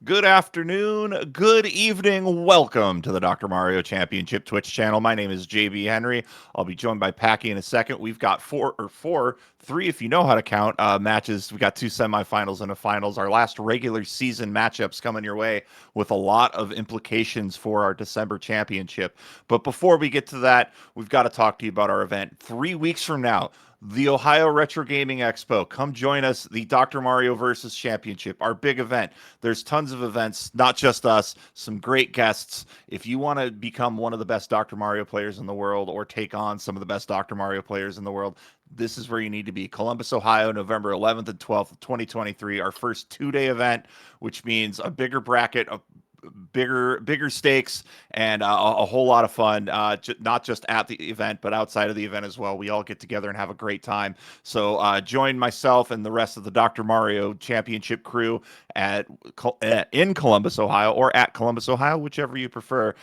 Good afternoon, good evening. Welcome to the Dr. Mario Championship Twitch channel. My name is JB Henry. I'll be joined by Packy in a second. We've got three if you know how to count, matches. We got two semifinals and a finals. Our last regular season matchups coming your way with a lot of implications for our December championship. But before we get to that, we've got to talk to you about our event 3 weeks from now, the Ohio Retro Gaming Expo. Come join us, the Dr. Mario versus Championship, our big event. There's tons of events, not just us, some great guests. If you want to become one of the best Dr. Mario players in the world or take on some of the best Dr. Mario players in the world, this is where you need to be. Columbus, Ohio, November 11th and 12th, 2023, our first 2 day event, which means a bigger bracket, a bigger stakes, and a whole lot of fun, not just at the event but outside of the event as well. We all get together and have a great time. So join myself and the rest of the Dr. Mario Championship crew at in Columbus, Ohio, or at Columbus, Ohio, whichever you prefer,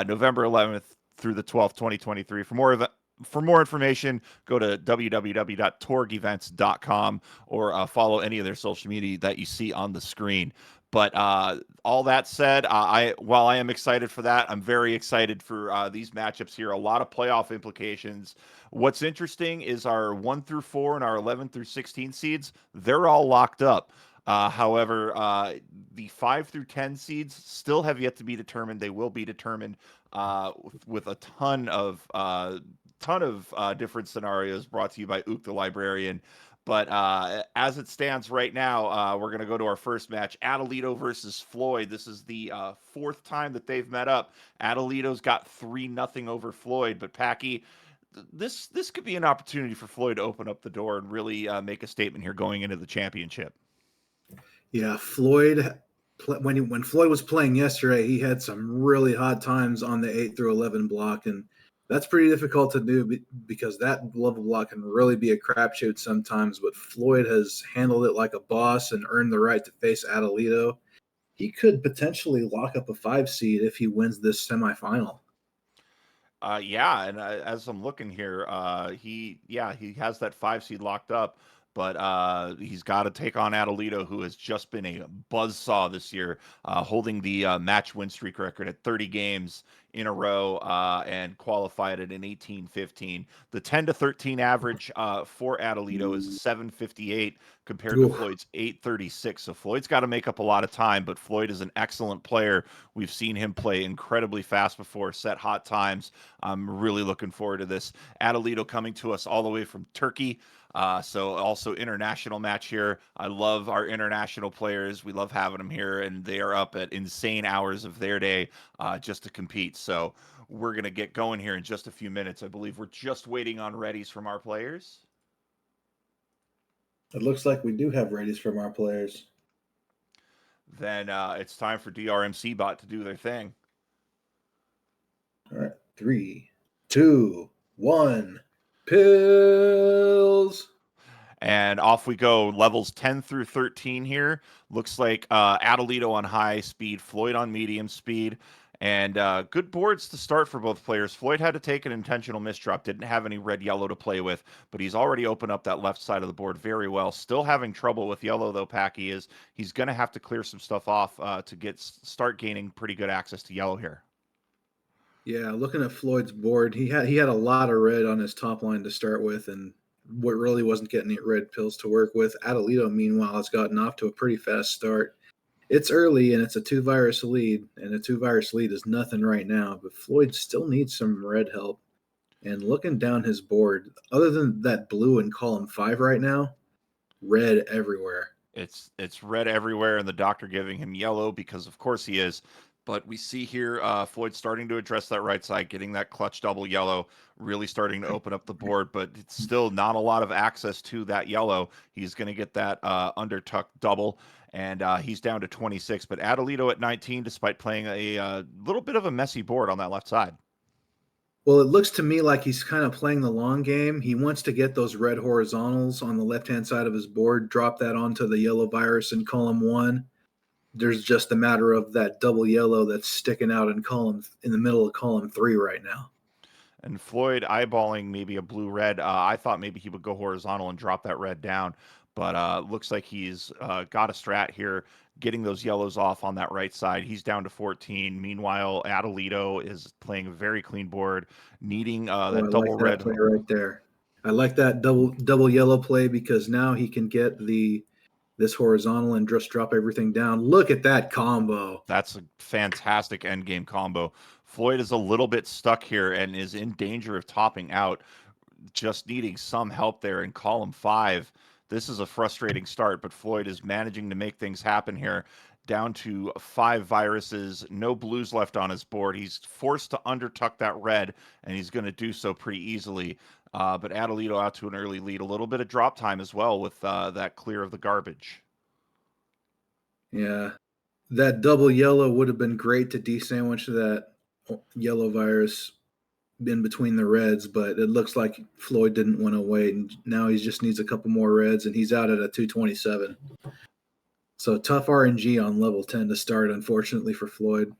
November 11th through the 12th, 2023. For more information, go to www.torgevents.com or follow any of their social media that you see on the screen. But all that said, while I am excited for that, I'm very excited for these matchups here. A lot of playoff implications. What's interesting is our 1 through 4 and our 11 through 16 seeds, they're all locked up. However, the 5 through 10 seeds still have yet to be determined. They will be determined with a ton of different scenarios brought to you by Ook the Librarian. But as it stands right now, we're going to go to our first match, Adelito versus Floyd. This is the fourth time that they've met up. Adelito's got 3-0 over Floyd, but Packy, this could be an opportunity for Floyd to open up the door and really make a statement here going into the championship. Yeah, Floyd. When Floyd was playing yesterday, he had some really hot times on the 8 through 11 block, and that's pretty difficult to do because that level block can really be a crapshoot sometimes. But Floyd has handled it like a boss and earned the right to face Adelito. He could potentially lock up a 5 seed if he wins this semifinal. Yeah, and as I'm looking here, he has that 5 seed locked up, but he's got to take on Adelito, who has just been a buzzsaw this year, holding the match win streak record at 30 games in a row, and qualified at an 18-15. The 10 to 13 average for Adelito is 758 compared to Ooh. Floyd's 836. So Floyd's got to make up a lot of time, but Floyd is an excellent player. We've seen him play incredibly fast before, set hot times. I'm really looking forward to this. Adelito coming to us all the way from Turkey. So also international match here. I love our international players. We love having them here, and they are up at insane hours of their day just to compete. So we're going to get going here in just a few minutes. I believe we're just waiting on readies from our players. It looks like we do have readies from our players. Then it's time for DrMC Bot to do their thing. All right, 3, 2, 1. Pills. And off we go. Levels 10 through 13 here. Looks like Adelito on high speed, Floyd on medium speed, and good boards to start for both players. Floyd had to take an intentional misdrop, didn't have any red yellow to play with, but he's already opened up that left side of the board very well. Still having trouble with yellow though. Packy is he's going to have to clear some stuff off to start gaining pretty good access to yellow here. Yeah, looking at Floyd's board, he had a lot of red on his top line to start with, and what really wasn't getting any red pills to work with. Adelito, meanwhile, has gotten off to a pretty fast start. It's early, and it's a 2 virus lead, and a 2 virus lead is nothing right now, but Floyd still needs some red help. And looking down his board, other than that blue in column 5 right now, red everywhere. It's red everywhere, and the doctor giving him yellow because of course he is. But we see here Floyd starting to address that right side, getting that clutch double yellow, really starting to open up the board. But it's still not a lot of access to that yellow. He's going to get that undertuck double, and he's down to 26. But Adelito at 19, despite playing a little bit of a messy board on that left side. Well, it looks to me like he's kind of playing the long game. He wants to get those red horizontals on the left-hand side of his board, drop that onto the yellow virus in column 1. There's just a matter of that double yellow that's sticking out in the middle of column 3 right now. And Floyd eyeballing maybe a blue red. I thought maybe he would go horizontal and drop that red down. But looks like he's got a strat here, getting those yellows off on that right side. He's down to 14. Meanwhile, Adelito is playing a very clean board, needing Oh, I that like double that red. play right there. I like that double yellow play because now he can get this horizontal and just drop everything down. Look at that combo. That's a fantastic end game combo. Floyd is a little bit stuck here and is in danger of topping out, just needing some help there in column 5. This is a frustrating start, but Floyd is managing to make things happen here. Down to 5 viruses, no blues left on his board. He's forced to undertuck that red, and he's going to do so pretty easily. But Adelito out to an early lead. A little bit of drop time as well with that clear of the garbage. Yeah, that double yellow would have been great to desandwich that yellow virus in between the reds, but it looks like Floyd didn't want to wait, and now he just needs a couple more reds, and he's out at a 227. So tough RNG on level 10 to start, unfortunately for Floyd.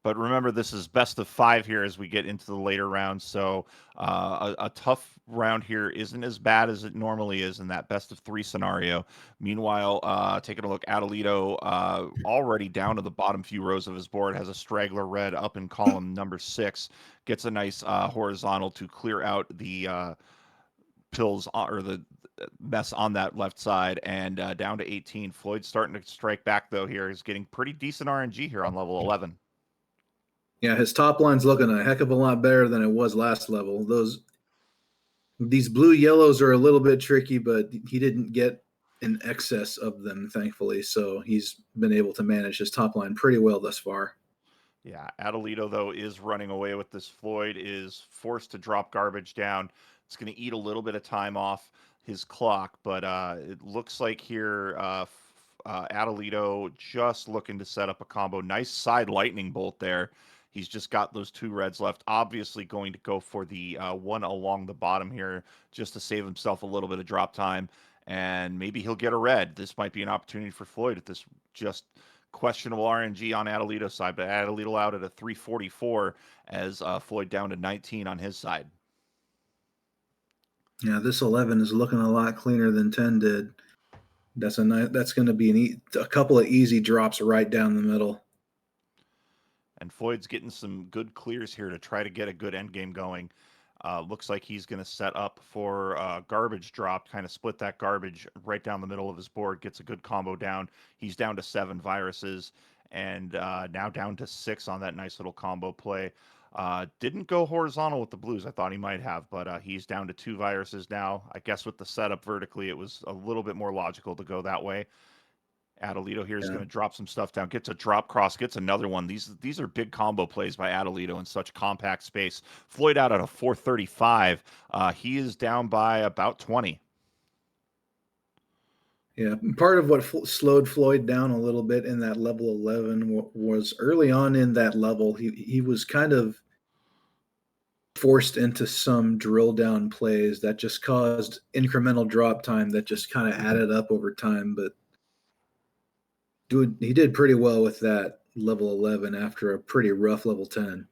But remember, this is best of 5 here as we get into the later rounds. So a tough round here isn't as bad as it normally is in that best of 3 scenario. Meanwhile, taking a look, Adelito already down to the bottom few rows of his board, has a straggler red up in column number 6, gets a nice horizontal to clear out the pills or the mess on that left side, and down to 18. Floyd's starting to strike back, though, here. He's getting pretty decent RNG here on level 11. Yeah, his top line's looking a heck of a lot better than it was last level. These blue yellows are a little bit tricky, but he didn't get in excess of them, thankfully. So he's been able to manage his top line pretty well thus far. Yeah, Adelito, though, is running away with this. Floyd is forced to drop garbage down. It's going to eat a little bit of time off his clock, but it looks like here Adelito just looking to set up a combo. Nice side lightning bolt there. He's just got those 2 reds left. Obviously going to go for the one along the bottom here just to save himself a little bit of drop time, and maybe he'll get a red. This might be an opportunity for Floyd at this just questionable RNG on Adelito's side, but Adelito out at a 344 as Floyd down to 19 on his side. Yeah, this 11 is looking a lot cleaner than 10 did. That's going to be a couple of easy drops right down the middle. And Floyd's getting some good clears here to try to get a good end game going. Looks like he's going to set up for garbage drop, kind of split that garbage right down the middle of his board, gets a good combo down. He's down to 7 viruses and now down to 6 on that nice little combo play. Didn't go horizontal with the blues. I thought he might have, but he's down to 2 viruses now. I guess with the setup vertically, it was a little bit more logical to go that way. Adelito here is Yeah. going to drop some stuff down, gets a drop cross, gets another one. These are big combo plays by Adelito in such compact space. Floyd out at a 435. He is down by about 20. Yeah, part of what slowed Floyd down a little bit in that level 11 was early on in that level, he was kind of forced into some drill down plays that just caused incremental drop time that just kind of added up over time. But he did pretty well with that level 11 after a pretty rough level 10.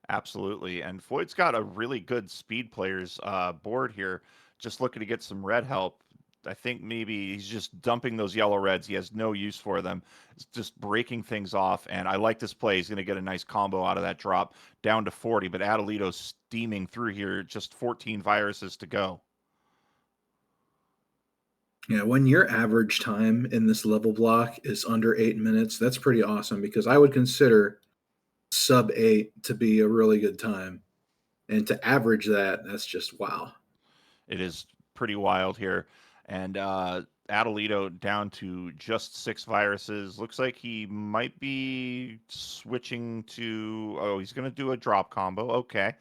Absolutely. And Floyd's got a really good speed players board here, just looking to get some red help. I think maybe he's just dumping those yellow reds. He has no use for them. It's just breaking things off. And I like this play. He's going to get a nice combo out of that drop down to 40. But Adelito's steaming through here, just 14 viruses to go. Yeah, when your average time in this level block is under 8 minutes, that's pretty awesome because I would consider sub 8 to be a really good time. And to average that, that's just wow. It is pretty wild here. And Adelito down to just 6 viruses. Looks like he might be switching to, oh, he's going to do a drop combo. Okay.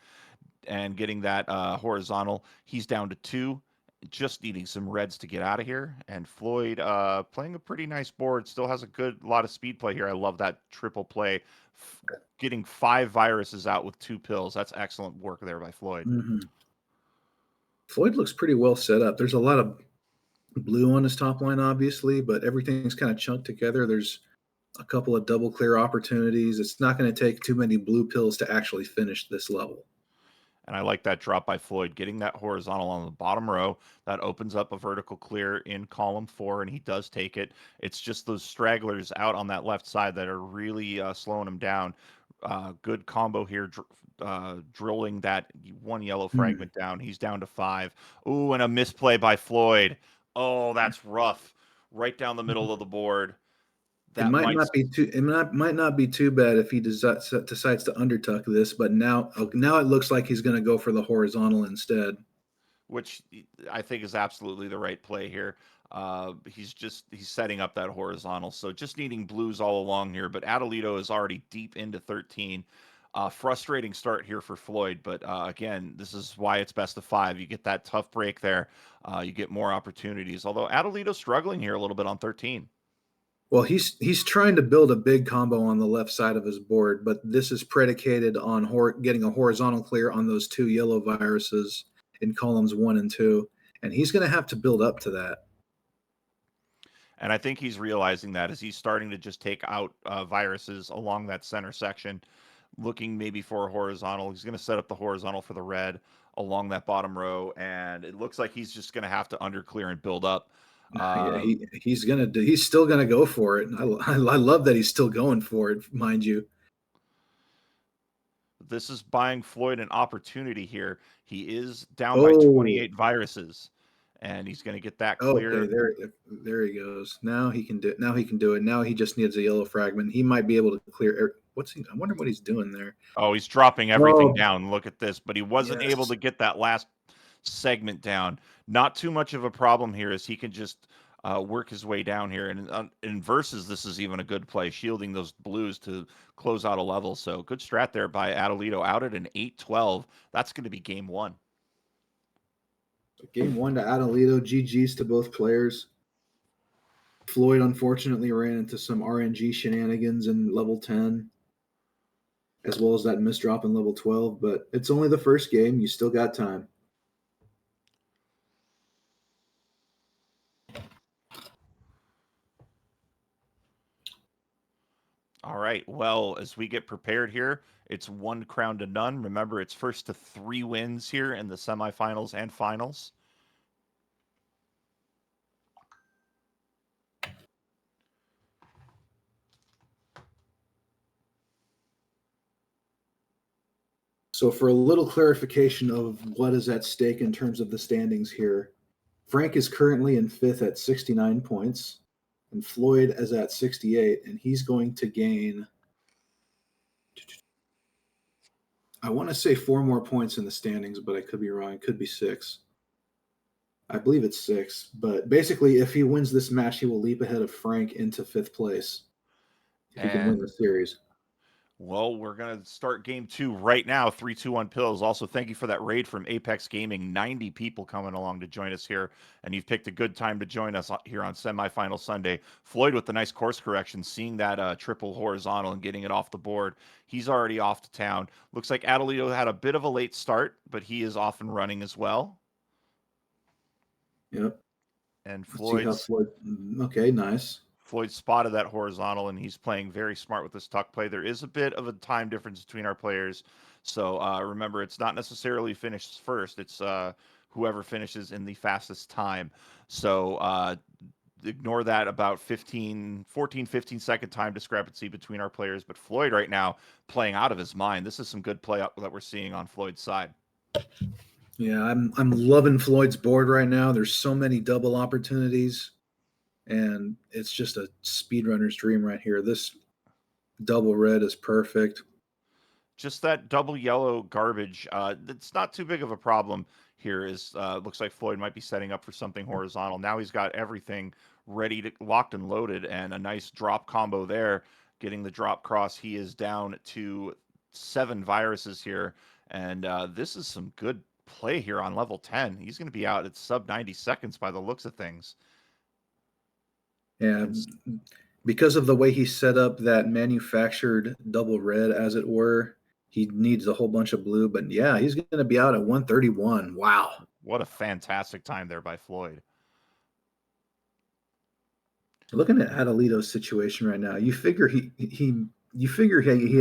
And getting that horizontal. He's down to 2, just needing some reds to get out of here. And Floyd playing a pretty nice board, still has a good lot of speed play here. I love that triple play. Getting 5 viruses out with 2 pills. That's excellent work there by Floyd. Mm-hmm. Floyd looks pretty well set up. There's a lot of blue on his top line, obviously, but everything's kind of chunked together. There's a couple of double clear opportunities. It's not going to take too many blue pills to actually finish this level. And I like that drop by Floyd, getting that horizontal on the bottom row. That opens up a vertical clear in column 4, and he does take it. It's just those stragglers out on that left side that are really slowing him down. Good combo here, drilling that one yellow Hmm. fragment down. He's down to 5. Ooh, and a misplay by Floyd. Oh, that's rough. Right down the middle of the board. It That might might not be too. Might not be too bad if he decides to undertuck this, but now it looks like he's going to go for the horizontal instead. which I think is absolutely the right play here. He's setting up that horizontal, so just needing blues all along here. But Adelito is already deep into 13. Frustrating start here for Floyd, but again, this is why it's best of 5. You get that tough break there, you get more opportunities. Although Adelito's struggling here a little bit on 13. Well, he's trying to build a big combo on the left side of his board, but this is predicated on getting a horizontal clear on those 2 yellow viruses in columns 1 and 2, and he's going to have to build up to that. And I think he's realizing that as he's starting to just take out viruses along that center section, looking maybe for a horizontal. He's going to set up the horizontal for the red along that bottom row, and it looks like he's just going to have to underclear and build up. Yeah, Uh, he's still gonna go for it. I love that he's still going for it, mind you. this is buying Floyd an opportunity here. He is down by Oh, 28 viruses, and he's going to get that okay, clear. there he goes. Now he can do it. Now he can do it. Now he just needs a yellow fragment. He might be able to clear. What's he? I wonder what he's doing there. Oh, he's dropping everything Oh, down. Look at this, but he wasn't able yes. to get that last segment down. Not too much of a problem here, as he can just work his way down here. And in versus, this is even a good play, shielding those blues to close out a level. So good strat there by Adelito, out at an 8-12. That's going to be game 1. Game 1 to Adelito. GG's to both players. Floyd unfortunately ran into some RNG shenanigans in level 10, as well as that misdrop in level 12. But it's only the first game. You still got time. All right. Well, as we get prepared here, it's 1 crown to none. Remember, it's first to 3 wins here in the semifinals and finals. So, for a little clarification of what is at stake in terms of the standings here, Frank is currently in 5th at 69 points, and Floyd is at 68, and he's going to gain, I want to say 4 more points in the standings, but I could be wrong. It could be 6. I believe it's 6. But basically, if he wins this match, he will leap ahead of Frank into 5th place if he can win the And series. well, we're going to start game 2 right now. 3-2-1 pills. Also, thank you for that raid from Apex Gaming. 90 people coming along to join us here. And you've picked a good time to join us here on semifinal Sunday. Floyd with the nice course correction, seeing that triple horizontal and getting it off the board. He's already off to town. Looks like Adelito had a bit of a late start, but he is off and running as well. Yep. And Let's see how Floyd's Floyd. Okay, nice. Floyd spotted that horizontal, and he's playing very smart with this tuck play. There is a bit of a time difference between our players, so remember, it's not necessarily finished first. It's whoever finishes in the fastest time. So ignore that about 15-second time discrepancy between our players. But Floyd right now playing out of his mind. This is some good play that we're seeing on Floyd's side. Yeah, I'm loving Floyd's board right now. There's so many double opportunities, and it's just a speedrunner's dream right here. This double red is perfect. Just that double yellow garbage. It's not too big of a problem here. Is looks like Floyd might be setting up for something horizontal. Now he's got everything ready to locked and loaded, and a nice drop combo there, getting the drop cross. He is down to 7 viruses here, and this is some good play here on level 10. He's going to be out at sub 90 seconds by the looks of things. Yeah, And because of the way he set up that manufactured double red, as it were, he needs a whole bunch of blue. But yeah, he's going to be out at 131. Wow. what a fantastic time there by Floyd. Looking at Adelito's situation right now, you figure he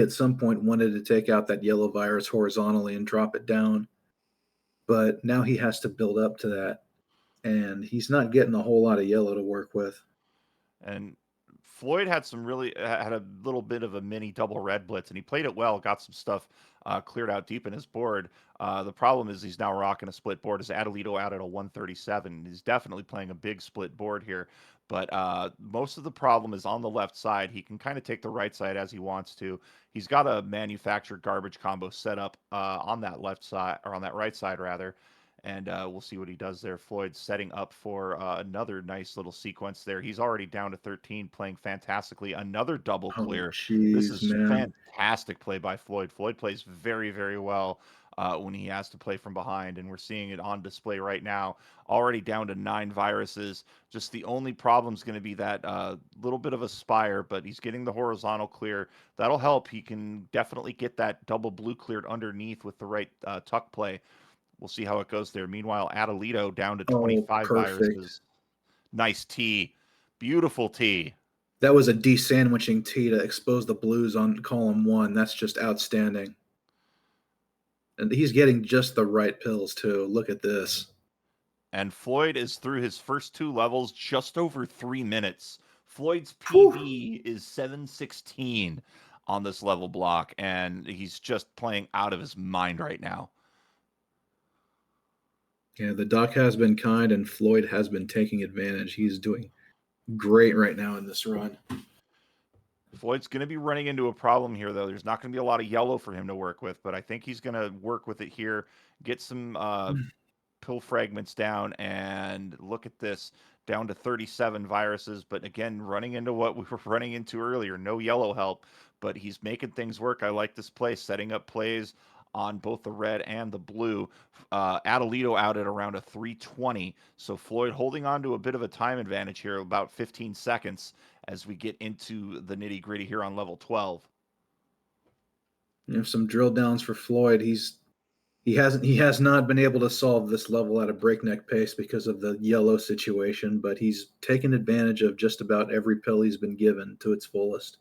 at some point wanted to take out that yellow virus horizontally and drop it down. but now he has to build up to that, and he's not getting a whole lot of yellow to work with. And Floyd had had a little bit of a mini double red blitz, and he played it well. Got some stuff cleared out deep in his board. The problem is he's now rocking a split board. Is Adelito out at a 137? He's definitely playing a big split board here. But most of the problem is on the left side. He can kind of take the right side as he wants to. He's got a manufactured garbage combo set up on that left side, or on that right side rather, and we'll see what he does there. Floyd setting up for another nice little sequence there. He's already down to 13, playing fantastically. Another double Oh, clear. This jeez, is man. fantastic play by Floyd. Floyd plays very, very well when he has to play from behind, and we're seeing it on display right now. Already down to 9 viruses. Just the only problem is going to be that little bit of a spire, but he's getting the horizontal clear. That'll help. He can definitely get that double blue cleared underneath with the right tuck play. We'll see how it goes there. Meanwhile, Adelito down to Oh, 25 perfect. viruses. Nice tee. Beautiful tee. That was a de-sandwiching tee to expose the blues on column one. That's just outstanding. And he's getting just the right pills, too. Look at this. And Floyd is through his first 2 levels just over 3 minutes. Floyd's Whew. PB is 716 on this level block, and he's just playing out of his mind right now. Yeah, the doc has been kind, and Floyd has been taking advantage. He's doing great right now in this run. Floyd's going to be running into a problem here, though. There's not going to be a lot of yellow for him to work with, but I think he's going to work with it here, get some pill fragments down, and look at this, down to 37 viruses. But again, running into what we were running into earlier, no yellow help, but he's making things work. I like this play, setting up plays on both the red and the blue. Adelito out at around a 320, so Floyd holding on to a bit of a time advantage here, about 15 seconds as we get into the nitty gritty here on level 12. Some drill downs for Floyd. He has not been able to solve this level at a breakneck pace because of the yellow situation, but he's taken advantage of just about every pill he's been given to its fullest.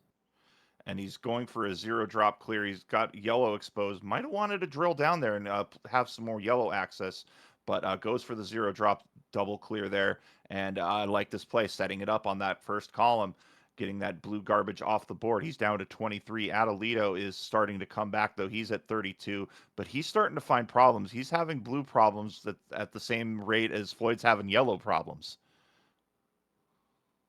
And he's going for a 0 drop clear. He's got yellow exposed. Might have wanted to drill down there and have some more yellow access, but goes for the 0 drop double clear there. And I like this play, setting it up on that first column, getting that blue garbage off the board. He's down to 23. Adelito is starting to come back, though. He's at 32, but he's starting to find problems. He's having blue problems that at the same rate as Floyd's having yellow problems.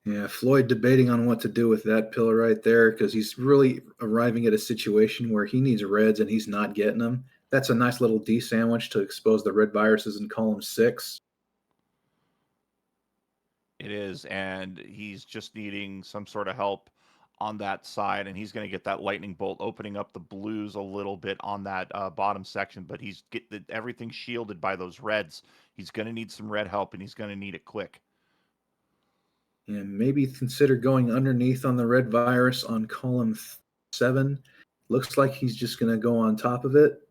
Yeah, Floyd debating on what to do with that pill right there because he's really arriving at a situation where he needs reds and he's not getting them. That's a nice little D sandwich to expose the red viruses in column six. It is, and he's just needing some sort of help on that side, and he's going to get that lightning bolt, opening up the blues a little bit on that bottom section. But he's everything shielded by those reds. He's going to need some red help, and he's going to need it quick. And maybe consider going underneath on the red virus on column seven. Looks like he's just going to go on top of it.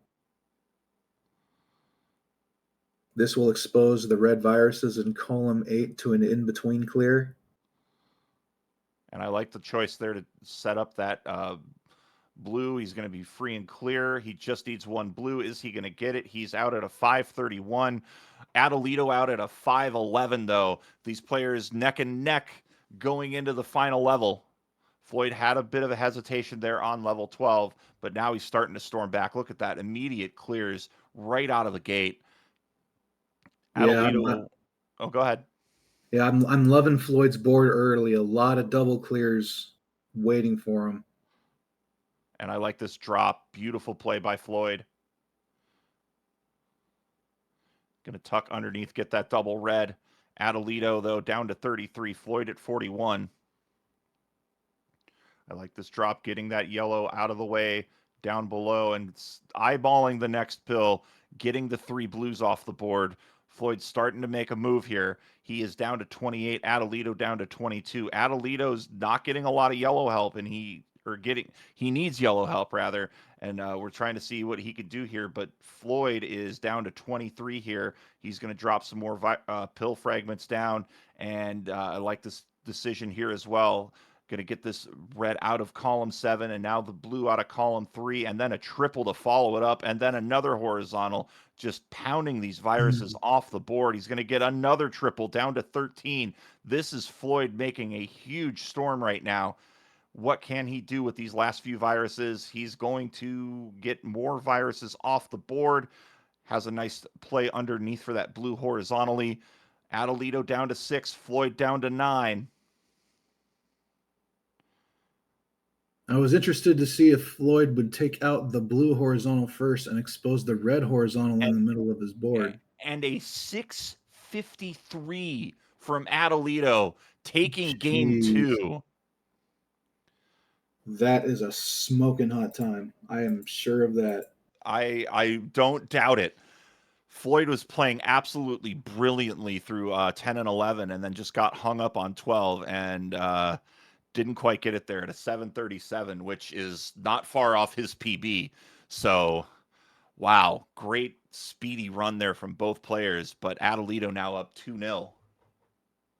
This will expose the red viruses in column 8 to an in-between clear. And I like the choice there to set up that blue. He's going to be free and clear. He just needs one blue. Is he going to get it? He's out at a 531. Adelito out at a 511, though. These players neck and neck going into the final level. Floyd had a bit of a hesitation there on level 12, but now he's starting to storm back. Look at that. Immediate clears right out of the gate. Yeah, Adelito. Oh, go ahead. I'm loving Floyd's board early. A lot of double clears waiting for him. And I like this drop. Beautiful play by Floyd. Going to tuck underneath, get that double red. Adelito, though, down to 33. Floyd at 41. I like this drop, getting that yellow out of the way down below and eyeballing the next pill, getting the 3 blues off the board. Floyd's starting to make a move here. He is down to 28. Adelito down to 22. Adelito's not getting a lot of yellow help, and he needs yellow help rather. And we're trying to see what he could do here. But Floyd is down to 23 here. He's going to drop some more pill fragments down, and I like this decision here as well. Going to get this red out of column 7, and now the blue out of column 3, and then a triple to follow it up, and then another horizontal, just pounding these viruses off the board. He's going to get another triple down to 13. This is Floyd making a huge storm right now. What can he do with these last few viruses? He's going to get more viruses off the board. Has a nice play underneath for that blue horizontally. Adelito down to 6, Floyd down to 9. I was interested to see if Floyd would take out the blue horizontal first and expose the red horizontal in the middle of his board. And a 653 from Adelito, taking game Jeez. 2. That is a smoking hot time. I am sure of that. I don't doubt it. Floyd was playing absolutely brilliantly through 10 and 11, and then just got hung up on 12, and didn't quite get it there at a 737, which is not far off his PB. So, wow, great speedy run there from both players, but Adelito now up 2-0.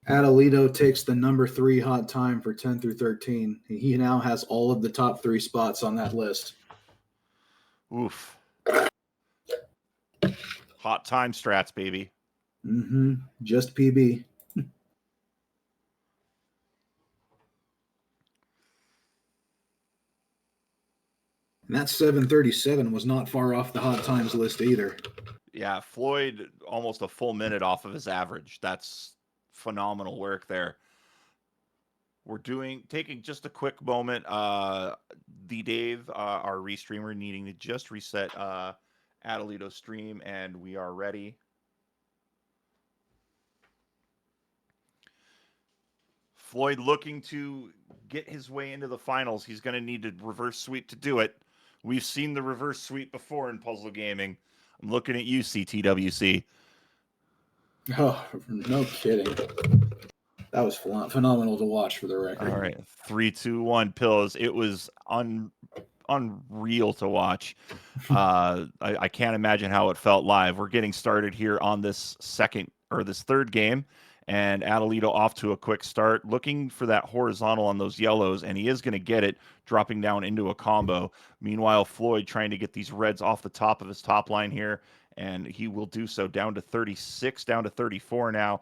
Adelito takes the number 3 hot time for 10 through 13. He now has all of the top 3 spots on that list. Oof. Hot time strats, baby. Just PB. And that 737 was not far off the hot times list either. Yeah, Floyd almost a full minute off of his average. That's phenomenal work there. We're taking just a quick moment. The Dave, our restreamer, needing to just reset Adelito's stream, and we are ready. Floyd looking to get his way into the finals. He's going to need to reverse sweep to do it. We've seen the reverse sweep before in puzzle gaming. I'm looking at you, CTWC. Oh, no kidding. That was phenomenal to watch, for the record. All right, 3, 2, 1 pills. It was unreal to watch. I can't imagine how it felt live. We're getting started here on this third game, and Adelito off to a quick start, looking for that horizontal on those yellows, and he is going to get it, dropping down into a combo. Meanwhile, Floyd trying to get these reds off the top of his top line here, and he will do so, down to 36, down to 34 now.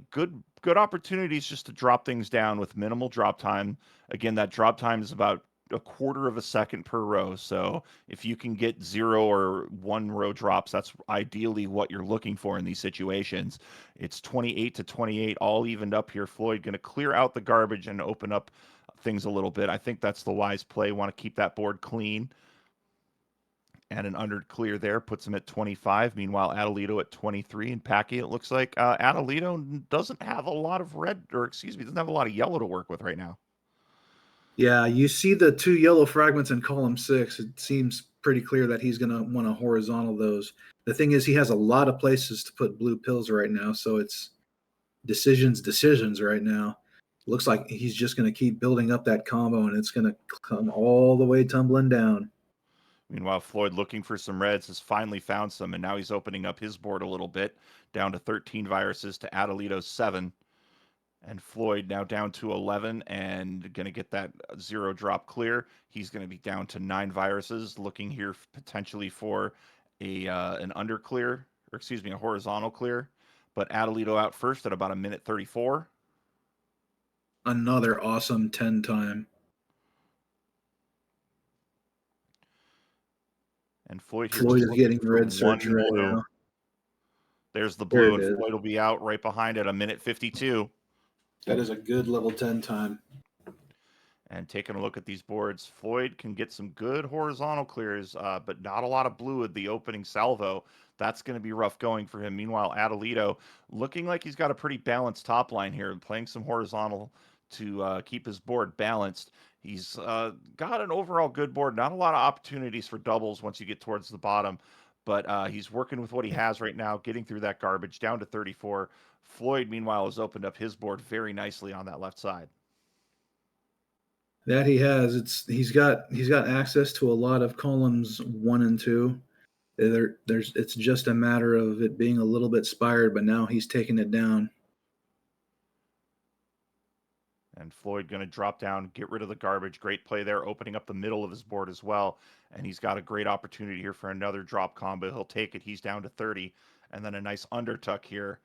Good opportunities just to drop things down with minimal drop time. Again, that drop time is about a quarter of a second per row. So if you can get 0 or 1 row drops, that's ideally what you're looking for in these situations. It's 28 to 28, all evened up here. Floyd going to clear out the garbage and open up things a little bit. I think that's the wise play. Want to keep that board clean. And an under clear there puts him at 25. Meanwhile, Adelito at 23. And Packy, it looks like Adelito doesn't have a lot of doesn't have a lot of yellow to work with right now. Yeah, you see the 2 yellow fragments in column 6. It seems pretty clear that he's going to want to horizontal those. The thing is, he has a lot of places to put blue pills right now, so it's decisions right now. Looks like he's just going to keep building up that combo, and it's going to come all the way tumbling down. Meanwhile, Floyd, looking for some reds, has finally found some, and now he's opening up his board a little bit, down to 13 viruses to Adelito's 7. And Floyd now down to 11 and going to get that 0 drop clear. He's going to be down to 9 viruses, looking here potentially for an under clear, or excuse me, a horizontal clear. But Adelito out first at about 1:34. Another awesome 10 time. And Floyd here Floyd just is getting for red one search right blue. now. There's the There blue, it and is. Floyd will be out right behind at 1:52. That is a good level 10 time. And taking a look at these boards, Floyd can get some good horizontal clears, but not a lot of blue at the opening salvo. That's going to be rough going for him. Meanwhile, Adelito looking like he's got a pretty balanced top line here, playing some horizontal to keep his board balanced. He's got an overall good board. Not a lot of opportunities for doubles once you get towards the bottom, but he's working with what he has right now, getting through that garbage, down to 34. Floyd, meanwhile, has opened up his board very nicely on that left side. That he has. He's got access to a lot of columns 1 and 2. It's just a matter of it being a little bit spired, but now he's taking it down. And Floyd going to drop down, get rid of the garbage. Great play there, opening up the middle of his board as well. And he's got a great opportunity here for another drop combo. He'll take it. He's down to 30. And then a nice undertuck here,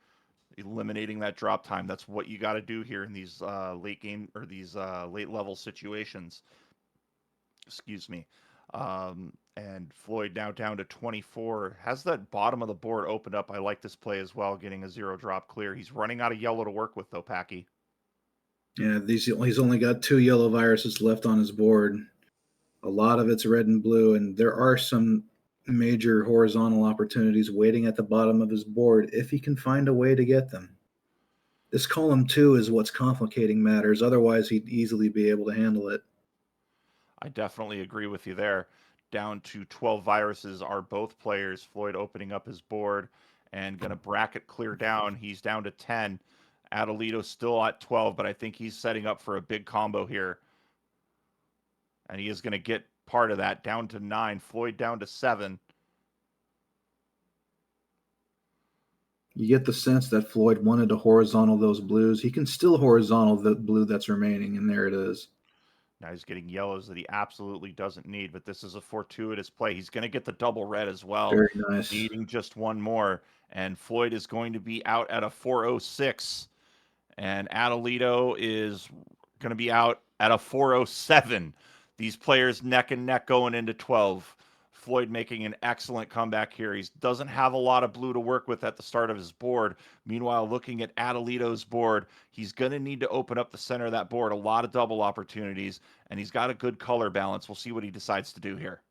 eliminating that drop time. That's what you got to do here in these late game or these late level situations. Excuse me. And Floyd now down to 24. Has that bottom of the board opened up. I like this play as well, getting a 0 drop clear. He's running out of yellow to work with, though, Packy. Yeah, he's only got 2 yellow viruses left on his board. A lot of it's red and blue, and there are some major horizontal opportunities waiting at the bottom of his board if he can find a way to get them. This column 2 is what's complicating matters. Otherwise, he'd easily be able to handle it. I definitely agree with you there. Down to 12 viruses are both players. Floyd opening up his board and going to bracket clear down. He's down to 10. Adelito still at 12, but I think he's setting up for a big combo here. And he is going to get part of that, down to 9. Floyd down to 7. You get the sense that Floyd wanted to horizontal those blues. He can still horizontal the blue that's remaining, and there it is. Now he's getting yellows that he absolutely doesn't need, but this is a fortuitous play. He's going to get the double red as well, Very nice. needing just one more. And Floyd is going to be out at a 406. And Adelito is going to be out at a 407. These players neck and neck going into 12. Floyd making an excellent comeback here. He doesn't have a lot of blue to work with at the start of his board. Meanwhile, looking at Adelito's board, he's going to need to open up the center of that board. A lot of double opportunities, and he's got a good color balance. We'll see what he decides to do here.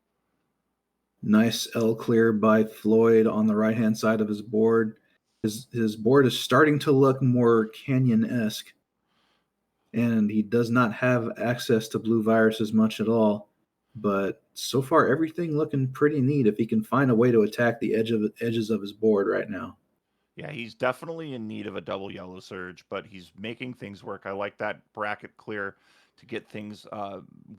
Nice L clear by Floyd on the right hand side of his board. His board is starting to look more Canyon-esque, and he does not have access to blue viruses much at all. But so far, everything looking pretty neat if he can find a way to attack the edges of his board right now. Yeah, he's definitely in need of a double yellow surge, but he's making things work. I like that bracket clear to get things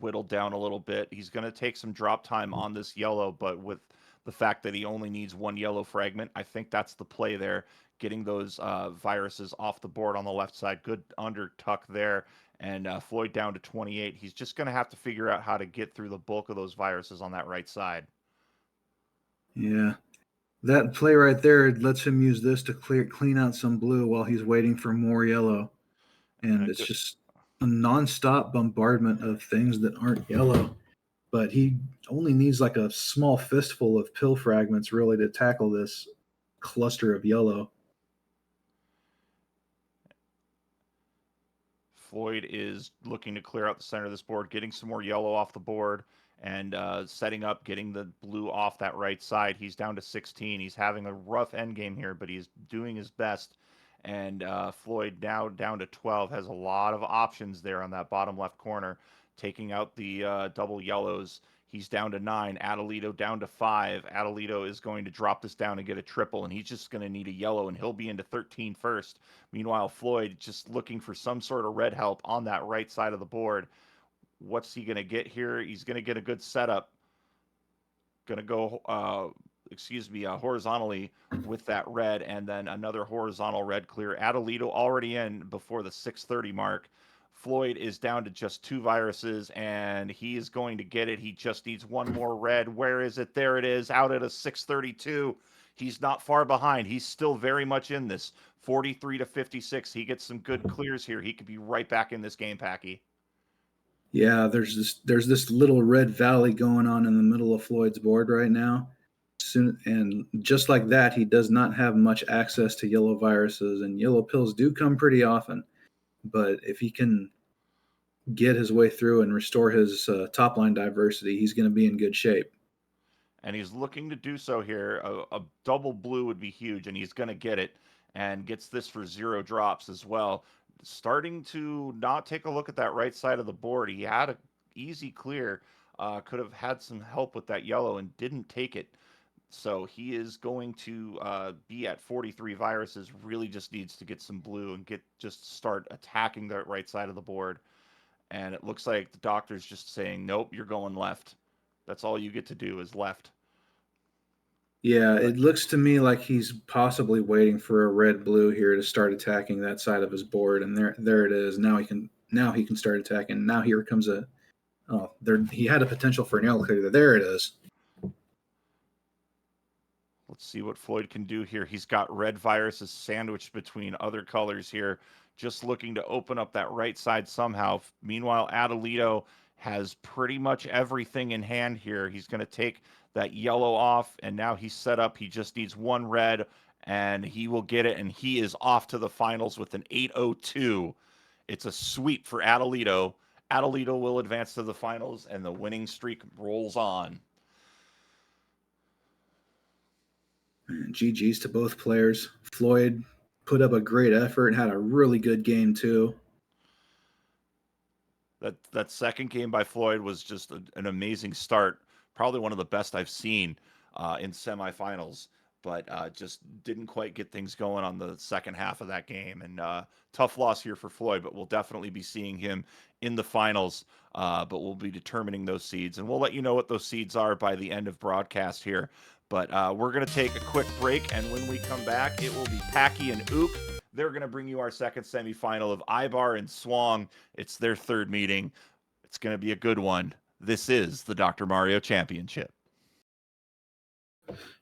whittled down a little bit. He's going to take some drop time on this yellow, but with the fact that he only needs one yellow fragment, I think that's the play there. Getting those viruses off the board on the left side. Good under tuck there. And Floyd down to 28. He's just going to have to figure out how to get through the bulk of those viruses on that right side. Yeah. That play right there lets him use this to clean out some blue while he's waiting for more yellow. And it's Good. just a nonstop bombardment of things that aren't yellow. But he only needs like a small fistful of pill fragments really to tackle this cluster of yellow. Floyd is looking to clear out the center of this board, getting some more yellow off the board, and setting up, getting the blue off that right side. He's down to 16. He's having a rough end game here, but he's doing his best. And Floyd now down to 12 has a lot of options there on that bottom left corner, taking out the double yellows. He's down to 9. Adelito down to 5. Adelito is going to drop this down and get a triple, and he's just going to need a yellow, and he'll be into 13 first. Meanwhile, Floyd just looking for some sort of red help on that right side of the board. What's he going to get here? He's going to get a good setup. Going to go, horizontally with that red, and then another horizontal red clear. Adelito already in before the 6:30 mark. Floyd is down to just 2 viruses, and he is going to get it. He just needs one more red. Where is it? There it is, out at a 6:32. He's not far behind. He's still very much in this. 43 to 56. He gets some good clears here. He could be right back in this game, Packy. Yeah, there's this little red valley going on in the middle of Floyd's board right now. And just like that, he does not have much access to yellow viruses, and yellow pills do come pretty often. But if he can get his way through and restore his top line diversity, he's going to be in good shape. And he's looking to do so here. A double blue would be huge, and he's going to get it, and gets this for 0 drops as well. Starting to not take a look at that right side of the board. He had an easy clear, could have had some help with that yellow and didn't take it. So he is going to be at 43 viruses. Really just needs to get some blue and just start attacking the right side of the board. And it looks like the doctor's just saying, nope, you're going left. That's all you get to do is left. Yeah, But it looks to me like he's possibly waiting for a red blue here to start attacking that side of his board, and there it is. Now he can Now he can start attacking. Now here comes a there he had a potential for an L clear. There it is. Let's see what Floyd can do here. He's got red viruses sandwiched between other colors here, just looking to open up that right side somehow. Meanwhile, Adelito has pretty much everything in hand here. He's going to take that yellow off, and now he's set up. He just needs one red, and he will get it, and he is off to the finals with an 802. It's a sweep for Adelito. Adelito will advance to the finals, and the winning streak rolls on. And GG's to both players. Floyd put up a great effort and had a really good game too. That second game by Floyd was just an amazing start. Probably one of the best I've seen in semifinals, but just didn't quite get things going on the second half of that game. And tough loss here for Floyd, but we'll definitely be seeing him in the finals. But we'll be determining those seeds, and we'll let you know what those seeds are by the end of broadcast here. But we're going to take a quick break, and when we come back, it will be Packy and Ook. They're going to bring you our second semifinal of Ibar and Swang. It's their third meeting. It's going to be a good one. This is the Dr. Mario Championship.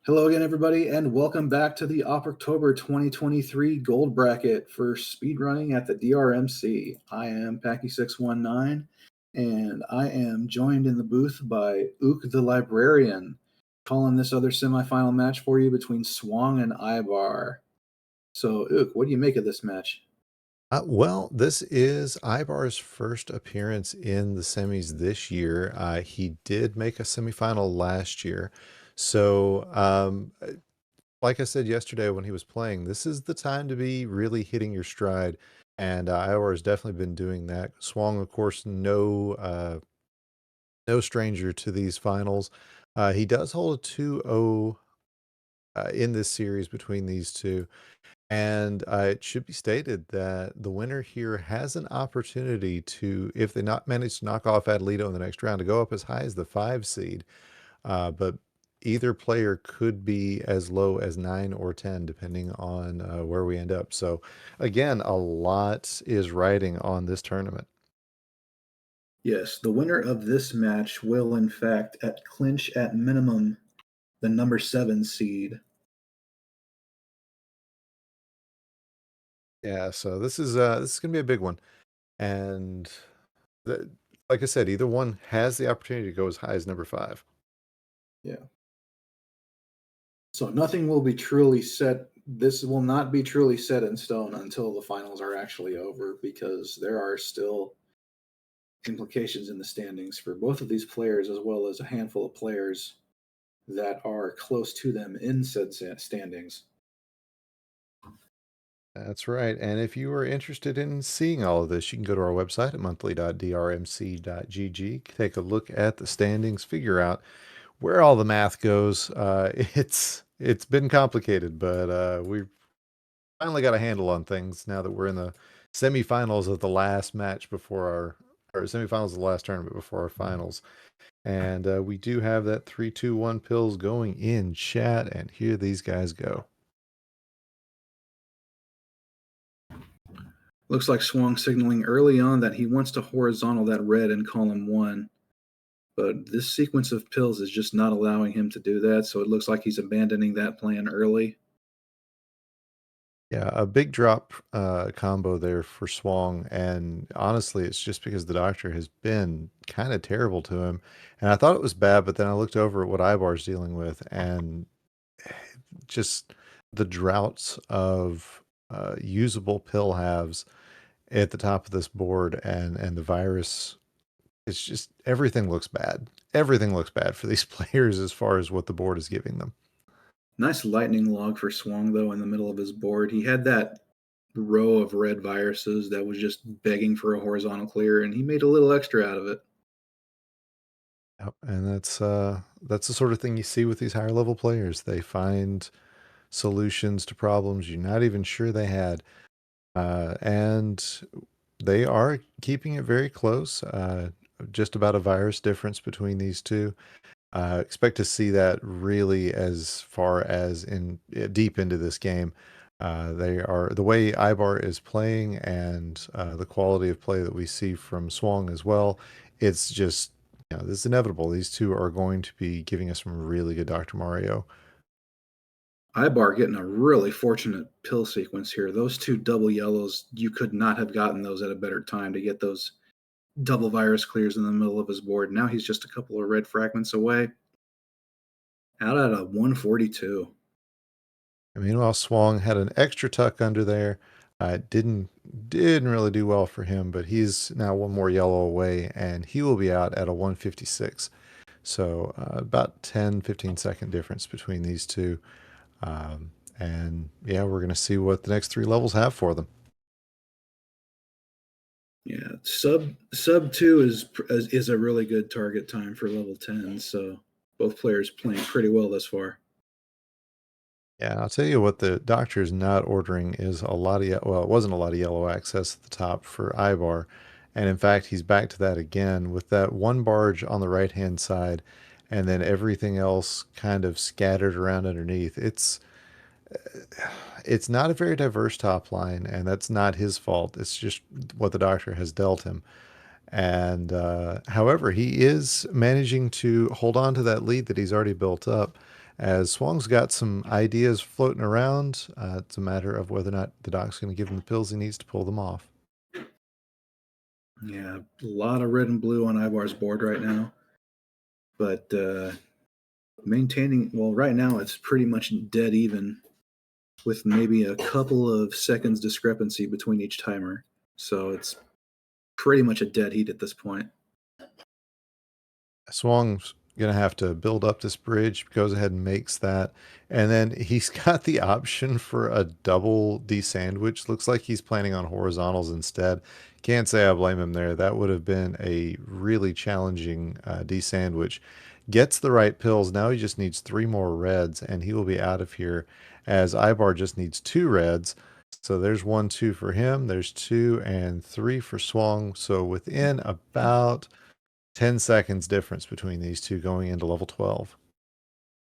Hello again, everybody, and welcome back to the October 2023 Gold Bracket for speedrunning at the DrMC. I am Packy619, and I am joined in the booth by Ook the Librarian, calling this other semifinal match for you between Swang and Ibar. So, Ook, what do you make of this match? Well, this is Ibar's first appearance in the semis this year. He did make a semifinal last year. So, like I said yesterday when he was playing, this is the time to be really hitting your stride. And Ibar has definitely been doing that. Swang, of course, no stranger to these finals. He does hold a 2-0 in this series between these two. And it should be stated that the winner here has an opportunity to, if they not manage to knock off Adelito in the next round, to go up as high as the 5 seed. But either player could be as low as 9 or 10, depending on where we end up. So, again, a lot is riding on this tournament. Yes, the winner of this match will, in fact, clinch at minimum the number 7 seed. Yeah, so this is gonna be a big one, and like I said, either one has the opportunity to go as high as number 5. Yeah. So nothing will be truly set. This will not be truly set in stone until the finals are actually over, because there are still implications in the standings for both of these players, as well as a handful of players that are close to them in said standings. That's right. And if you are interested in seeing all of this, you can go to our website at monthly.drmc.gg, take a look at the standings, figure out where all the math goes. It's been complicated, but we've finally got a handle on things now that we're in the semifinals of the last match before our semifinals of the last tournament before our finals. And we do have that 3-2-1 pills going in chat, and here these guys go. Looks like Swang signaling early on that he wants to horizontal that red in column 1. But this sequence of pills is just not allowing him to do that, so it looks like he's abandoning that plan early. Yeah, a big drop combo there for Swang, and honestly, it's just because the doctor has been kind of terrible to him. And I thought it was bad, but then I looked over at what Ibar's dealing with, and just the droughts of usable pill halves at the top of this board, and the virus. It's just everything looks bad. Everything looks bad for these players as far as what the board is giving them. Nice lightning log for Swang, though, in the middle of his board. He had that row of red viruses that was just begging for a horizontal clear, and he made a little extra out of it. Yep, and that's the sort of thing you see with these higher level players. They find solutions to problems you're not even sure they had, and they are keeping it very close. Just about a virus difference between these two. Expect to see that really as far as in deep into this game. They are the way Ibar is playing and the quality of play that we see from Swang as well. It's just, this is inevitable. These two are going to be giving us some really good Dr. Mario. Ibar getting a really fortunate pill sequence here. Those two double yellows, you could not have gotten those at a better time to get those double virus clears in the middle of his board. Now he's just a couple of red fragments away. Out at a 142. Meanwhile, Swang had an extra tuck under there. Didn't really do well for him, but he's now one more yellow away, and he will be out at a 156. So about 10-15 second difference between these two. And yeah, we're going to see what the next three levels have for them. Yeah, sub 2 is a really good target time for level 10. So both players playing pretty well thus far. Yeah, I'll tell you what the doctor is not ordering is a lot of, well, it wasn't a lot of yellow access at the top for Ibar. And in fact, he's back to that again with that one barge on the right-hand side and then everything else kind of scattered around underneath. It's not a very diverse top line, and that's not his fault. It's just what the doctor has dealt him. And however, he is managing to hold on to that lead that he's already built up. As Swang's got some ideas floating around, it's a matter of whether or not the doc's going to give him the pills he needs to pull them off. Yeah, a lot of red and blue on Ivar's board right now. But maintaining, well, right now it's pretty much dead even with maybe a couple of seconds discrepancy between each timer. So it's pretty much a dead heat at this point. Swang's going to have to build up this bridge, goes ahead and makes that. And then he's got the option for a double D-sandwich. Looks like he's planning on horizontals instead. Can't say I blame him there. That would have been a really challenging D-sandwich. Gets the right pills. Now he just needs 3 more reds, and he will be out of here, as Ibar just needs 2 reds. So there's 1, 2 for him. There's 2 and 3 for Swang. So within about 10 seconds difference between these two going into level 12.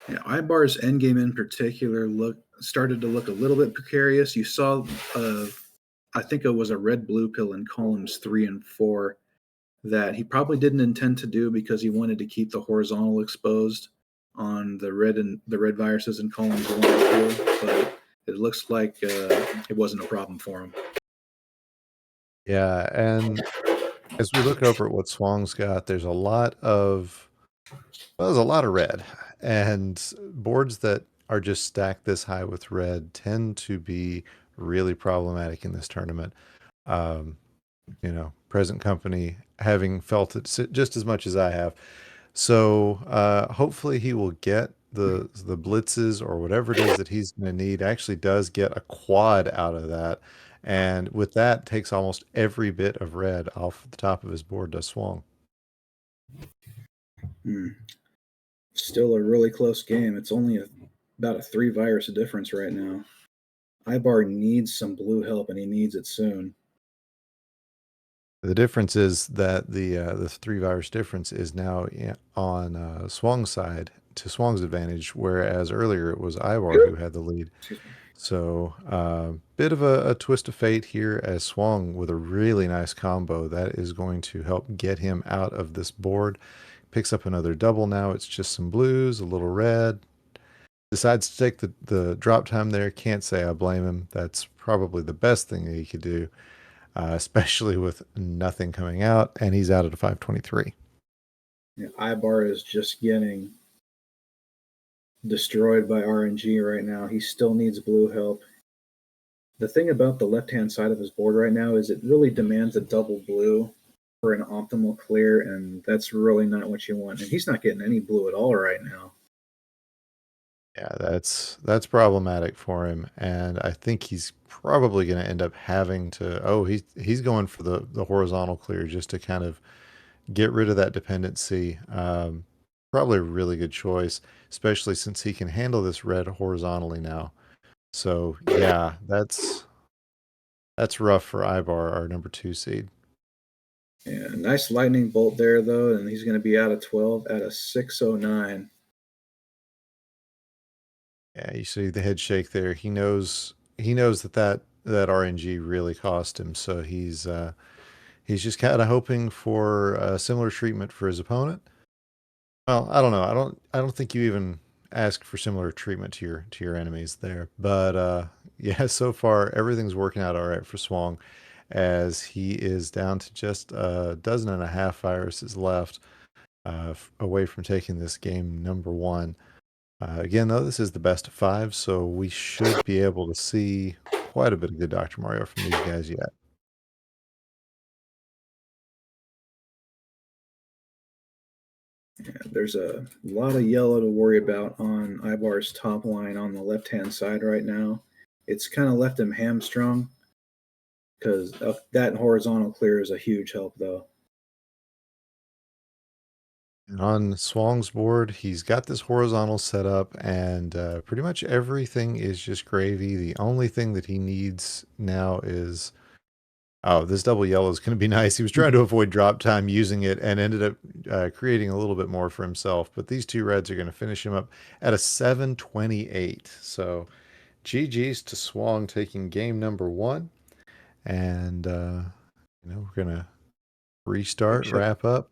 Yeah, Ibar's endgame in particular started to look a little bit precarious. You saw, I think it was a red-blue pill in columns 3 and 4 that he probably didn't intend to do because he wanted to keep the horizontal exposed on the red viruses in columns 1 and 2. But it looks like it wasn't a problem for him. Yeah, and as we look over at what Swang's got, there's a lot of red, and boards that are just stacked this high with red tend to be really problematic in this tournament. Present company having felt it just as much as I have. So hopefully he will get the blitzes or whatever it is that he's going to need. Actually does get a quad out of that. And with that, takes almost every bit of red off the top of his board to Swang. Still a really close game. It's only about a 3 virus difference right now. Ibar needs some blue help, and he needs it soon. The difference is that the 3 virus difference is now on Swang's side to Swang's advantage, whereas earlier it was Ivar who had the lead. So bit of a twist of fate here, as Swang with a really nice combo that is going to help get him out of this board. Picks up another double now. It's just some blues, a little red. Decides to take the drop time there. Can't say I blame him. That's probably the best thing that he could do. Especially with nothing coming out, and he's out at a 523. Yeah, Ibar is just getting destroyed by RNG right now. He still needs blue help. The thing about the left-hand side of his board right now is it really demands a double blue for an optimal clear, and that's really not what you want. And he's not getting any blue at all right now. Yeah, that's problematic for him, and I think he's probably going to end up having to. Oh, he's going for the horizontal clear just to kind of get rid of that dependency. Probably a really good choice, especially since he can handle this red horizontally now. So yeah, that's rough for Ivar, our number 2 seed. Yeah, nice lightning bolt there though, and he's going to be out of 12 at a 609. Yeah, you see the head shake there. He knows he knows that RNG really cost him, so he's just kind of hoping for similar treatment for his opponent. Well, I don't know. I don't think you even ask for similar treatment to your enemies there. But yeah, so far everything's working out all right for Swang, as he is down to just a dozen and a half viruses left, away from taking this game number one. Again, though, this is the best of five, so we should be able to see quite a bit of good Dr. Mario from these guys yet. Yeah, there's a lot of yellow to worry about on Ibar's top line on the left hand side right now. It's kind of left him hamstrung because that horizontal clear is a huge help, though. And on Swang's board, he's got this horizontal set up, and pretty much everything is just gravy. The only thing that he needs now is, oh, this double yellow is going to be nice. He was trying to avoid drop time using it and ended up creating a little bit more for himself. But these two reds are going to finish him up at a 728. So GG's to Swang taking game number one. And, we're going to restart, Check. wrap up.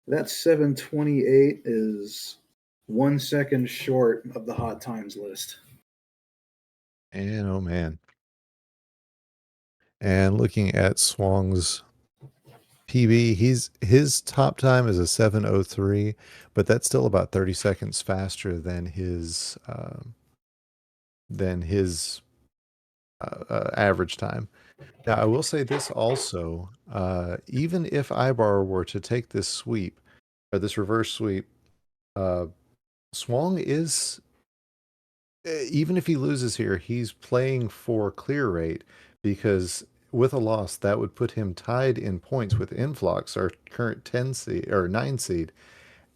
That 728 is 1 second short of the hot times list. And oh man. And looking at Swang's PB, his top time is a 7:03, but that's still about 30 seconds faster than his average time. Now, I will say this also: even if Ibar were to take this sweep or this reverse sweep, Swang is, even if he loses here, he's playing for clear rate, because with a loss, that would put him tied in points with Influx, our current 10 seed or 9 seed.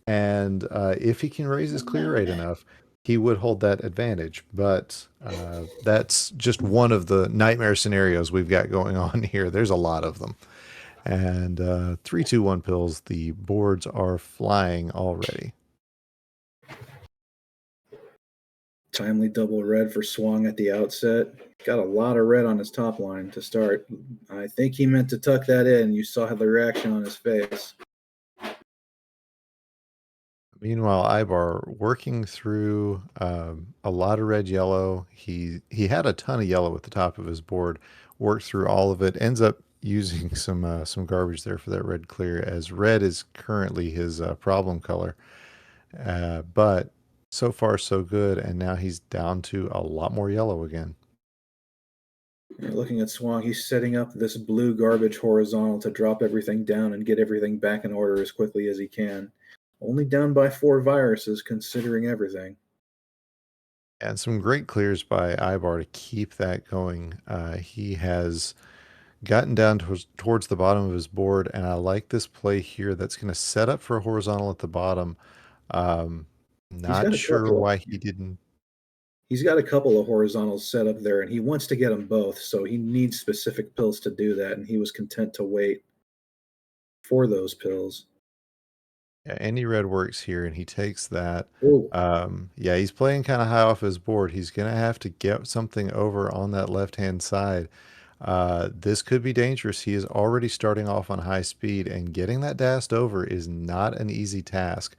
And if he can raise his clear rate enough, he would hold that advantage. But that's just one of the nightmare scenarios we've got going on here. There's a lot of them. And 3, 2, 1 pills. The boards are flying already. Timely double red for Swang at the outset. Got a lot of red on his top line to start. I think he meant to tuck that in. You saw the reaction on his face. Meanwhile, Ibar working through a lot of red yellow. He had a ton of yellow at the top of his board. Worked through all of it. Ends up using some garbage there for that red clear, as red is currently his problem color. But so far so good, and now he's down to a lot more yellow again. You're looking at Swang. He's setting up this blue garbage horizontal to drop everything down and get everything back in order as quickly as he can. Only down by 4 viruses, considering everything. And some great clears by Ibar to keep that going. He has gotten down towards the bottom of his board, and I like this play here that's going to set up for a horizontal at the bottom. Not sure why he didn't. He's got a couple of horizontals set up there, and he wants to get them both, so he needs specific pills to do that, and he was content to wait for those pills. Yeah, any red works here, and he takes that. Oh, Yeah, he's playing kind of high off his board. He's going to have to get something over on that left-hand side. This could be dangerous. He is already starting off on high speed, and getting that dashed over is not an easy task.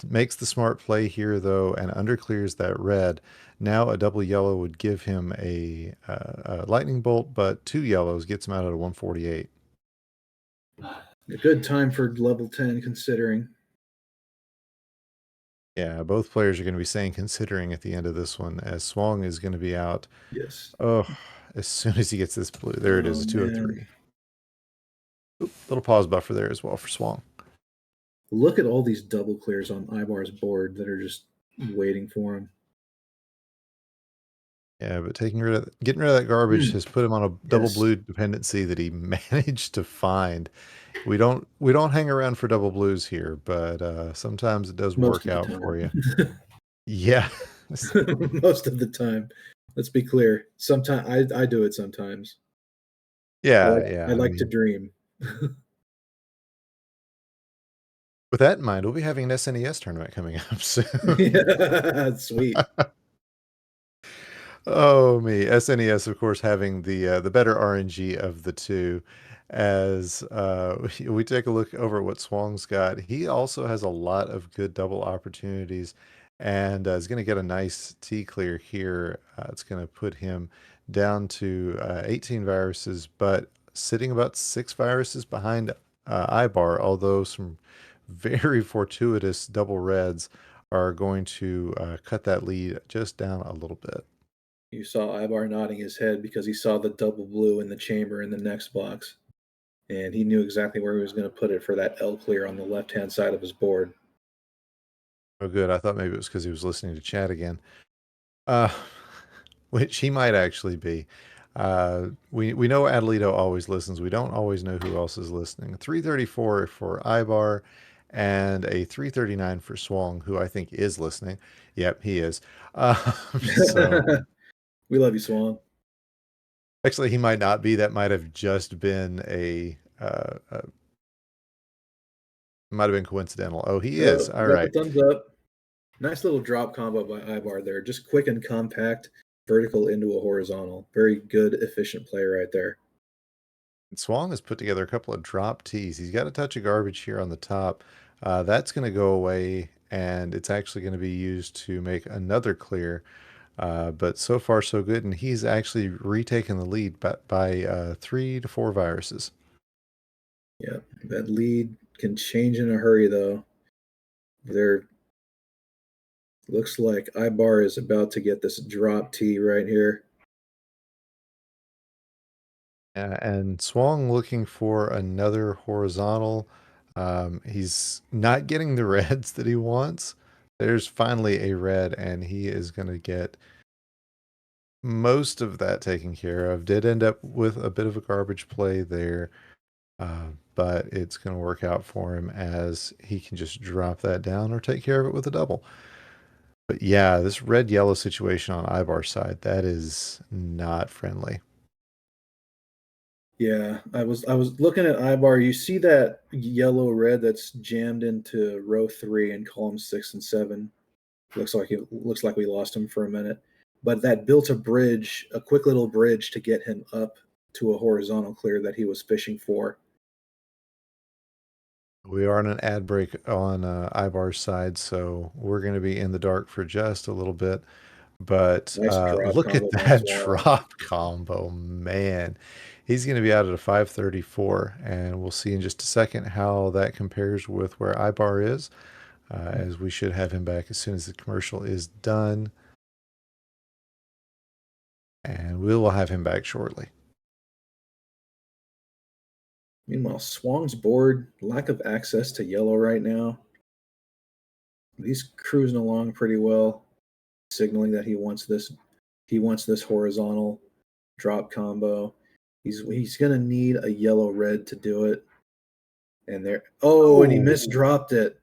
Makes the smart play here, though, and underclears that red. Now a double yellow would give him a lightning bolt, but 2 yellows gets him out at a 148. a good time for level 10, considering. Yeah, both players are going to be saying considering at the end of this one, as Swang is going to be out. Yes. Oh, as soon as he gets this blue. There it is, a 203. Man. Oop, little pause buffer there as well for Swang. Look at all these double clears on Ibar's board that are just waiting for him. Yeah, but getting rid of that garbage has put him on a double Yes. blue dependency that he managed to find. We don't hang around for double blues here, but sometimes it does Most work of out the for you. time. Yeah. Most of the time. Let's be clear. Sometimes I do it sometimes. Yeah, I like to dream. With that in mind, we'll be having an SNES tournament coming up soon. Yeah, sweet. Oh me, SNES of course having the better RNG of the two. As we take a look over at what Swong's got, he also has a lot of good double opportunities, and is going to get a nice T clear here. It's going to put him down to 18 viruses, but sitting about 6 viruses behind Ibar. Although some very fortuitous double reds are going to cut that lead just down a little bit. You saw Ibar nodding his head because he saw the double blue in the chamber in the next box, and he knew exactly where he was going to put it for that L clear on the left-hand side of his board. Oh, good. I thought maybe it was because he was listening to chat again. Uh, which he might actually be. We know Adelito always listens. We don't always know who else is listening. 334 for Ibar and a 339 for Swong, who I think is listening. Yep, he is. So We love you, Swan. actually, he might not be. That might have just been might have been coincidental. Oh, he is. All Got the right. thumbs up. Nice little drop combo by Ibar there. Just quick and compact, vertical into a horizontal. Very good, efficient play right there. Swong has put together a couple of drop tees. He's got a touch of garbage here on the top. That's going to go away, and it's actually going to be used to make another clear. But so far, so good. And he's actually retaken the lead by 3 to 4 viruses. Yeah, that lead can change in a hurry, though. There looks like Ibar is about to get this drop tee right here. And Swong looking for another horizontal. He's not getting the reds that he wants. There's finally a red, and he is going to get most of that taken care of. Did end up with a bit of a garbage play there, but it's going to work out for him as he can just drop that down or take care of it with a double. But yeah, this red-yellow situation on Ibar's side, that is not friendly. Yeah, I was looking at Ibar. You see that yellow red that's jammed into row 3 in column 6 and 7. Looks like we lost him for a minute, but that built a bridge, a quick little bridge to get him up to a horizontal clear that he was fishing for. We are on an ad break on Ibar's side, so we're going to be in the dark for just a little bit. But Nice drop look at combo by that Swallow. drop combo, man. He's going to be out at a 534, and we'll see in just a second how that compares with where Ibar is, as we should have him back as soon as the commercial is done. And we will have him back shortly. Meanwhile, Swang's board, lack of access to yellow right now. He's cruising along pretty well, signaling that he wants this horizontal drop combo. He's gonna need a yellow red to do it. And there, and he misdropped it.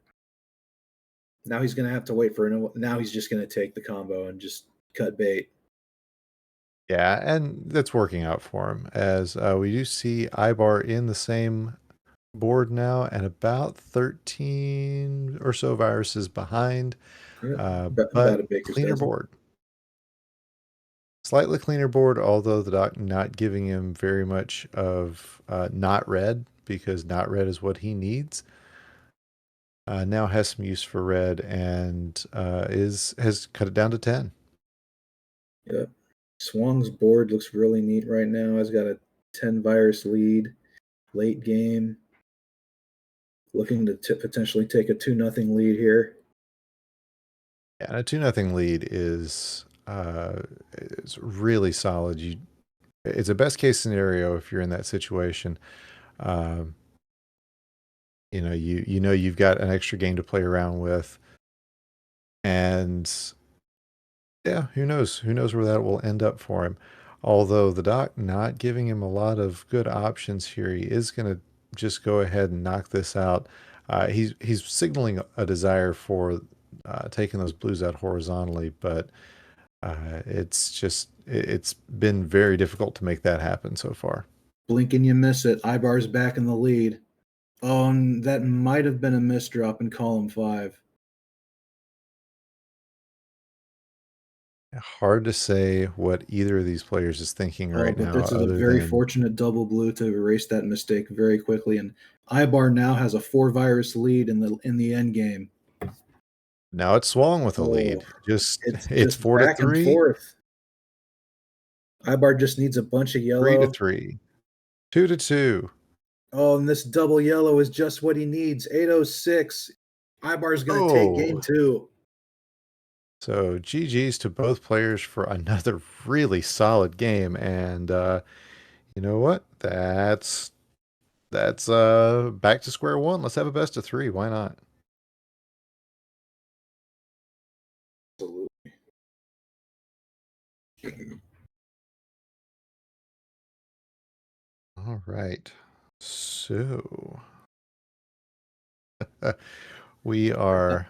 Now he's gonna have to wait for it. Now he's just gonna take the combo and just cut bait. Yeah, and that's working out for him as we do see Ibar in the same board now and about 13 or so viruses behind, Yeah, but about a baker's cleaner dozen. board. Slightly cleaner board, although the doc not giving him very much of not red because not red is what he needs. Now has some use for red and has cut it down to 10. Yep. Swang's board looks really neat right now. Has got a 10 virus lead late game. Looking to potentially take a 2-0 lead here. Yeah, and a 2-0 lead is really solid. It's a best case scenario if you're in that situation. Um, you know you've got an extra game to play around with, and yeah, who knows? Who knows where that will end up for him? Although the doc not giving him a lot of good options here, he is going to just go ahead and knock this out. He's signaling a desire for taking those blues out horizontally, but it's been very difficult to make that happen so far. Blink and you miss it. Ibar's back in the lead. Oh, and that might have been a misdrop in column 5. Hard to say what either of these players is thinking Oh, right but now, this is a other very than fortunate double blue to erase that mistake very quickly. And Ibar now has a 4 virus lead in the end game. now it's swung with a Oh, lead. Just it's it's just 4 to back and 3, forth. Ibar just needs a bunch of 3 to yellow. 3, 2 to 2. Oh, and this double yellow is just what he needs. 806. Ibar's going to take game Oh, 2. so GG's to both players for another really solid game, and you know what? That's back to square one. Let's have a best of 3. Why not? Absolutely. All right. So we are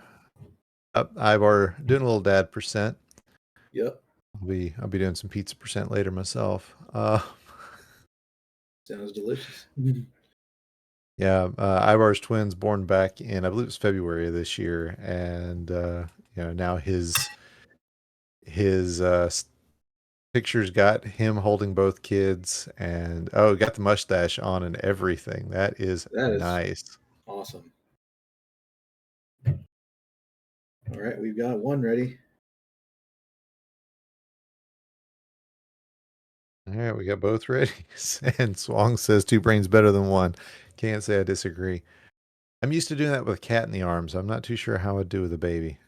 up. Ivar doing a little dad percent. Yep. I'll be doing some pizza percent later myself. Sounds delicious. Yeah, Ivar's twins born back in, I believe it was February of this year, and now his pictures got him holding both kids, and oh, got the mustache on and everything. That is That is nice. awesome. All right, we've got one ready. All right, we got both ready. And Swang says two brains better than one. Can't say I disagree. I'm used to doing that with a cat in the arms. I'm not too sure how I'd do with a baby.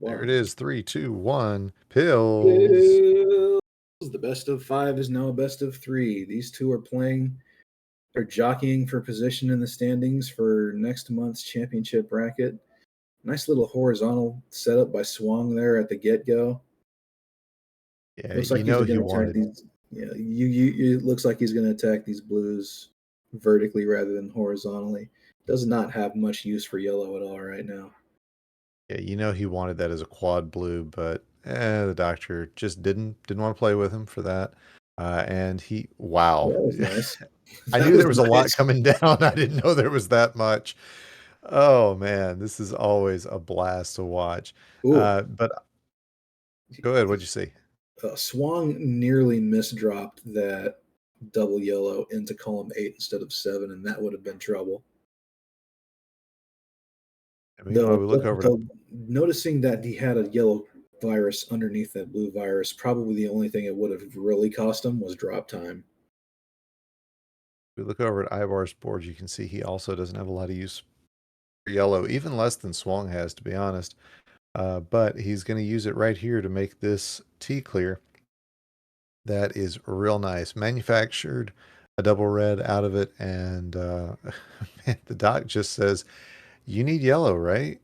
There it One. is. 3, 2, 1. Pills. Bills. The best of 5 is now a best of 3. These two are playing. They're jockeying for position in the standings for next month's championship bracket. Nice little horizontal setup by Swang there at the get go. Yeah, Looks like you he's know going he to attack wanted. these. Yeah, it looks like he's going to attack these blues vertically rather than horizontally. Does not have much use for yellow at all right now. Yeah, you know he wanted that as a quad blue, but the doctor just didn't want to play with him for that. And wow. That was nice. I That knew there was was a lot nice. coming down. I didn't know there was that much. Oh man, this is always a blast to watch. Ooh, But go ahead. What'd you see? Swang nearly misdropped that double yellow into column 8 instead of 7, and that would have been trouble. And meanwhile, we look over to. Though noticing that he had a yellow virus underneath that blue virus, probably the only thing it would have really cost him was drop time. We look over at Ivar's board. You can see he also doesn't have a lot of use for yellow, even less than Swang has, to be honest. But he's going to use it right here to make this T clear. That is real nice. Manufactured a double red out of it, and man, the doc just says, "You need yellow, right?"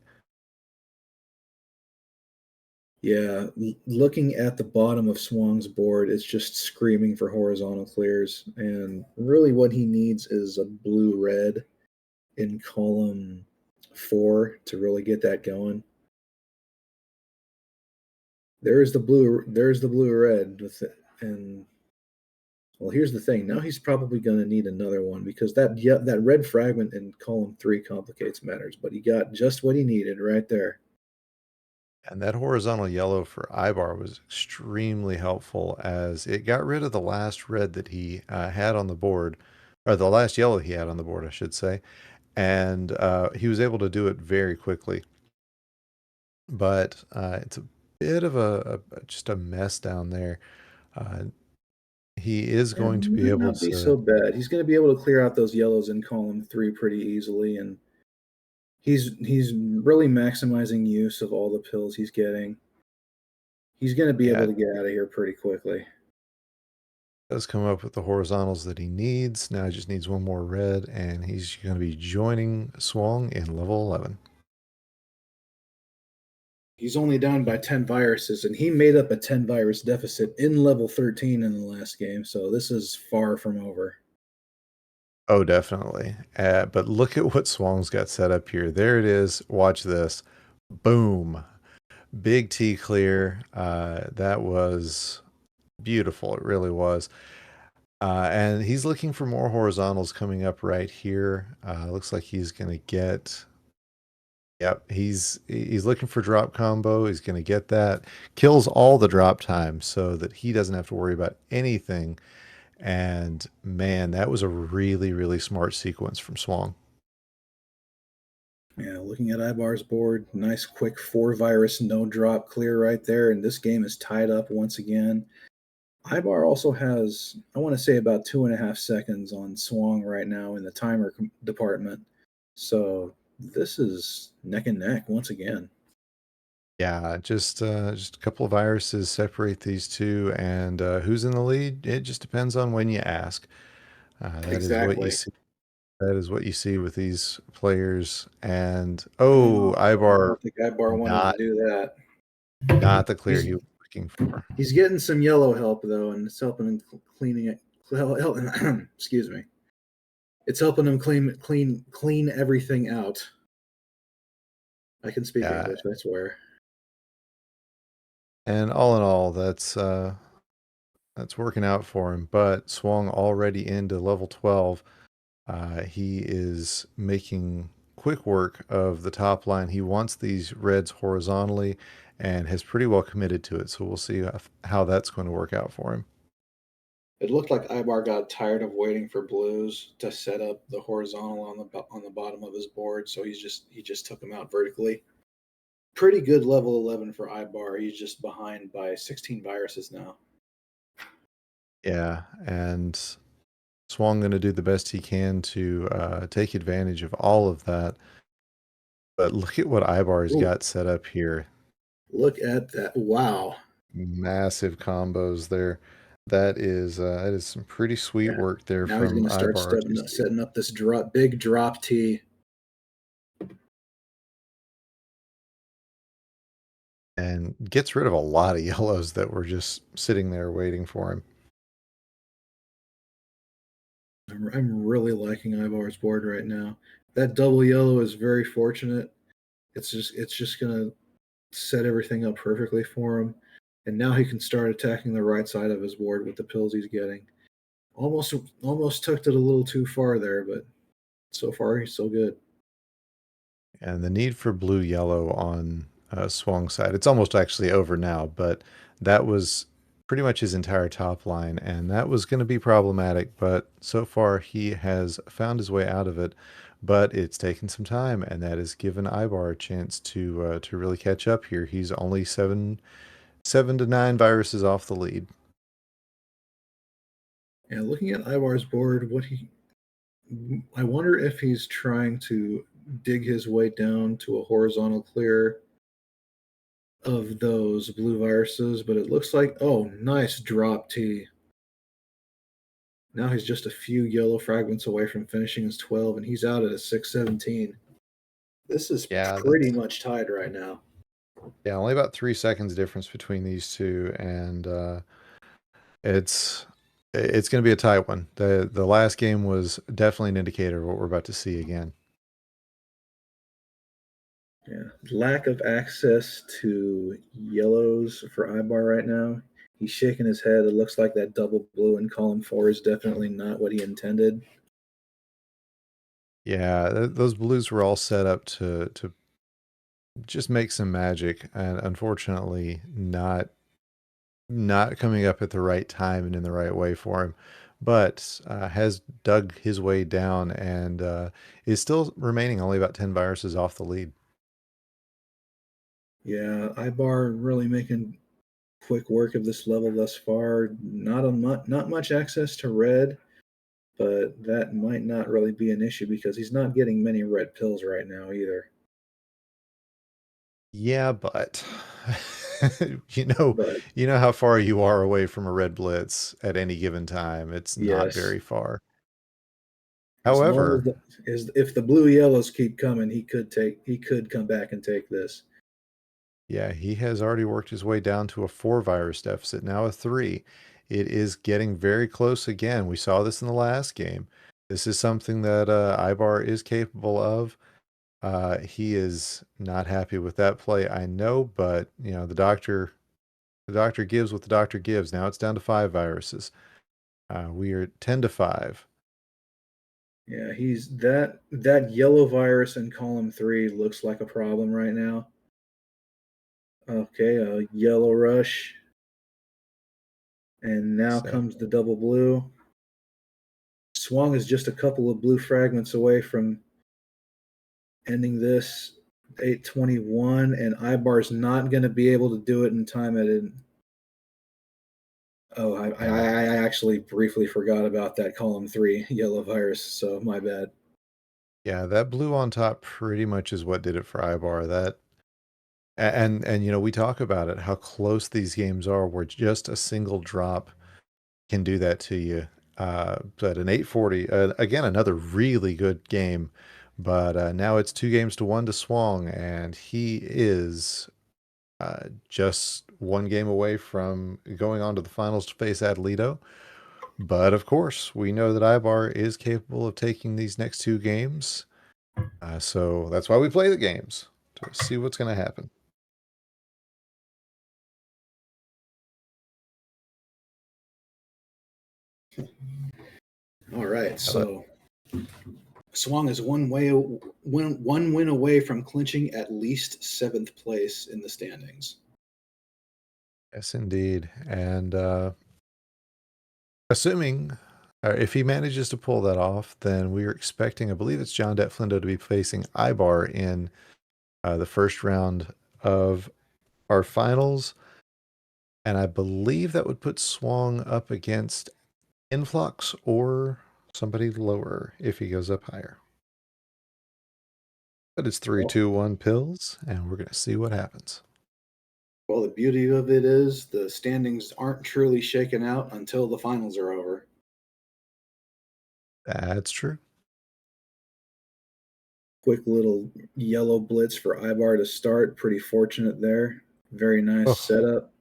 Yeah, looking at the bottom of Swang's board, it's just screaming for horizontal clears. And really, what he needs is a blue red in column 4 to really get that going. There's the blue red with it. And well, here's the thing. Now he's probably going to need another one because that red fragment in column 3 complicates matters. But he got just what he needed right there. And that horizontal yellow for Ivar was extremely helpful as it got rid of the last red that he had on the board, or the last yellow he had on the board, I should say. And he was able to do it very quickly. But it's a bit of just a mess down there. Uh, he is Yeah, going to be might able not be so to. bad. He's going to be able to clear out those yellows in column 3 pretty easily, and he's really maximizing use of all the pills he's getting. He's going to be Yeah, able to get out of here pretty quickly. does come up with the horizontals that he needs. Now he just needs one more red, and he's going to be joining Swang in level 11. He's only down by 10 viruses, and he made up a 10 virus deficit in level 13 in the last game, so this is far from over. Oh, definitely. But look at what Swang's got set up here. There it is. Watch this. Boom. Big T clear. That was beautiful. It really was. And he's looking for more horizontals coming up right here. Looks like he's going to get Yep, he's looking for drop combo. He's going to get that. Kills all the drop time so that he doesn't have to worry about anything. And man, that was a really, really smart sequence from Swang. Yeah, looking at Ibar's board, nice quick 4 virus no drop clear right there, and this game is tied up once again. Ibar also has, I want to say, about 2.5 seconds on Swang right now in the timer department. So this is neck and neck once again. Yeah, just a couple of viruses separate these two, and who's in the lead? It just depends on when you ask. That is what you Exactly. see. That is what you see with these players. And Oh, oh, I Ibar, don't think Ibar wanted to not do that. not the clear He's he was looking for. he's getting some yellow help though, and it's helping him cleaning it. Excuse me. It's helping him clean everything out. I can speak Yeah, English, I swear. and all in all, that's working out for him. But swung already into level 12. He is making quick work of the top line. He wants these reds horizontally and has pretty well committed to it. So we'll see how that's going to work out for him. It looked like Ibar got tired of waiting for blues to set up the horizontal on the bottom of his board, so he just took him out vertically. Pretty good level 11 for Ibar. He's just behind by 16 viruses now. Yeah, and Swang going to do the best he can to take advantage of all of that. But look at what Ibar's Ooh, got set up here. look at that! Wow. Massive combos there. That is some pretty sweet Yeah. work there Now he's from going to start Ibar to see. setting up this big drop T. And gets rid of a lot of yellows that were just sitting there waiting for him. I'm really liking Ibar's board right now. That double yellow is very fortunate. It's just going to set everything up perfectly for him. And now he can start attacking the right side of his board with the pills he's getting. Almost took it a little too far there, but so far he's so good. And the need for blue yellow on Swung side, it's almost actually over now, but that was pretty much his entire top line, and that was going to be problematic. But so far, he has found his way out of it. But it's taken some time, and that has given Ibar a chance to really catch up here. He's only seven to nine viruses off the lead. And looking at Ivar's board, I wonder if he's trying to dig his way down to a horizontal clear of those blue viruses, but it looks like, oh, nice drop T. Now he's just a few yellow fragments away from finishing his 12, and he's out at a 617. This is Yeah, pretty that's much tied right now. yeah, only about 3 seconds difference between these two, and it's it's going to be a tight one. The last game was definitely an indicator of what we're about to see again. Yeah, lack of access to yellows for Ibar right now. He's shaking his head. It looks like that double blue in column 4 is definitely not what he intended. Yeah, those blues were all set up to just make some magic, and unfortunately, not coming up at the right time and in the right way for him. But has dug his way down and is still remaining only about 10 viruses off the lead. Yeah, Ibar really making quick work of this level thus far. Not much access to red, but that might not really be an issue because he's not getting many red pills right now either. Yeah, but you know, But you know how far you are away from a red blitz at any given time. It's not yes, very far. as long as However, if the blue yellows keep coming, he could come back and take this. yeah, he has already worked his way down to a 4 virus deficit, now a 3. It is getting very close again. We saw this in the last game. This is something that Ibar is capable of. He is not happy with that play, I know, but you know, the doctor gives what the doctor gives. Now it's down to 5 viruses. We are 10 to 5. Yeah, he's that yellow virus in column 3 looks like a problem right now. Okay, a yellow rush, and now So, comes the double blue. Swung is just a couple of blue fragments away from ending this 821, and Ibar's not going to be able to do it in time at it. Oh, yeah, I actually briefly forgot about that column 3 yellow virus, so my bad. yeah, that blue on top pretty much is what did it for Ibar. And you know, we talk about it, how close these games are, where just a single drop can do that to you. But an 840, again, another really good game. But now it's 2 games to 1 to Swang, and he is just 1 game away from going on to the finals to face Adelito. But of course, we know that Ibar is capable of taking these next 2 games. So that's why we play the games, to see what's going to happen. All right, Uh, so Swung is one win away from clinching at least 7th place in the standings. Yes, indeed. And assuming if he manages to pull that off, then we are expecting, I believe it's John Detflindo to be facing Ibar in the first round of our finals. And I believe that would put Swang up against Influx or somebody lower if he goes up higher. But it's three, Well, two, one pills, and we're going to see what happens. well, the beauty of it is the standings aren't truly shaken out until the finals are over. That's true. Quick little yellow blitz for Ibar to start. Pretty fortunate there. Very nice Oh, setup.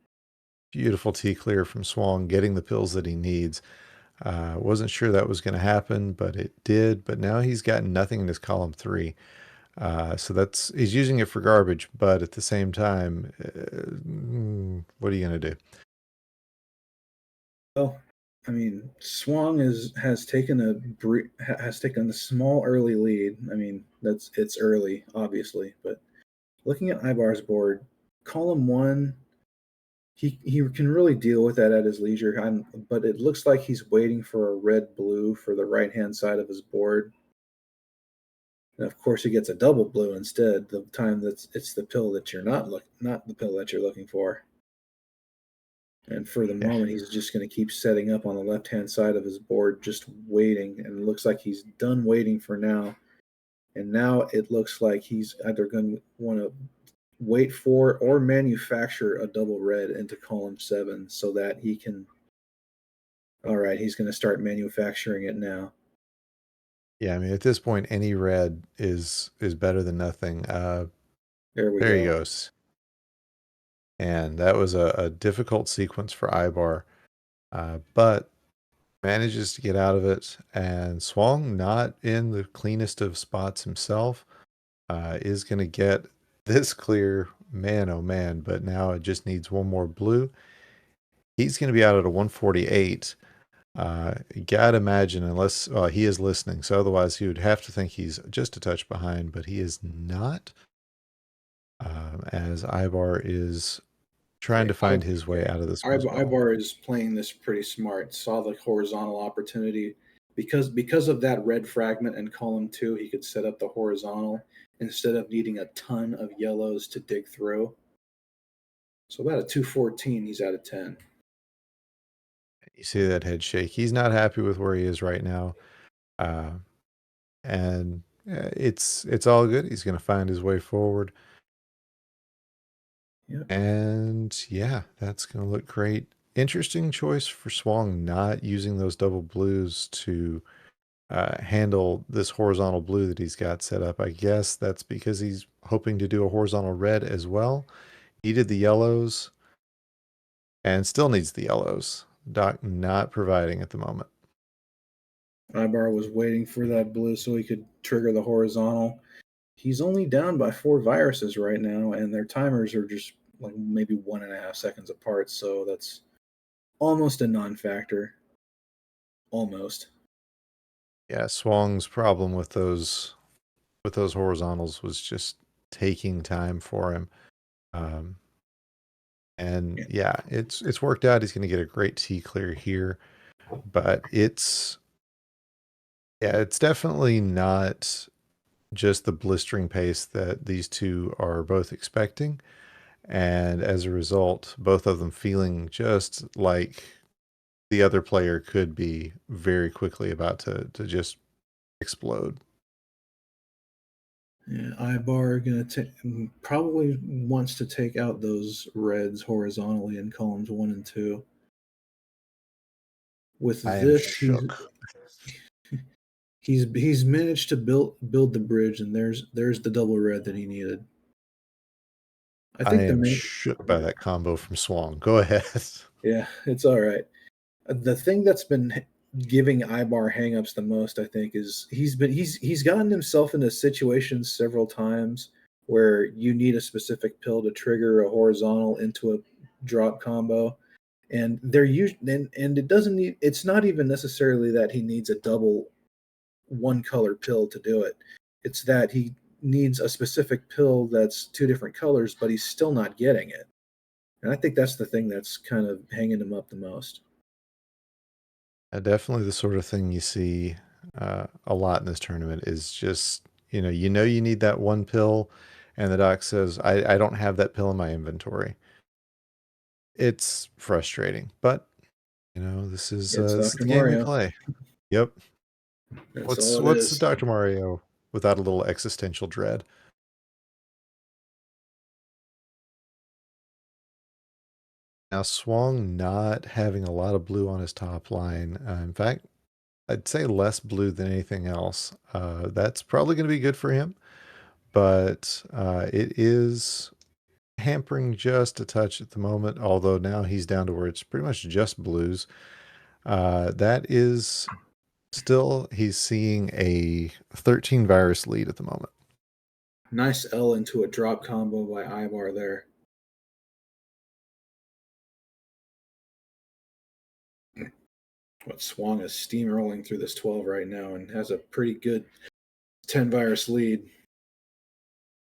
beautiful T clear from Swang, getting the pills that he needs. Wasn't sure that was going to happen, but it did. But now he's got nothing in his column 3. So he's using it for garbage, but at the same time, what are you going to do? Well, I mean, Swang has taken has taken a small early lead. I mean, it's early, obviously, but looking at Ibar's board, column 1, he can really deal with that at his leisure. But it looks like he's waiting for a red blue for the right hand side of his board. And of course, he gets a double blue instead. The time it's the pill that you're not the pill that you're looking for. And for the Yeah, moment, he's just going to keep setting up on the left hand side of his board, just waiting. And it looks like he's done waiting for now. And now it looks like he's either going to want to wait for or manufacture a double red into column 7 so that he can. All right, he's going to start manufacturing it now. yeah. I mean, at this point, any red is better than nothing. There we There he go. goes. And that was a difficult sequence for Ibar, but manages to get out of it. And Swang, not in the cleanest of spots himself, is going to get this clear, man, oh man. But now it just needs 1 more blue. He's going to be out at a 148. You gotta imagine, unless he is listening, so otherwise he would have to think he's just a touch behind, but he is not. As Ibar is trying Okay, to find his way out of this one as well. Ibar is playing this pretty smart. Saw the horizontal opportunity because of that red fragment in column 2. He could set up the horizontal instead of needing a ton of yellows to dig through. So about a 214, he's out of 10. You see that head shake. He's not happy with where he is right now, uh, and it's all good. He's going to find his way forward, Yep. and yeah, that's going to look great. Interesting choice for Swang, not using those double blues to handle this horizontal blue that he's got set up. I guess that's because he's hoping to do a horizontal red as well. He did the yellows and still needs the yellows. Doc not providing at the moment. Ibar was waiting for that blue so he could trigger the horizontal. He's only down by 4 viruses right now, and their timers are just like maybe 1.5 seconds apart. So that's almost a non-factor. Almost. Yeah, Swong's problem with those horizontals was just taking time for him. Um, and yeah, it's worked out. He's going to get a great T clear here, but it's definitely not just the blistering pace that these two are both expecting. And as a result, both of them feeling just like the other player could be very quickly about to just explode. Yeah, Ibar probably wants to take out those reds horizontally in columns 1 and 2. With I am this, shook. he's managed to build the bridge, and there's the double red that he needed. I I think the am main shook by that combo from Swong. Go ahead. yeah, it's all right. The thing that's been giving Ibar hangups the most, I think, is he's gotten himself into situations several times where you need a specific pill to trigger a horizontal into a drop combo, and they're and it doesn't need. It's not even necessarily that he needs a double one color pill to do it. It's that he needs a specific pill that's two different colors, but he's still not getting it. And I think that's the thing that's kind of hanging him up the most. Definitely the sort of thing you see a lot in this tournament is just, you need that one pill, and the doc says, I don't have that pill in my inventory. It's frustrating, but It's this is Dr. the game we Mario. play. Yep. That's What's all it what's is. Dr. Mario without a little existential dread? Now, Swong not having a lot of blue on his top line. In fact, I'd say less blue than anything else. That's probably going to be good for him, but it is hampering just a touch at the moment, although now he's down to where it's pretty much just blues. That is still, he's seeing a 13 virus lead at the moment. Nice L into a drop combo by Ibar there. But Swang is steamrolling through this 12 right now and has a pretty good 10 virus lead.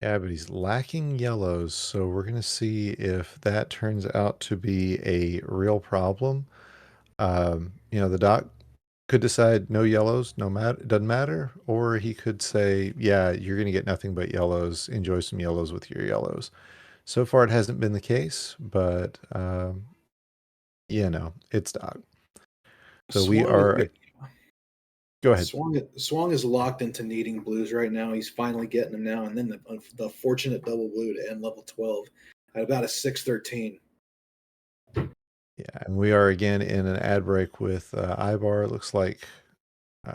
Yeah, but he's lacking yellows, so we're going to see if that turns out to be a real problem. The doc could decide no yellows, no matter, doesn't matter, or he could say, yeah, you're going to get nothing but yellows. Enjoy some yellows with your yellows. So far, it hasn't been the case, but it's doc. So we are. Go ahead. Swang is locked into needing blues right now. He's finally getting them now, and then the fortunate double blue to end level 12 at about a 613. Yeah, and we are again in an ad break with Ibar. It looks like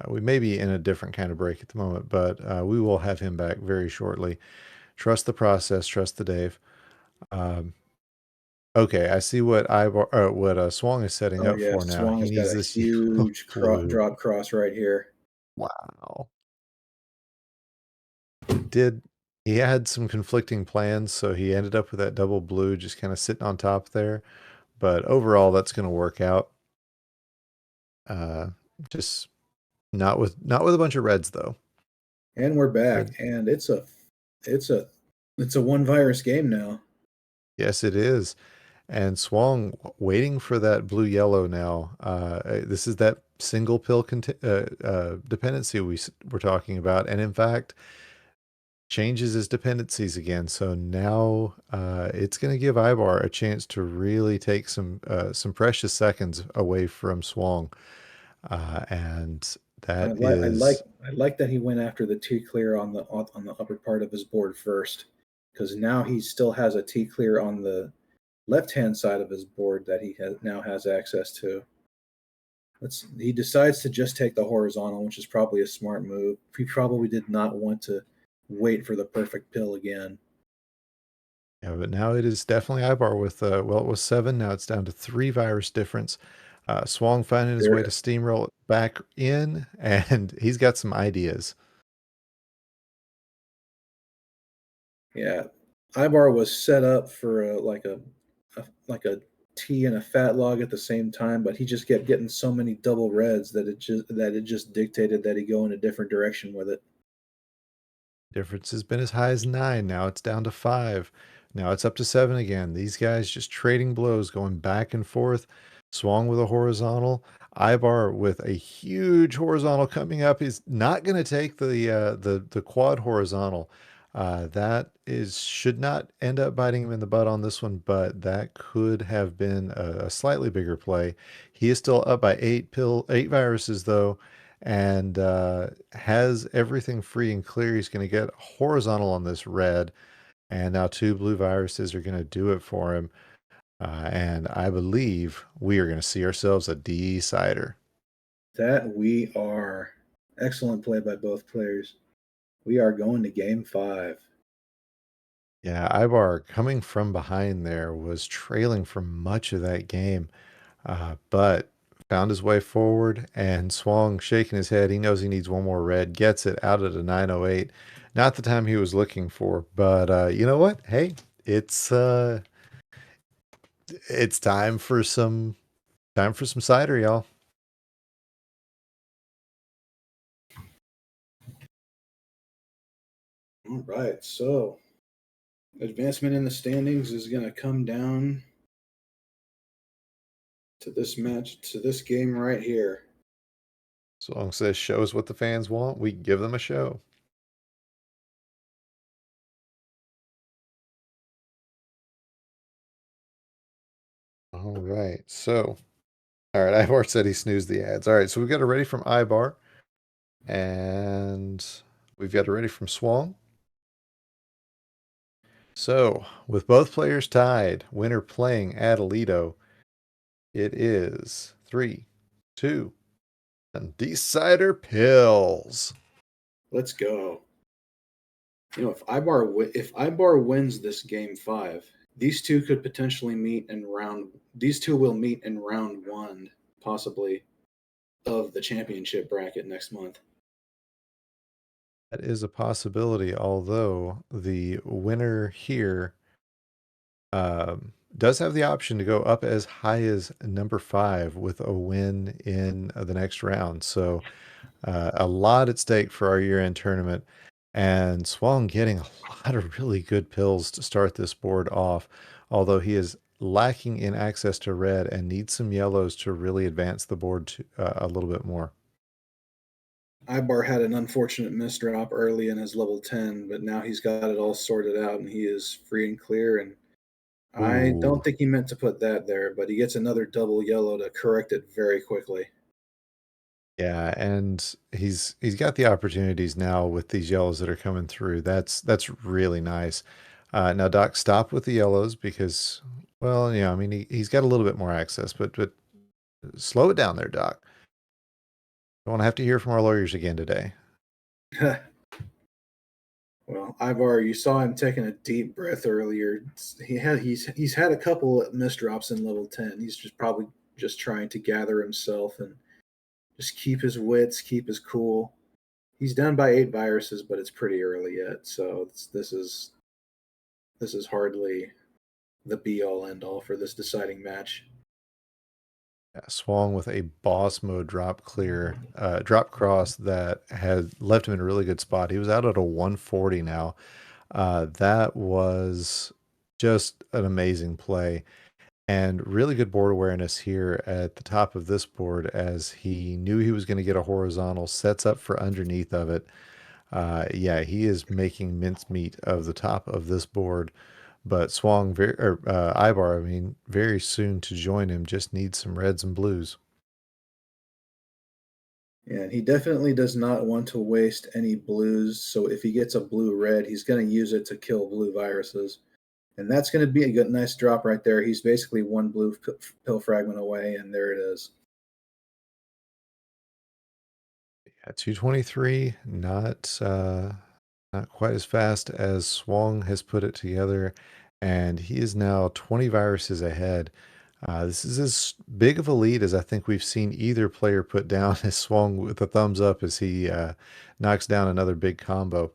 we may be in a different kind of break at the moment, but we will have him back very shortly. Trust the process, trust the Dave. Okay, I see what Swong is setting Oh up yeah, for now. Swang He has got needs a this yellow huge blue. drop cross right here. Wow. He had some conflicting plans, so he ended up with that double blue just kind of sitting on top there. But overall, that's going to work out. Just not with a bunch of reds though. And we're back, Red. and it's a one virus game now. Yes, it is. And Swong waiting for that blue yellow now. This is that single pill dependency we're talking about, and in fact changes his dependencies again. So now it's going to give Ibar a chance to really take some precious seconds away from Swong, and that is. I like that he went after the T clear on the upper part of his board first, because now he still has a T clear on the left hand side of his board that now has access to. He decides to just take the horizontal, which is probably a smart move. He probably did not want to wait for the perfect pill again. Yeah, but now it is definitely Ibar with it was 7, now it's down to 3 virus difference. Swong finding his way to steamroll it back in, and he's got some ideas. Yeah, Ibar was set up for like a tea and a fat log at the same time, but he just kept getting so many double reds that it just dictated that he go in a different direction with it. Difference has been as high as 9. Now it's down to 5. Now it's up to 7 again. These guys just trading blows, going back and forth. Swung with a horizontal. Ibar with a huge horizontal coming up. Is not going to take the quad horizontal. That is should not end up biting him in the butt on this one, but that could have been a slightly bigger play. He is still up by 8 viruses though, and has everything free and clear. He's going to get horizontal on this red, and now 2 blue viruses are going to do it for him. And I believe we are going to see ourselves a decider. That we are. Excellent play by both players. We are going to game 5. Yeah, Ibar coming from behind there was trailing for much of that game, but found his way forward and swung, shaking his head. He knows he needs one more red, gets it out at a 908. Not the time he was looking for, but you know what? Hey, it's time for some cider, y'all. All right, so advancement in the standings is going to come down to this match, to this game right here. So long as this shows what the fans want, we give them a show. All right. So, all right. Ibar said he snoozed the ads. All right. So we've got a ready from Ibar, and we've got a ready from Swang. So, with both players tied, winner playing Adelito, it is 3, 2, and decider pills. Let's go. You know, if Ibar wins this game 5, these two could potentially meet in round. These two will meet in round 1, possibly, of the championship bracket next month. That is a possibility, although the winner here does have the option to go up as high as number 5 with a win in the next round. So a lot at stake for our year-end tournament. And Swang getting a lot of really good pills to start this board off, although he is lacking in access to red and needs some yellows to really advance the board a little bit more. Ibar had an unfortunate misdrop early in his level 10, but now he's got it all sorted out and he is free and clear. And I Ooh. don't think he meant to put that there, but he gets another double yellow to correct it very quickly. Yeah, and he's got the opportunities now with these yellows that are coming through. That's really nice. Now, Doc, stop with the yellows because, well, yeah, I mean he's got a little bit more access, but slow it down there, Doc. Don't want to have to hear from our lawyers again today. Well, Ivar, you saw him taking a deep breath earlier. He's had a couple of misdrops in level 10. He's just probably just trying to gather himself and just keep his wits, keep his cool. He's down by 8 viruses, but it's pretty early yet. So this is hardly the be all end all for this deciding match. Yeah, swung with a boss mode drop cross that had left him in a really good spot. He was out at a 140 now. That was just an amazing play and really good board awareness here at the top of this board as he knew he was going to get a horizontal, sets up for underneath of it. Yeah, he is making mincemeat of the top of this board. But Ibar, I mean, very soon to join him, just needs some reds and blues. And he definitely does not want to waste any blues. So if he gets a blue red, he's going to use it to kill blue viruses. And that's going to be a good, nice drop right there. He's basically one blue pill fragment away, and there it is. Yeah, 223, not quite as fast as Swang has put it together, and he is now 20 viruses ahead. This is as big of a lead as I think we've seen either player put down as Swang with a thumbs up as he knocks down another big combo.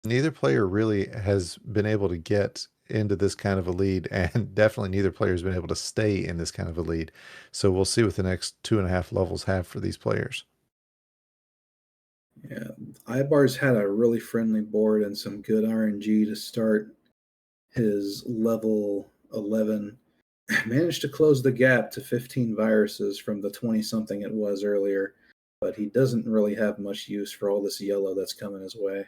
Neither player really has been able to get into this kind of a lead, and definitely neither player has been able to stay in this kind of a lead. So we'll see what the next 2.5 levels have for these players. Yeah, Ibar's had a really friendly board and some good RNG to start his level 11. Managed to close the gap to 15 viruses from the 20 something it was earlier, but he doesn't really have much use for all this yellow that's coming his way.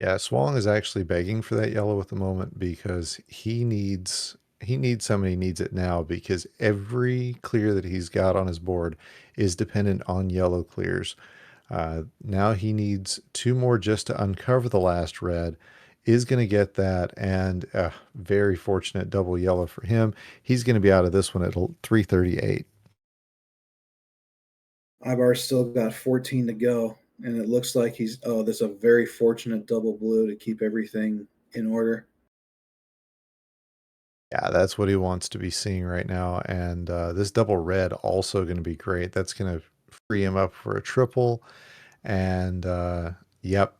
Yeah, Swong is actually begging for that yellow at the moment because he needs somebody needs it now because every clear that he's got on his board is dependent on yellow clears. Now he needs two more just to uncover the last red. Is going to get that, and very fortunate double yellow for him. He's going to be out of this one at 338. Ibar's still got 14 to go, and it looks like there's a very fortunate double blue to keep everything in order. Yeah, that's what he wants to be seeing right now. And this double red also going to be great. That's going to free him up for a triple. And yep,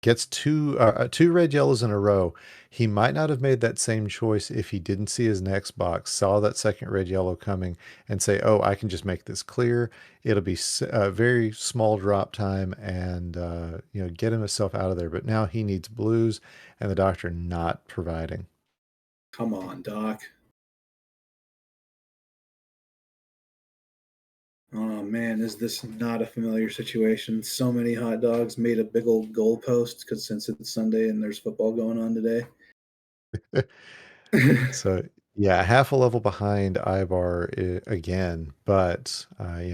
gets two red yellows in a row. He might not have made that same choice if he didn't see his next box, saw that second red yellow coming, and say, "Oh, I can just make this clear. It'll be a very small drop time, and get himself out of there." But now he needs blues, and the doctor not providing. Come on, Doc. Oh man, is this not a familiar situation? So many hot dogs made a big old goalpost because since it's Sunday and there's football going on today. So yeah, half a level behind Ibar again, but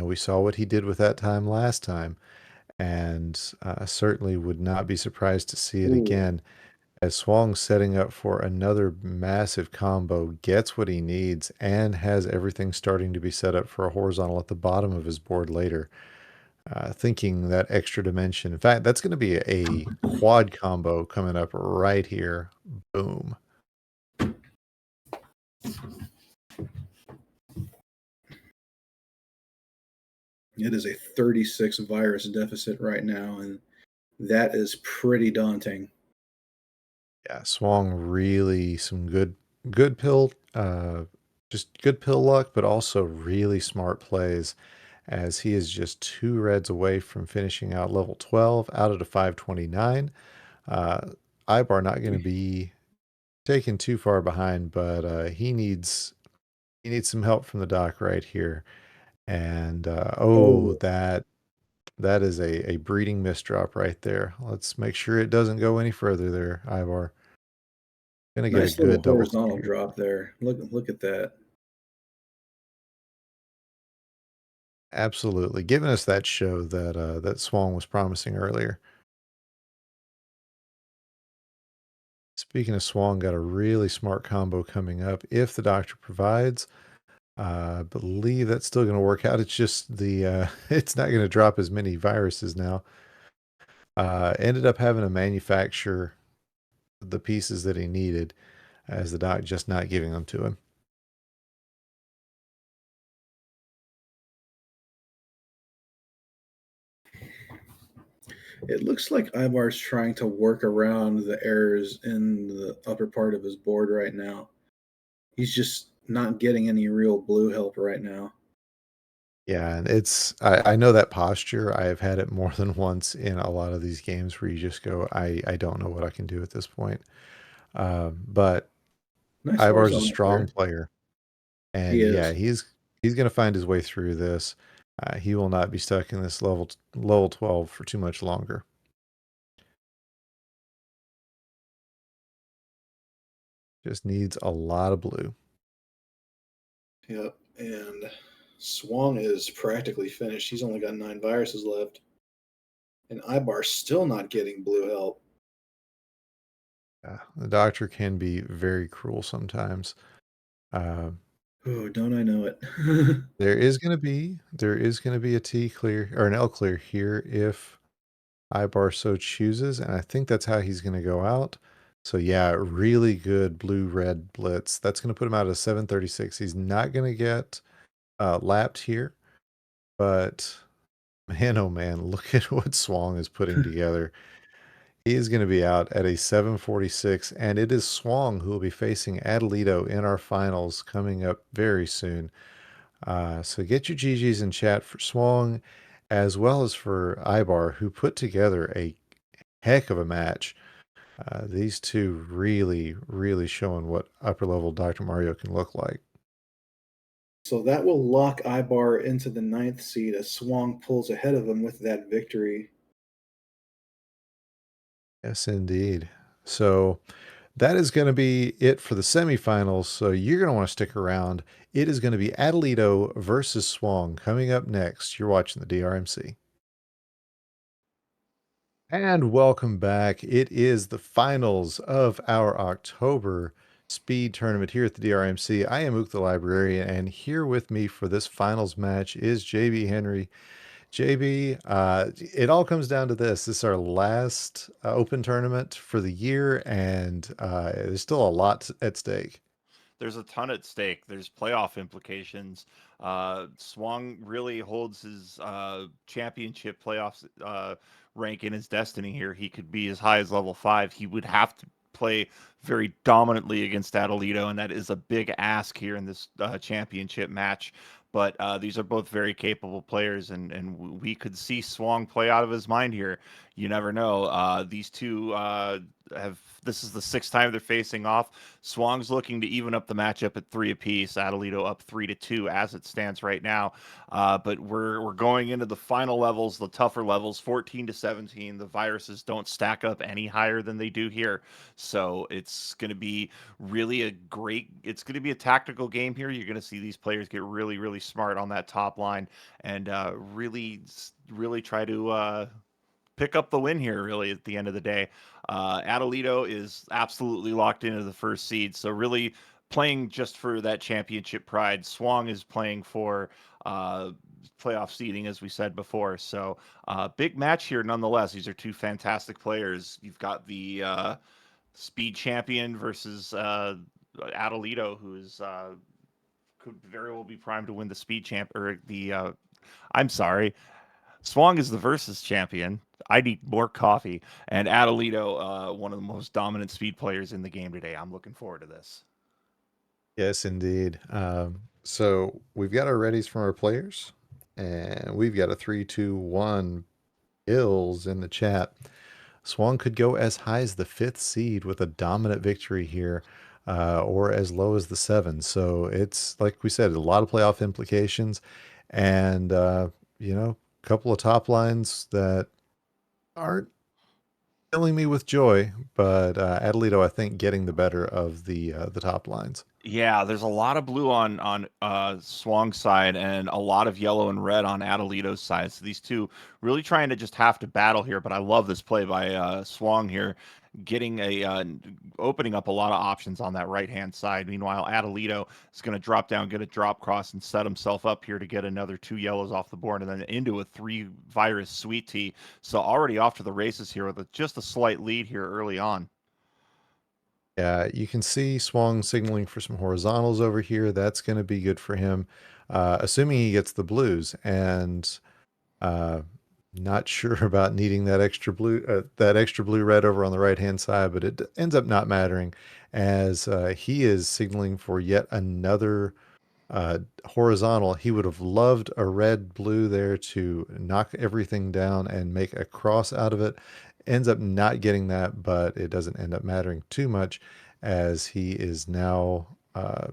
we saw what he did with that time last time, and certainly would not be surprised to see it Ooh, again. As Swong's setting up for another massive combo, gets what he needs, and has everything starting to be set up for a horizontal at the bottom of his board later. Thinking that extra dimension. In fact, that's going to be a quad combo coming up right here. Boom. it is a 36 virus deficit right now, and that is pretty daunting. Yeah, Swong really some good pill just good pill luck, but also really smart plays as he is just two reds away from finishing out level 12 out of the 529. Uh Ibar not going to be taken too far behind, but he needs some help from the doc right here. And Oh, that is a breeding misdrop right there. Let's make sure it doesn't go any further there, Ivar. Gonna get a nice little good double horizontal clear. drop there. Look at that. Absolutely, giving us that show that that Swan was promising earlier. Speaking of Swan, got a really smart combo coming up. If the doctor provides, I believe that's still going to work out. It's just the it's not going to drop as many viruses now. Ended up having to manufacture the pieces that he needed, as the doc just not giving them to him. It looks like Ivar's trying to work around the errors in the upper part of his board right now. He's just not getting any real blue help right now. Yeah, and I know that posture. I have had it more than once in a lot of these games where you just go, I don't know what I can do at this point. But Nice Ivar's a horizontal strong there. player, He and yeah, is. he's going to find his way through this. He will not be stuck in this level 12 for too much longer. Just needs a lot of blue. Yep. And Swang is practically finished. He's only got 9 viruses left. And Ibar's still not getting blue help. The doctor can be very cruel sometimes. Uh, Oh, don't I know it? there is going to be a T clear or an L clear here if Ibar so chooses, and I think that's how he's going to go out. So yeah, really good blue-red blitz. That's going to put him out at 736. He's not going to get lapped here, but man, oh man, look at what Swang is putting together. He is going to be out at a 7:46, and it is Swang who will be facing Adelito in our finals coming up very soon. So get your GGs in chat for Swang, as well as for Ibar, who put together a heck of a match. These two really, really showing what upper level Dr. Mario can look like. So that will lock Ibar into the ninth seed as Swang pulls ahead of him with that victory. Yes, indeed. So that is going to be it for the semifinals. So you're going to want to stick around. It is going to be Adelito versus Swang coming up next. You're watching the DRMC. And welcome back. It is the finals of our October speed tournament here at the DRMC. I am Ook the Librarian, and here with me for this finals match is JB Henry. JB, it all comes down to this. This is our last open tournament for the year, and there's still a lot at stake. There's a ton at stake. There's playoff implications. Swang really holds his championship playoffs rank in his destiny here. He could be as high as level 5. He would have to play very dominantly against Adelito, and that is a big ask here in this championship match. But these are both very capable players, and we could see Swang play out of his mind here. You never know. These two have this is the sixth time they're facing off. Swang's looking to even up the matchup at 3 apiece. Adelito up 3-2 as it stands right now. But we're going into the final levels, the tougher levels, 14-17. The viruses don't stack up any higher than they do here, so it's going to be really a great. It's going to be a tactical game here. You're going to see these players get really, really smart on that top line and really, really try to pick up the win here, really, at the end of the day. Adelito is absolutely locked into the first seed, so really playing just for that championship pride. Swang is playing for playoff seeding, as we said before. So, big match here, nonetheless. These are two fantastic players. You've got the speed champion versus Adelito, who is could very well be primed to win the speed champ or the. I'm sorry, Swang is the versus champion. I need more coffee. And Adelito, one of the most dominant speed players in the game today. I'm looking forward to this. Yes, indeed. So we've got our readies from our players, and we've got a 3-2-1 Bills in the chat. Swang could go as high as the 5th seed with a dominant victory here, or as low as the 7. So it's, like we said, a lot of playoff implications, and, a couple of top lines that aren't filling me with joy, but Adelito, I think, getting the better of the top lines. Yeah, there's a lot of blue on Swang's side and a lot of yellow and red on Adelito's side. So these two really trying to just have to battle here. But I love this play by Swang here, getting opening up a lot of options on that right hand side. Meanwhile, Adelito is going to drop down, get a drop cross, and set himself up here to get another 2 yellows off the board, and then into a 3 virus sweet tea. So already off to the races here with just a slight lead here early on. Yeah, you can see Swang signaling for some horizontals over here. That's going to be good for him, assuming he gets the blues. And uh, not sure about needing that extra blue red over on the right hand side, but it ends up not mattering as he is signaling for yet another horizontal. He would have loved a red blue there to knock everything down and make a cross out of it. Ends up not getting that, but it doesn't end up mattering too much as he is now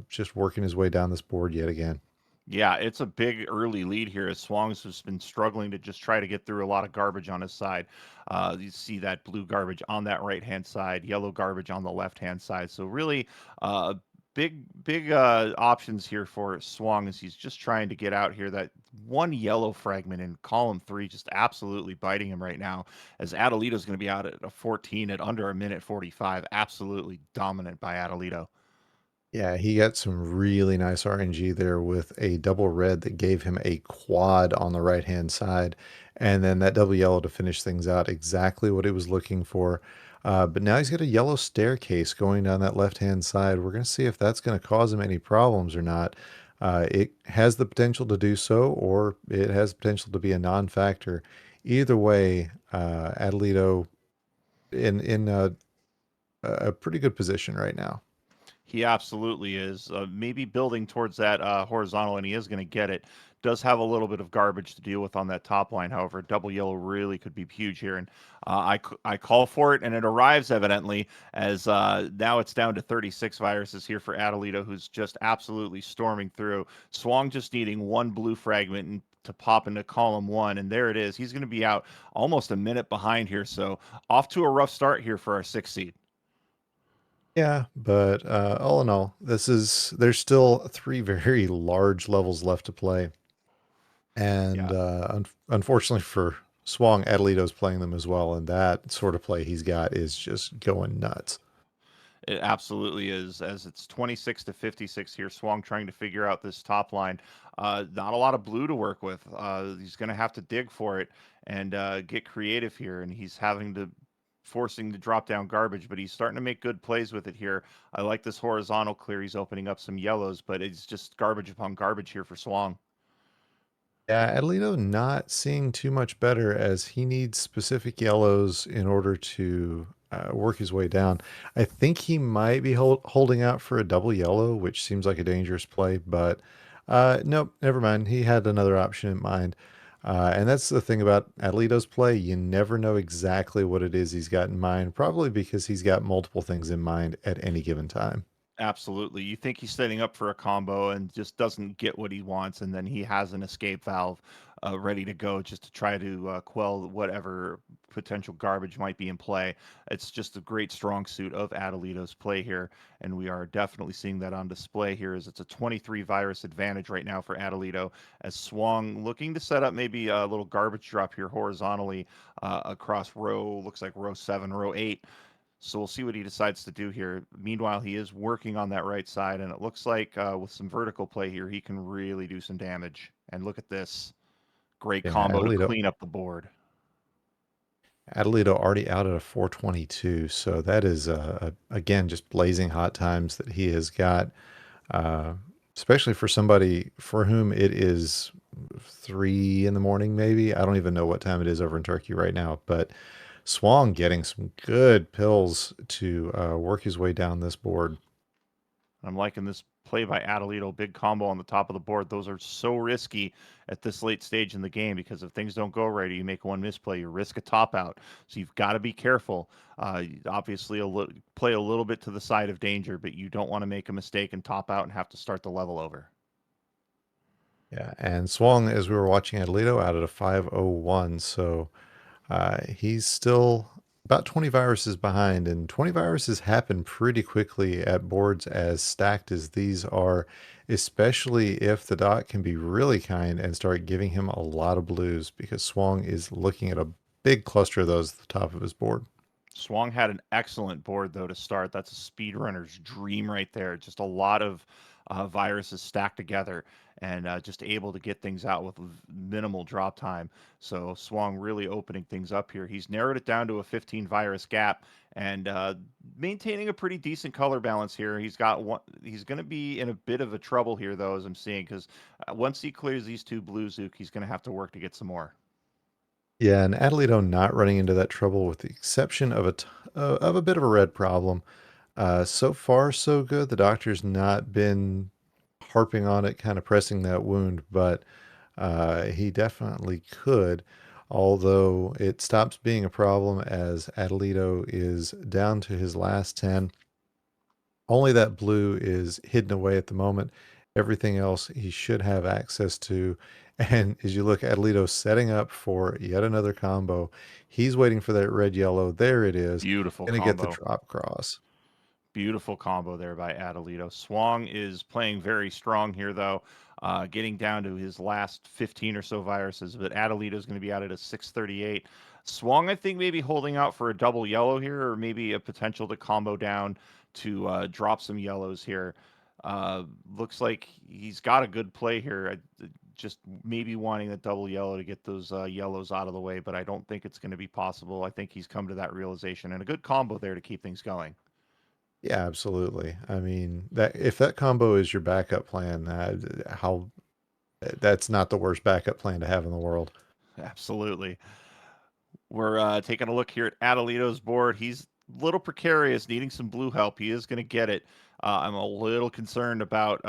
just working his way down this board yet again. Yeah, it's a big early lead here as Swang's has been struggling to just try to get through a lot of garbage on his side. You see that blue garbage on that right hand side, yellow garbage on the left hand side. So really, big options here for Swang as he's just trying to get out here. That one yellow fragment in column 3 just absolutely biting him right now. As Adelito's going to be out at a 14 at under a minute 45, absolutely dominant by Adelito. Yeah, he got some really nice RNG there with a double red that gave him a quad on the right-hand side, and then that double yellow to finish things out, exactly what he was looking for. But now he's got a yellow staircase going down that left-hand side. We're going to see if that's going to cause him any problems or not. It has the potential to do so, or it has potential to be a non-factor. Either way, Adelito in a pretty good position right now. He absolutely is. Maybe building towards that horizontal, and he is going to get it. Does have a little bit of garbage to deal with on that top line. However, double yellow really could be huge here, and I call for it, and it arrives evidently as now it's down to 36 viruses here for Adelito, who's just absolutely storming through. Swang just needing one blue fragment and to pop into column one, and there it is. He's going to be out almost a minute behind here, so off to a rough start here for our sixth seed. Yeah, but all in all, there's still three very large levels left to play, and Yeah. unfortunately for Swang, Adelito's playing them as well, and that sort of play he's got is just going nuts. It absolutely is, as it's 26 to 56 here. Swang trying to figure out this top line. Not a lot of blue to work with. He's going to have to dig for it and get creative here, and he's having to forcing to drop down garbage, but he's starting to make good plays with it here. I like this horizontal clear. He's opening up some yellows, but it's just garbage upon garbage here for Swang. Yeah, Adelito not seeing too much better as he needs specific yellows in order to work his way down. I think he might be holding out for a double yellow, which seems like a dangerous play, but nope, never mind. He had another option in mind. And that's the thing about Adelito's play. You never know exactly what it is he's got in mind, probably because he's got multiple things in mind at any given time. Absolutely. You think he's setting up for a combo and just doesn't get what he wants, and then he has an escape valve ready to go just to try to quell whatever potential garbage might be in play. It's just a great strong suit of Adelito's play here, and we are definitely seeing that on display here as it's a 23 virus advantage right now for Adelito as Swang looking to set up maybe a little garbage drop here horizontally across looks like row 7, row 8. So we'll see what he decides to do here. Meanwhile, he is working on that right side, and it looks like with some vertical play here, he can really do some damage. And look at this great Yeah, combo to clean up the board. Adelito already out at a 422, so that is again just blazing hot times that he has got, uh, especially for somebody for whom it is 3 in the morning, maybe. I don't even know what time it is over in Turkey right now, but Swang getting some good pills to work his way down this board. I'm liking this play by Adelito, big combo on the top of the board. Those are so risky at this late stage in the game because if things don't go right, or you make one misplay, you risk a top out. So you've got to be careful. Obviously, play a little bit to the side of danger, but you don't want to make a mistake and top out and have to start the level over. Yeah, and Swang, as we were watching Adelito, out at a 501, so he's still about 20 viruses behind, and 20 viruses happen pretty quickly at boards as stacked as these are, especially if the doc can be really kind and start giving him a lot of blues because Swang is looking at a big cluster of those at the top of his board. Swang had an excellent board though to start. That's a speedrunner's dream right there. Just a lot of viruses stacked together and just able to get things out with minimal drop time. So Swang really opening things up here. He's narrowed it down to a 15 virus gap and maintaining a pretty decent color balance here. He's got one. He's going to be in a bit of a trouble here though, as I'm seeing, because once he clears these two blue Zook, he's going to have to work to get some more. Yeah, and Adelito not running into that trouble with the exception of of a bit of a red problem. So far, so good. The doctor's not been harping on it, kind of pressing that wound, but he definitely could. Although it stops being a problem as Adelito is down to his last 10. Only that blue is hidden away at the moment. Everything else he should have access to. And as you look at Adelito setting up for yet another combo, he's waiting for that red yellow. There it is. Beautiful Gonna get the combo. drop cross. Beautiful combo there by Adelito. Swang is playing very strong here, though, getting down to his last 15 or so viruses. But Adelito is going to be out at a 638. Swang, I think, maybe holding out for a double yellow here, or maybe a potential to combo down to drop some yellows here. Looks like he's got a good play here. Just maybe wanting the double yellow to get those yellows out of the way, but I don't think it's going to be possible. I think he's come to that realization and a good combo there to keep things going. Yeah, absolutely. I mean, that if that combo is your backup plan, that's not the worst backup plan to have in the world. Absolutely. We're taking a look here at Adelito's board. He's a little precarious, needing some blue help. He is going to get it. I'm a little concerned about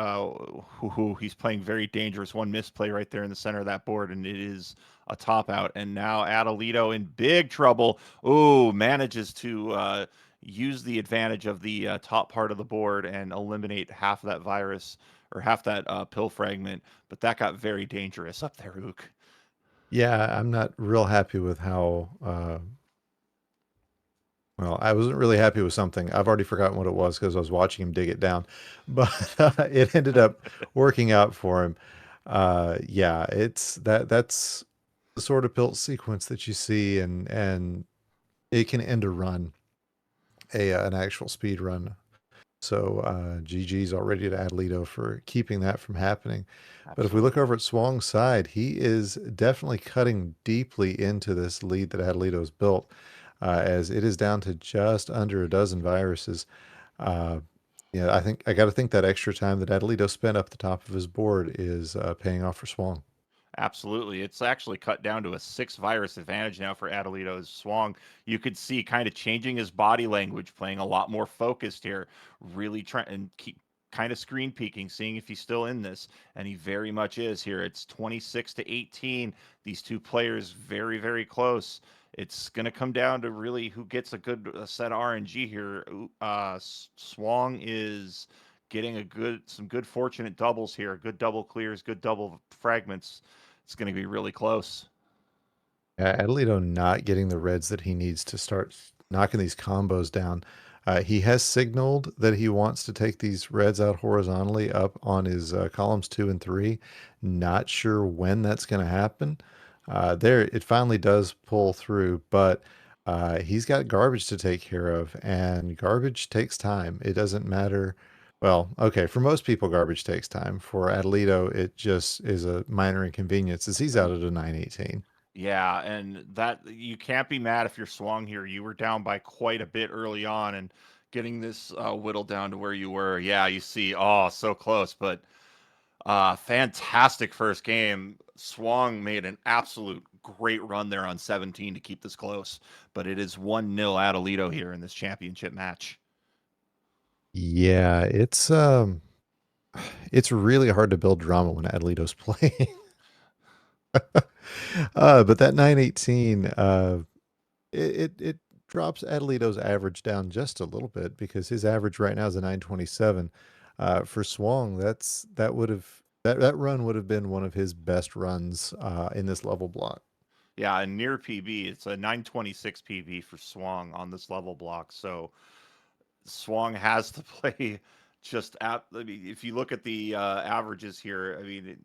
who he's playing very dangerous. One misplay right there in the center of that board, and it is a top out. And now Adelito in big trouble. Ooh, manages to use the advantage of the top part of the board and eliminate half of that virus or half that pill fragment. But that got very dangerous up there, Ook. Yeah, I'm not real happy with how well, I wasn't really happy with something. I've already forgotten what it was because I was watching him dig it down, but it ended up working out for him. Yeah, that's the sort of pilt sequence that you see, and it can end a run, an actual speed run. So GG's already to Adelito for keeping that from happening. But if we look Absolutely. over at Swong's side, he is definitely cutting deeply into this lead that Adelito's built, as it is down to just under a dozen viruses. Uh, yeah, I think I got to think that extra time that Adelito spent up the top of his board is paying off for Swong. Absolutely. It's actually cut down to a 6 virus advantage now for Adelito's Swang. You could see kind of changing his body language, playing a lot more focused here, really trying and keep kind of screen peeking, seeing if he's still in this. And he very much is here. It's 26 to 18. These two players very, very close. It's going to come down to really who gets a good set of RNG here. Swang is getting some good fortunate doubles here, good double clears, good double fragments. It's going to be really close. Adelito not getting the reds that he needs to start knocking these combos down. He has signaled that he wants to take these reds out horizontally up on his columns 2 and 3. Not sure when that's going to happen. There, it finally does pull through, but he's got garbage to take care of, and garbage takes time. It doesn't matter. Well, okay, for most people, garbage takes time. For Adelito, it just is a minor inconvenience as he's out at a 918. Yeah, and that you can't be mad if you're swung here. You were down by quite a bit early on, and getting this whittled down to where you were. Yeah, you see, oh, so close, but fantastic first game. Swung made an absolute great run there on 17 to keep this close, but it is 1-0 Adelito here in this championship match. Yeah, it's really hard to build drama when Adelito's playing. But that 918, it drops Adelito's average down just a little bit because his average right now is a 927. For Swong, that run would have been one of his best runs in this level block. Yeah, and near PB, it's a 926 PB for Swung on this level block. So Swung has to play just at. I mean, if you look at the averages here, I mean,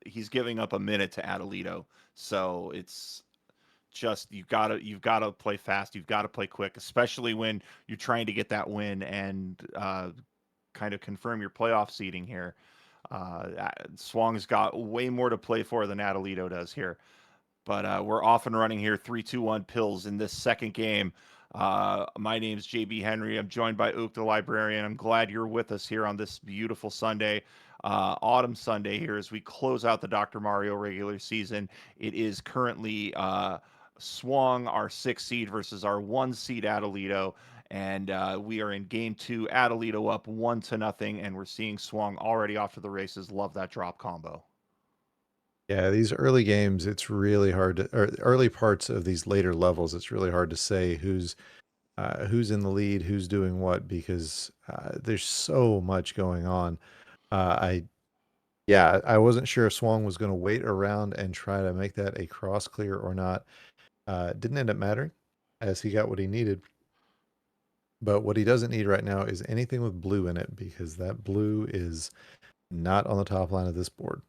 he's giving up a minute to Adelito. So it's just you've got to play fast. You've got to play quick, especially when you're trying to get that win and kind of confirm your playoff seeding here. Swung's got way more to play for than Adelito does here. But we're off and running here. 3-2-1 pills in this second game. My name's JB Henry. I'm joined by Ook the Librarian. I'm glad you're with us here on this beautiful Sunday, autumn Sunday here as we close out the Dr. Mario regular season. It is currently Swung, our 6th seed, versus our 1 seed Adelito. And we are in game 2. Adelito up 1-0, and we're seeing Swung already off to the races. Love that drop combo. Yeah, these early games, it's really hard to, or early parts of these later levels, it's really hard to say who's in the lead, who's doing what, because there's so much going on. I Yeah, I wasn't sure if Swong was going to wait around and try to make that a cross clear or not. It didn't end up mattering as he got what he needed. But what he doesn't need right now is anything with blue in it because that blue is not on the top line of this board.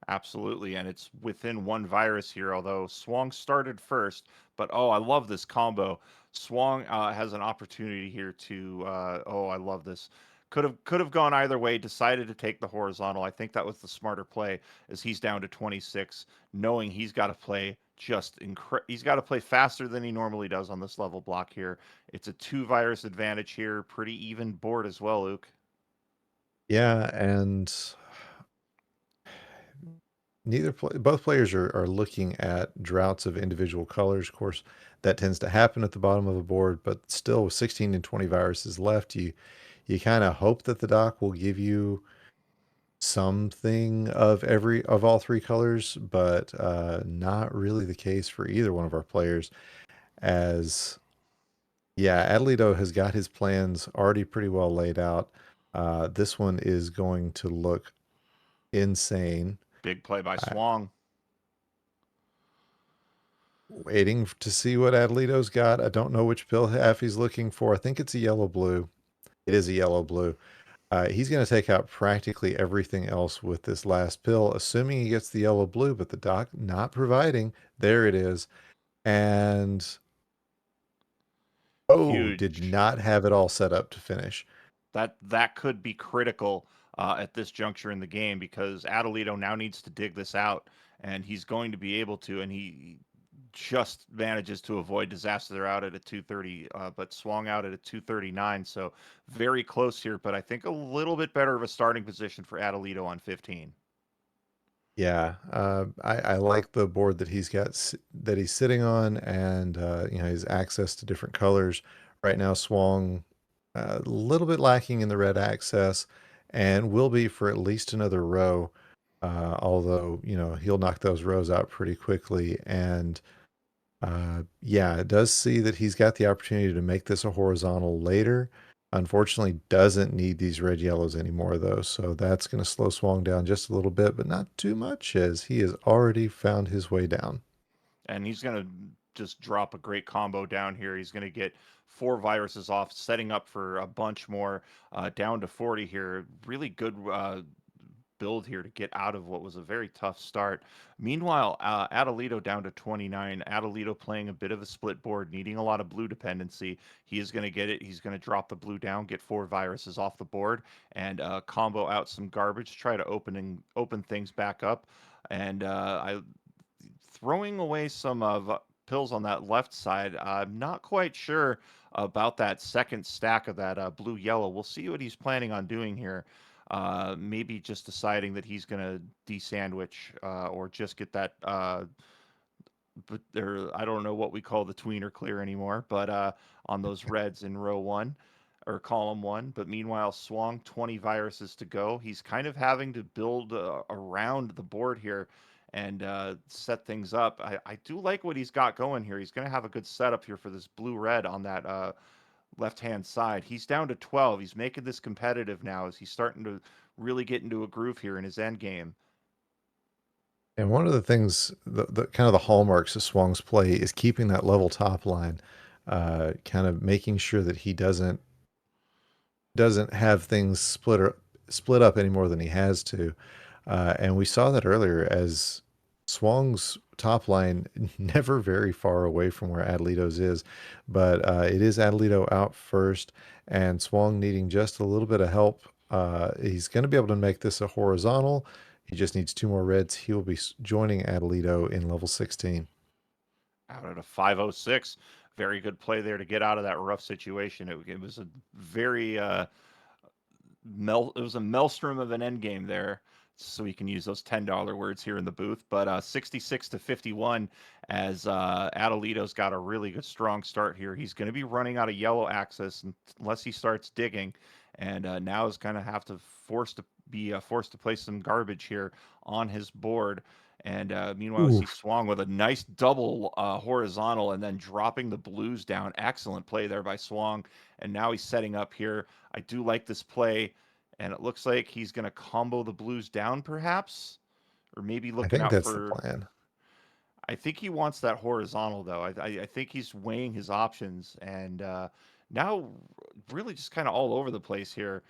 Absolutely, and it's within 1 virus here, although Swong started first. But oh, I love this combo. Swong has an opportunity here to oh, I love this. Could have gone either way, decided to take the horizontal. I think that was the smarter play as he's down to 26, knowing he's got to play he's got to play faster than he normally does on this level block here. It's a 2 virus advantage here, pretty even board as well, Luke. Yeah, and both players are looking at droughts of individual colors. Of course, that tends to happen at the bottom of a board, but still with 16 and 20 viruses left, you kind of hope that the dock will give you something of all three colors, but not really the case for either one of our players. As yeah, Adelito has got his plans already pretty well laid out. This one is going to look insane. Big play by I, Swong. Waiting to see what Adelito's got. I don't know which pill half he's looking for. I think it's a yellow blue. It is a yellow blue. He's going to take out practically everything else with this last pill, assuming he gets the yellow blue, but the doc not providing. There it is. And oh, did Huge. not have it all set up to finish. That could be critical at this juncture in the game because Adelito now needs to dig this out, and he's going to be able to, and he just manages to avoid disaster. They're out at a 230, but swung out at a 239, so very close here. But I think a little bit better of a starting position for Adelito on 15. Yeah, I like the board that that he's sitting on, and his access to different colors. Right now, Swang a little bit lacking in the red access, and will be for at least another row. Although he'll knock those rows out pretty quickly, and yeah, it does see that he's got the opportunity to make this a horizontal later. Unfortunately, doesn't need these red yellows anymore though, so that's going to slow Swang down just a little bit, but not too much as he has already found his way down. And he's going to just drop a great combo down here. He's going to get 4 viruses off, setting up for a bunch more down to 40 here. Really good build here to get out of what was a very tough start. Meanwhile, Adelito down to 29. Adelito playing a bit of a split board, needing a lot of blue dependency. He is going to get it. He's going to drop the blue down, get 4 viruses off the board, and combo out some garbage, try to open things back up. And I throwing away some pills on that left side. I'm not quite sure about that second stack of that blue yellow. We'll see what he's planning on doing here. Maybe just deciding that he's going to desandwich or just get that. But there, I don't know what we call the tweener clear anymore, but on those reds in row one or column one. But meanwhile, Swang 20 viruses to go. He's kind of having to build around the board here and set things up. I do like what he's got going here. He's going to have a good setup here for this blue red on that left-hand side. He's down to 12. He's making this competitive now as he's starting to really get into a groove here in his end game. And one of the things, the kind of the hallmarks of Swang's play is keeping that level top line, kind of making sure that he doesn't have things split up any more than he has to. And we saw that earlier as Swang's top line never very far away from where Adelito's is, but it is Adelito out first, and Swang needing just a little bit of help. He's going to be able to make this a horizontal. He just needs 2 more reds. He will be joining Adelito in level 16. Out at a 506. Very good play there to get out of that rough situation. It was a very it was a maelstrom of an end game there, so we can use those $10 words here in the booth. But 66 to 51 as Adelito's got a really good strong start here. He's going to be running out of yellow access unless he starts digging, and now is going to have to be forced to play some garbage here on his board. And meanwhile, we see Oof. Swang with a nice double horizontal and then dropping the blues down. Excellent play there by Swang. And now he's setting up here. I do like this play. And it looks like he's going to combo the blues down, perhaps? Or maybe I looking think out that's the for. plan. I think he wants that horizontal, though. I think he's weighing his options. And now, really just kind of all over the place here.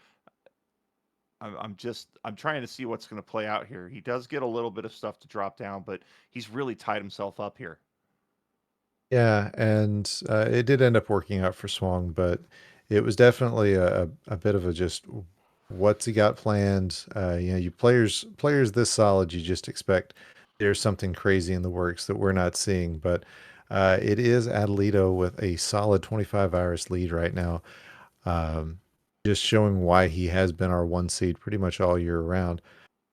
I'm trying to see what's going to play out here. He does get a little bit of stuff to drop down, but he's really tied himself up here. Yeah, and it did end up working out for Swang, but it was definitely a bit of a just what's he got planned. You players this solid, you just expect there's something crazy in the works that we're not seeing. But it is Adelito with a solid 25 virus lead right now, um, just showing why he has been our 1 seed pretty much all year round.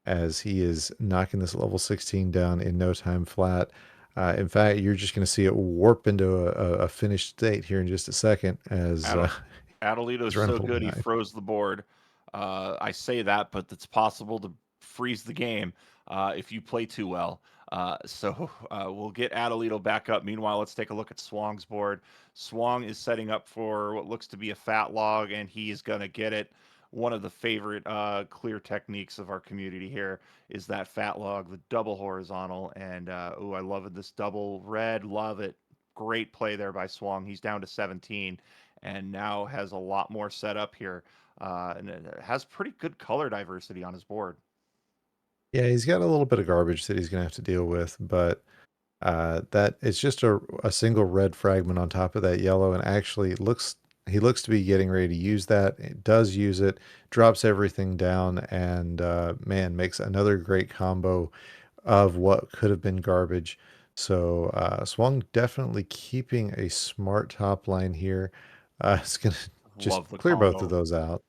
as he is knocking this level 16 down in no time flat. In fact, you're just going to see it warp into a finished state here in just a second as Adelito's he's running so for good he 9. froze the board. I say that, but it's possible to freeze the game if you play too well. We'll get Adelito back up. Meanwhile, let's take a look at Swong's board. Swong is setting up for what looks to be a fat log, and he's going to get it. One of the favorite clear techniques of our community here is that fat log, the double horizontal. And I love it. This double red, love it. Great play there by Swong. He's down to 17 and now has a lot more set up here. And it has pretty good color diversity on his board. Yeah, he's got a little bit of garbage that he's going to have to deal with, but that it's just a single red fragment on top of that yellow, and actually he looks to be getting ready to use that. It does use it, drops everything down, and man, makes another great combo of what could have been garbage. So Swung definitely keeping a smart top line here. It's gonna just Love the clear both of combo. those out.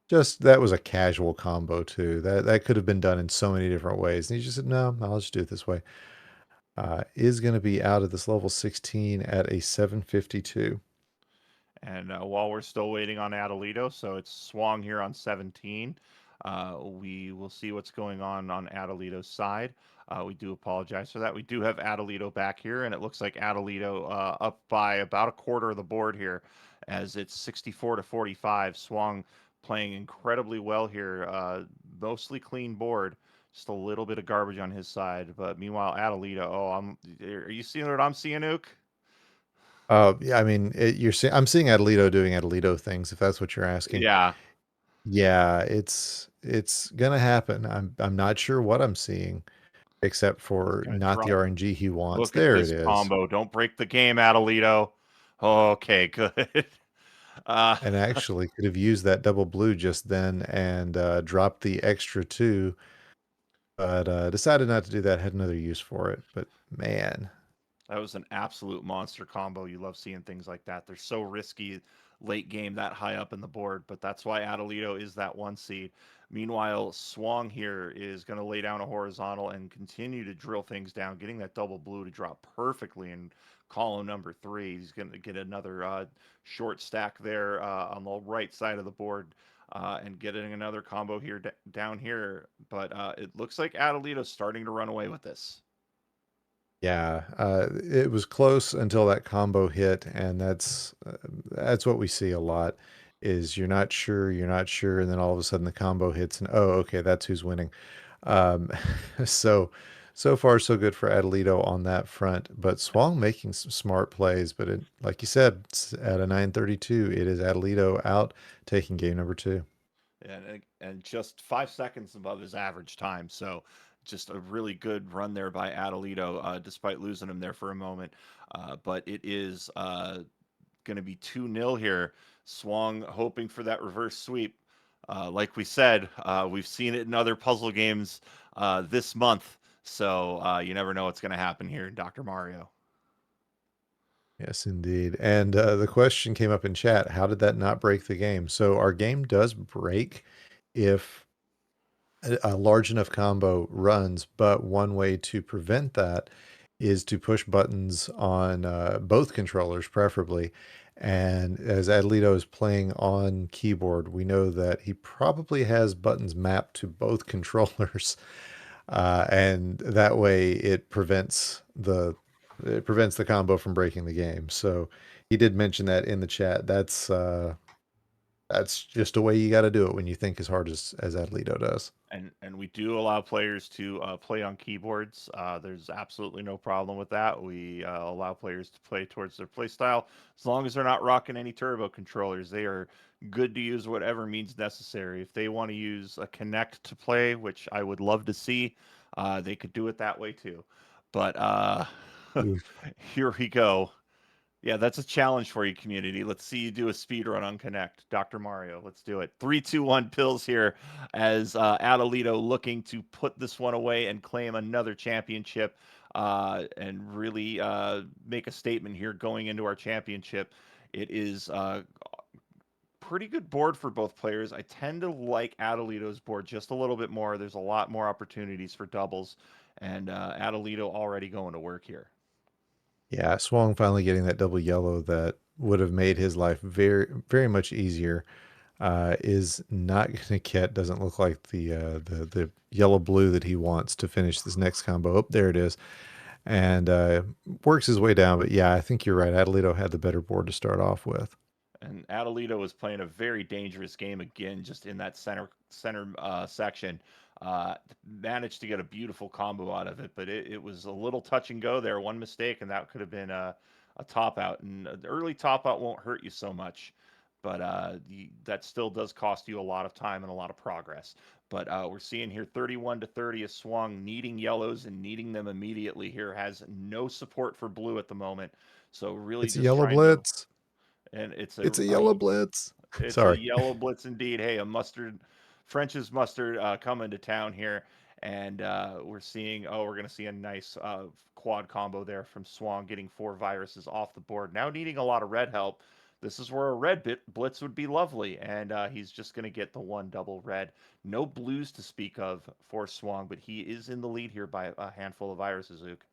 Just that was a casual combo too. That could have been done in so many different ways. And he just said, no, I'll just do it this way. Is going to be out of this level 16 at a 752. And while we're still waiting on Adelito, so it's Swong here on 17. We will see what's going on Adelito's side. We do apologize for that. We do have Adelito back here, and it looks like Adelito up by about a quarter of the board here, as it's 64 to 45. Swong playing incredibly well here, mostly clean board. Just a little bit of garbage on his side, but meanwhile, Adelito. Are you seeing what I'm seeing, Ook? Yeah, I mean, I'm seeing Adelito doing Adelito things, if that's what you're asking. Yeah. Yeah, it's gonna happen. I'm not sure what I'm seeing, except He's for gonna not the drop. RNG he wants. Look at There it this is. combo. Don't break the game, Adelito. Okay, good. Uh, And actually could have used that double blue just then and dropped the extra 2, but decided not to do that. Had another use for it. But man, that was an absolute monster combo. You love seeing things like that. They're so risky late game that high up in the board, but that's why Adelito is that 1 seed. Meanwhile, Swong here is going to lay down a horizontal and continue to drill things down, getting that double blue to drop perfectly in column number 3. He's going to get another short stack there on the right side of the board. And getting another combo here down here, but it looks like Adelito's starting to run away with this. yeah, it was close until that combo hit, and that's what we see a lot. Is you're not sure, and then all of a sudden the combo hits, and oh, okay, that's who's winning. Um, so so far so good for Adelito on that front, but Swang making some smart plays. But like you said, it's at a 932, it is Adelito out taking game number 2. And just 5 seconds above his average time. So just a really good run there by Adelito, despite losing him there for a moment. But it is going to be 2-0 here. Swung hoping for that reverse sweep. Like we said, we've seen it in other puzzle games this month. So you never know what's going to happen here in Dr. Mario. Yes, indeed. And the question came up in chat, how did that not break the game? So our game does break if a large enough combo runs, but one way to prevent that is to push buttons on both controllers, preferably. And as Adelito is playing on keyboard, we know that he probably has buttons mapped to both controllers, and that way it prevents the combo from breaking the game. So he did mention that in the chat. That's just a way you got to do it when you think as hard as Adelito does. And we do allow players to play on keyboards. There's absolutely no problem with that. We allow players to play towards their play style as long as they're not rocking any turbo controllers. They are good to use whatever means necessary. If they want to use a Connect to play, which I would love to see, they could do it that way too. But Oof. here we go. Yeah, that's a challenge for you, community. Let's see you do a speed run on Connect. Dr. Mario, let's do it. 3, 2, 1 pills here as Adelito looking to put this one away and claim another championship and really make a statement here going into our championship. It is pretty good board for both players. I tend to like Adelito's board just a little bit more. There's a lot more opportunities for doubles, and Adelito already going to work here. Yeah, Swung finally getting that double yellow that would have made his life very, very much easier. Is not going to get. Doesn't look like the yellow blue that he wants to finish this next combo. Oh, there it is, and works his way down. But yeah, I think you're right. Adelito had the better board to start off with. And Adelito was playing a very dangerous game again, just in that center section. Managed to get a beautiful combo out of it, but it was a little touch and go there. One mistake, and that could have been a top out. And the early top out won't hurt you so much, but that still does cost you a lot of time and a lot of progress. But we're seeing here 31 to 30 is swung, needing yellows and needing them immediately here. Has no support for blue at the moment. So really It's a just yellow trying to, blitz. and It's a yellow blitz. it's a Sorry. yellow blitz indeed. Hey, a mustard, French's mustard coming to town here, and we're seeing. Oh, we're gonna see a nice quad combo there from Swan, getting 4 viruses off the board. Now needing a lot of red help. This is where a red blitz would be lovely, and he's just gonna get the one double red. No blues to speak of for Swan, but he is in the lead here by a handful of viruses. Zook.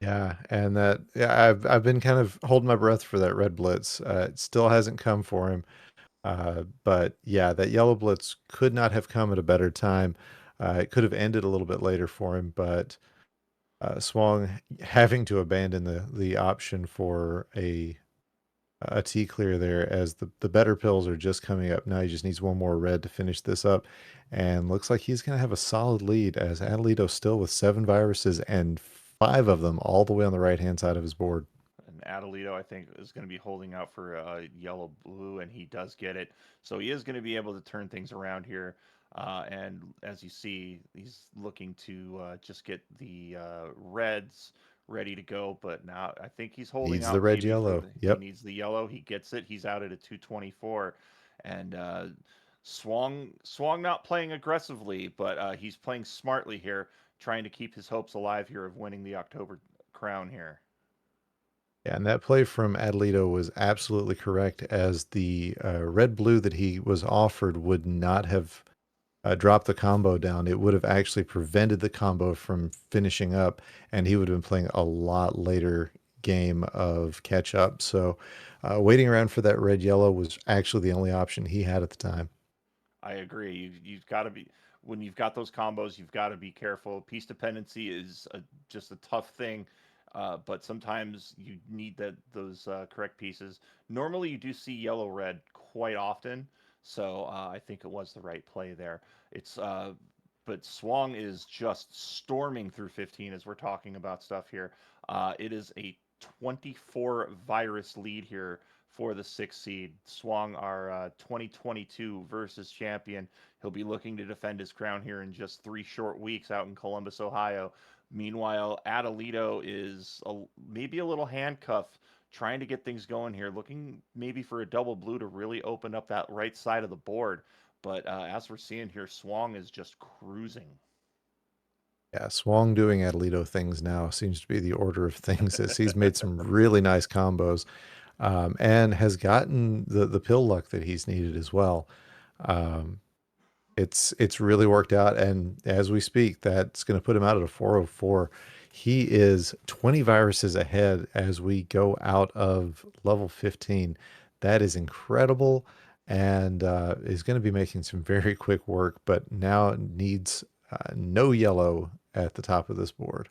Yeah, and that yeah, I've been kind of holding my breath for that red blitz. It still hasn't come for him. But yeah, that yellow blitz could not have come at a better time. It could have ended a little bit later for him, but Swang having to abandon the option for a T clear there as the better pills are just coming up. Now he just needs one more red to finish this up. And looks like he's going to have a solid lead as Adelito still with 7 viruses and 5 of them all the way on the right-hand side of his board. And Adelito, I think, is going to be holding out for yellow blue, and he does get it. So he is going to be able to turn things around here. And as you see, he's looking to just get the reds ready to go. But now I think he's holding Needs the out red maybe for yellow. the. He Yep. needs the yellow. He gets it. He's out at a 224, and Swang not playing aggressively, but he's playing smartly here, trying to keep his hopes alive here of winning the October crown here. Yeah, and that play from Adelito was absolutely correct as the red blue that he was offered would not have dropped the combo down. It would have actually prevented the combo from finishing up, and he would have been playing a lot later game of catch up. So waiting around for that red yellow was actually the only option he had at the time. I agree. You've got to be when you've got those combos. You've got to be careful. Piece dependency is just a tough thing, but sometimes you need those correct pieces. Normally, you do see yellow red quite often, so I think it was the right play there. It's but Swang is just storming through 15 as we're talking about stuff here. It is a 24 virus lead here for the 6th seed. Swang, our 2022 versus champion. He'll be looking to defend his crown here in just 3 short weeks out in Columbus, Ohio. Meanwhile, Adelito is maybe a little handcuffed, trying to get things going here, looking maybe for a double blue to really open up that right side of the board. But as we're seeing here, Swang is just cruising. Yeah, Swang doing Adelito things now seems to be the order of things as he's made some really nice combos and has gotten the pill luck that he's needed as well. Um, it's really worked out, and as we speak, that's going to put him out at a 404. He is 20 viruses ahead as we go out of level 15. That is incredible, and is going to be making some very quick work, but now needs no yellow at the top of this board.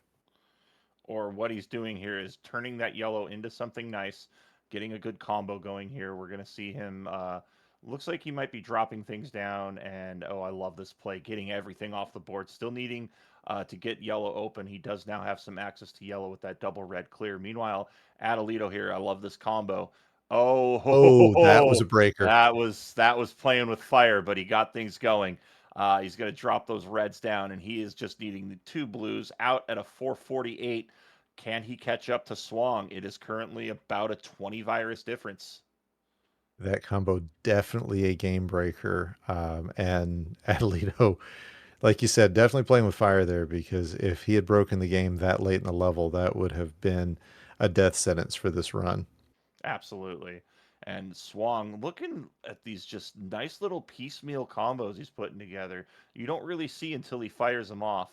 Or what he's doing here is turning that yellow into something nice, getting a good combo going here. We're going to see him. Looks like he might be dropping things down, and oh, I love this play, getting everything off the board. Still needing to get yellow open. He does now have some access to yellow with that double red clear. Meanwhile, Adelito here, I love this combo. Oh, that was Oh, a breaker. that was playing with fire, but he got things going. He's going to drop those reds down, and he is just needing the 2 blues out at a 448. Can he catch up to Swang? It is currently about a 20 virus difference. That combo definitely a game breaker. And Adelito, like you said, definitely playing with fire there because if he had broken the game that late in the level, that would have been a death sentence for this run. Absolutely. And Swang looking at these just nice little piecemeal combos he's putting together. You don't really see until he fires them off.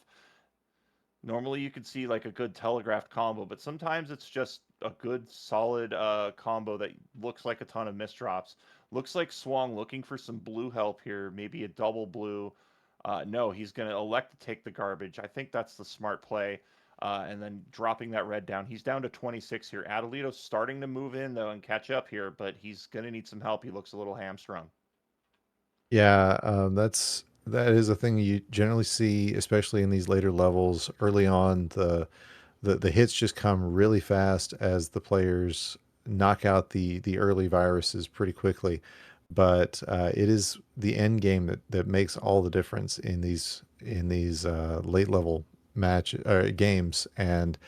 Normally, you could see like a good telegraphed combo, but sometimes it's just a good solid combo that looks like a ton of misdrops. Looks like Swang looking for some blue help here, maybe a double blue. No, he's going to elect to take the garbage. I think that's the smart play. And then dropping that red down. He's down to 26 here. Adelito's starting to move in, though, and catch up here, but he's going to need some help. He looks a little hamstrung. Yeah, that is a thing you generally see, especially in these later levels. Early on, the hits just come really fast as the players knock out the early viruses pretty quickly. But it is the end game that makes all the difference in these late level games, and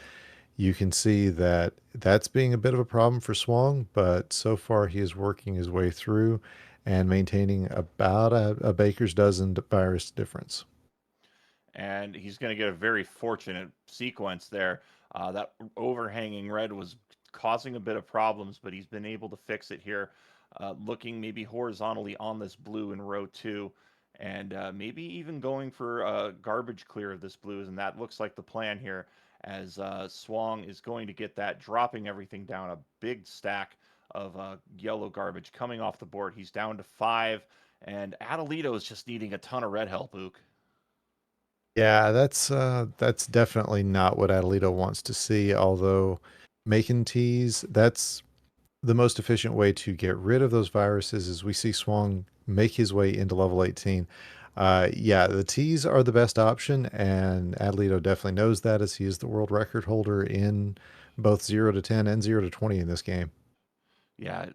you can see that that's being a bit of a problem for Swang, but so far he is working his way through and maintaining about a baker's dozen virus difference. And he's going to get a very fortunate sequence there. That overhanging red was causing a bit of problems, but he's been able to fix it here. Looking maybe horizontally on this blue in row two, and maybe even going for garbage clear of this blues, and that looks like the plan here. As Swang is going to get that, dropping everything down, a big stack of yellow garbage coming off the board. He's down to 5, and Adelito is just needing a ton of red help, Ook. Yeah, that's definitely not what Adelito wants to see. Although making teas, that's the most efficient way to get rid of those viruses. Is we see Swang make his way into level 18. Yeah, the teas are the best option, and Adelito definitely knows that, as he is the world record holder in both 0 to 10 and 0 to 20 in this game. Yeah,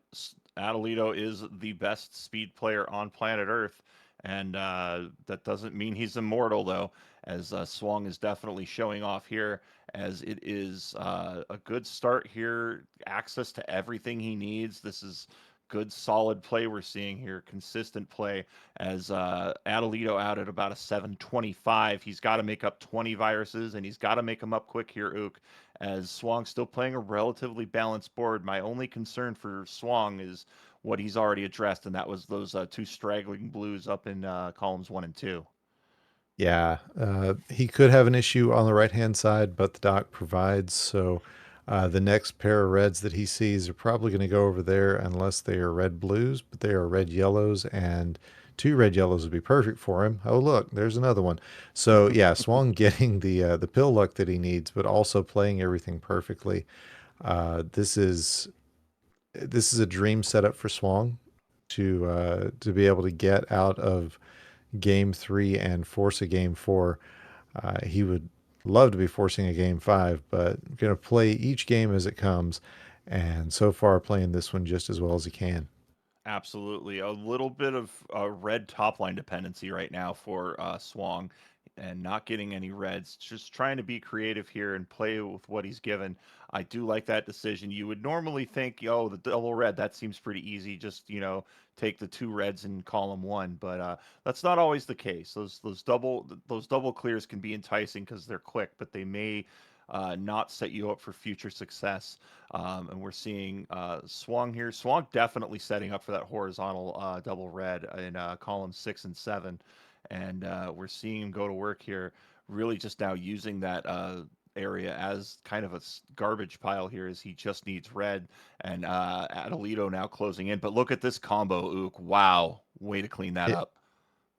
Adelito is the best speed player on planet Earth, and that doesn't mean he's immortal, though, as Swang is definitely showing off here, as it is a good start here, access to everything he needs. This is good, solid play we're seeing here, consistent play, as Adelito out at about a 725. He's got to make up 20 viruses, and he's got to make them up quick here, Ook, as Swang's still playing a relatively balanced board. My only concern for Swang is what he's already addressed, and that was those two straggling blues up in columns 1 and 2. Yeah, he could have an issue on the right hand side, but the dock provides. So the next pair of reds that he sees are probably going to go over there unless they are red blues, but they are red yellows, and two red yellows would be perfect for him. Oh, look, there's another one. So yeah, Swan getting the pill luck that he needs, but also playing everything perfectly. This is a dream setup for Swan to be able to get out of game 3 and force a game 4. He would love to be forcing a game 5, but going to play each game as it comes. And so far, playing this one just as well as he can. Absolutely. A little bit of red top line dependency right now for Swang, and not getting any reds. Just trying to be creative here and play with what he's given. I do like that decision. You would normally think, oh, the double red, that seems pretty easy. Just, take the 2 reds in column 1, but that's not always the case. Those double clears can be enticing because they're quick, but they may not set you up for future success. And we're seeing Swang here. Swang definitely setting up for that horizontal double red in columns 6 and 7. And we're seeing him go to work here, really just now using that area as kind of a garbage pile here, as he just needs red. And Adelito now closing in. But look at this combo, Ook. Wow. Way to clean that It, up.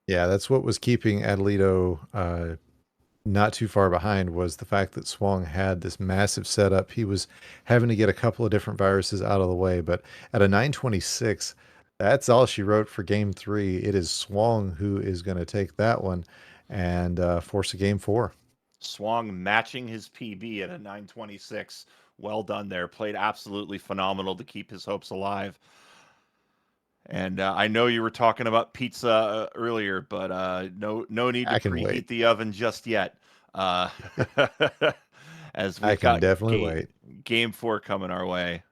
yeah, that's what was keeping Adelito not too far behind, was the fact that Swang had this massive setup. He was having to get a couple of different viruses out of the way, but at a 926, that's all she wrote for game 3. It is Swang who is going to take that one and force a game 4. Swang matching his PB at a 926. Well done there. Played absolutely phenomenal to keep his hopes alive. And I know you were talking about pizza earlier, but no need to I can preheat wait. the oven just yet. Uh, as I we've can got definitely wait. game 4 coming our way.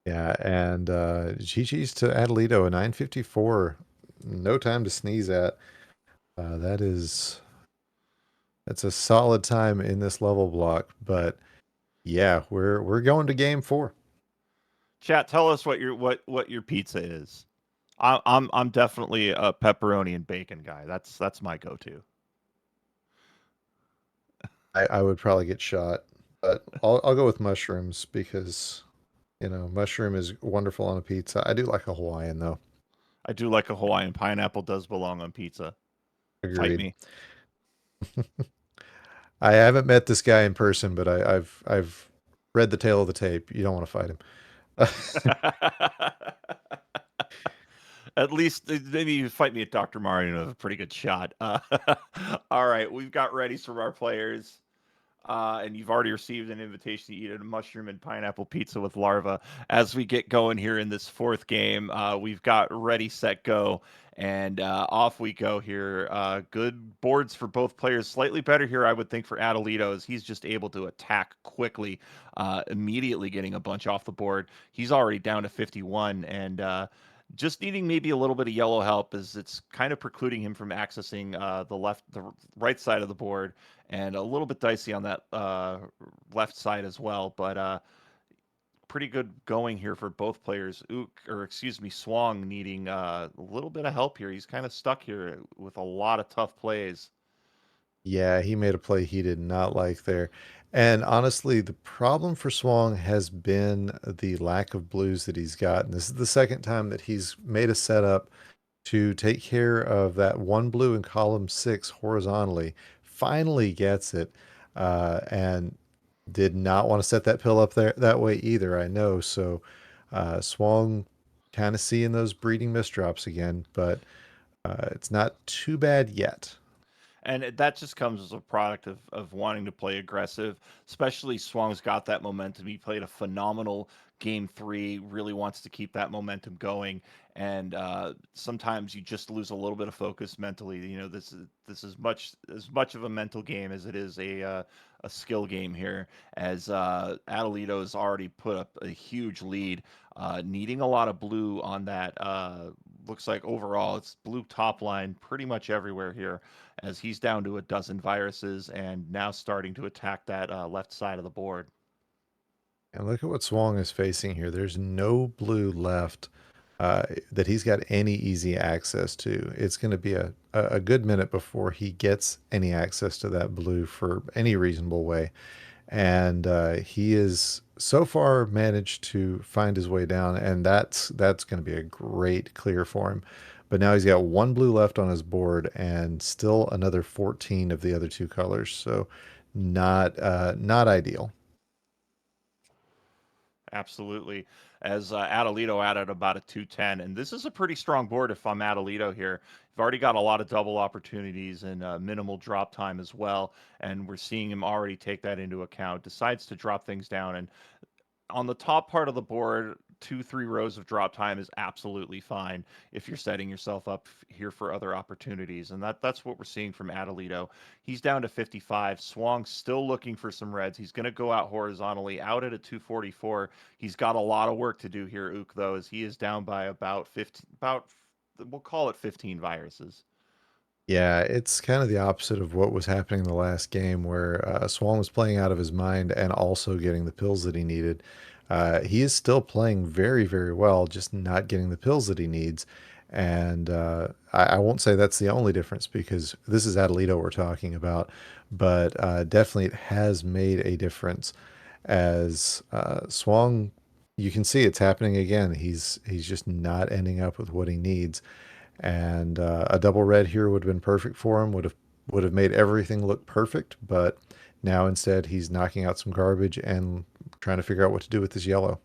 Yeah, and GG's to Adelito, a 954. No time to sneeze at. That's a solid time in this level block, but yeah, we're going to game 4. Chat, tell us what your pizza is. I'm definitely a pepperoni and bacon guy. That's my go-to. I would probably get shot, but I'll go with mushrooms because mushroom is wonderful on a pizza. I do like a Hawaiian though. I do like a Hawaiian. Pineapple does belong on pizza. Fight Agreed. me. I haven't met this guy in person, but I've read the tale of the tape. You don't want to fight him. At least maybe you fight me at Dr. Mario and have a pretty good shot. All right, we've got readies from our players. And you've already received an invitation to eat a mushroom and pineapple pizza with larva. As we get going here in this fourth game, we've got ready, set, go, and off we go here. Good boards for both players. Slightly better here, I would think, for Adelito, as he's just able to attack quickly, immediately getting a bunch off the board. He's already down to 51, and just needing maybe a little bit of yellow help, as it's kind of precluding him from accessing the right side of the board, and a little bit dicey on that left side as well. But pretty good going here for both players. Ook, or excuse me, Swang needing a little bit of help here. He's kind of stuck here with a lot of tough plays. Yeah, he made a play he did not like there. And honestly, the problem for Swang has been the lack of blues that he's gotten. This is the second time that he's made a setup to take care of that one blue in column 6 horizontally. Finally gets it, and did not want to set that pill up there that way either. I know. So Swang kind of seeing those breeding misdrops again, but it's not too bad yet. And that just comes as a product of wanting to play aggressive. Especially Swang's got that momentum. He played a phenomenal game three. Really wants to keep that momentum going. And sometimes you just lose a little bit of focus mentally. You know, this is much of a mental game as it is a skill game here. As Adelito has already put up a huge lead, needing a lot of blue on that. Looks like overall it's blue top line pretty much everywhere here, as he's down to a dozen viruses and now starting to attack that left side of the board. And look at what Swang is facing here. There's no blue left that he's got any easy access to. It's going to be a good minute before he gets any access to that blue for any reasonable way. And he is so far managed to find his way down, and that's going to be a great clear for him. But now he's got one blue left on his board, and still another 14 of the other two colors. So not ideal. Absolutely. As Adelito added about a 210. And this is a pretty strong board if I'm Adelito here. You've already got a lot of double opportunities and minimal drop time as well. And we're seeing him already take that into account. Decides to drop things down. And on the top part of the board, 2-3 rows of drop time is absolutely fine if you're setting yourself up here for other opportunities, and that's what we're seeing from Adelito. He's down to 55. Swang's still looking for some reds. He's going to go out horizontally, out at a 244. He's got a lot of work to do here, Ook, though, as he is down by about 15, about we'll call it 15 viruses. Yeah, it's kind of the opposite of what was happening in the last game, where Swan was playing out of his mind and also getting the pills that he needed. He is still playing very, very well, just not getting the pills that he needs. And I won't say that's the only difference because this is Adelito we're talking about, but definitely it has made a difference as Swang. You can see it's happening again. He's just not ending up with what he needs, and a double red here would have been perfect for him. Would have made everything look perfect, but now instead he's knocking out some garbage and trying to figure out what to do with this yellow.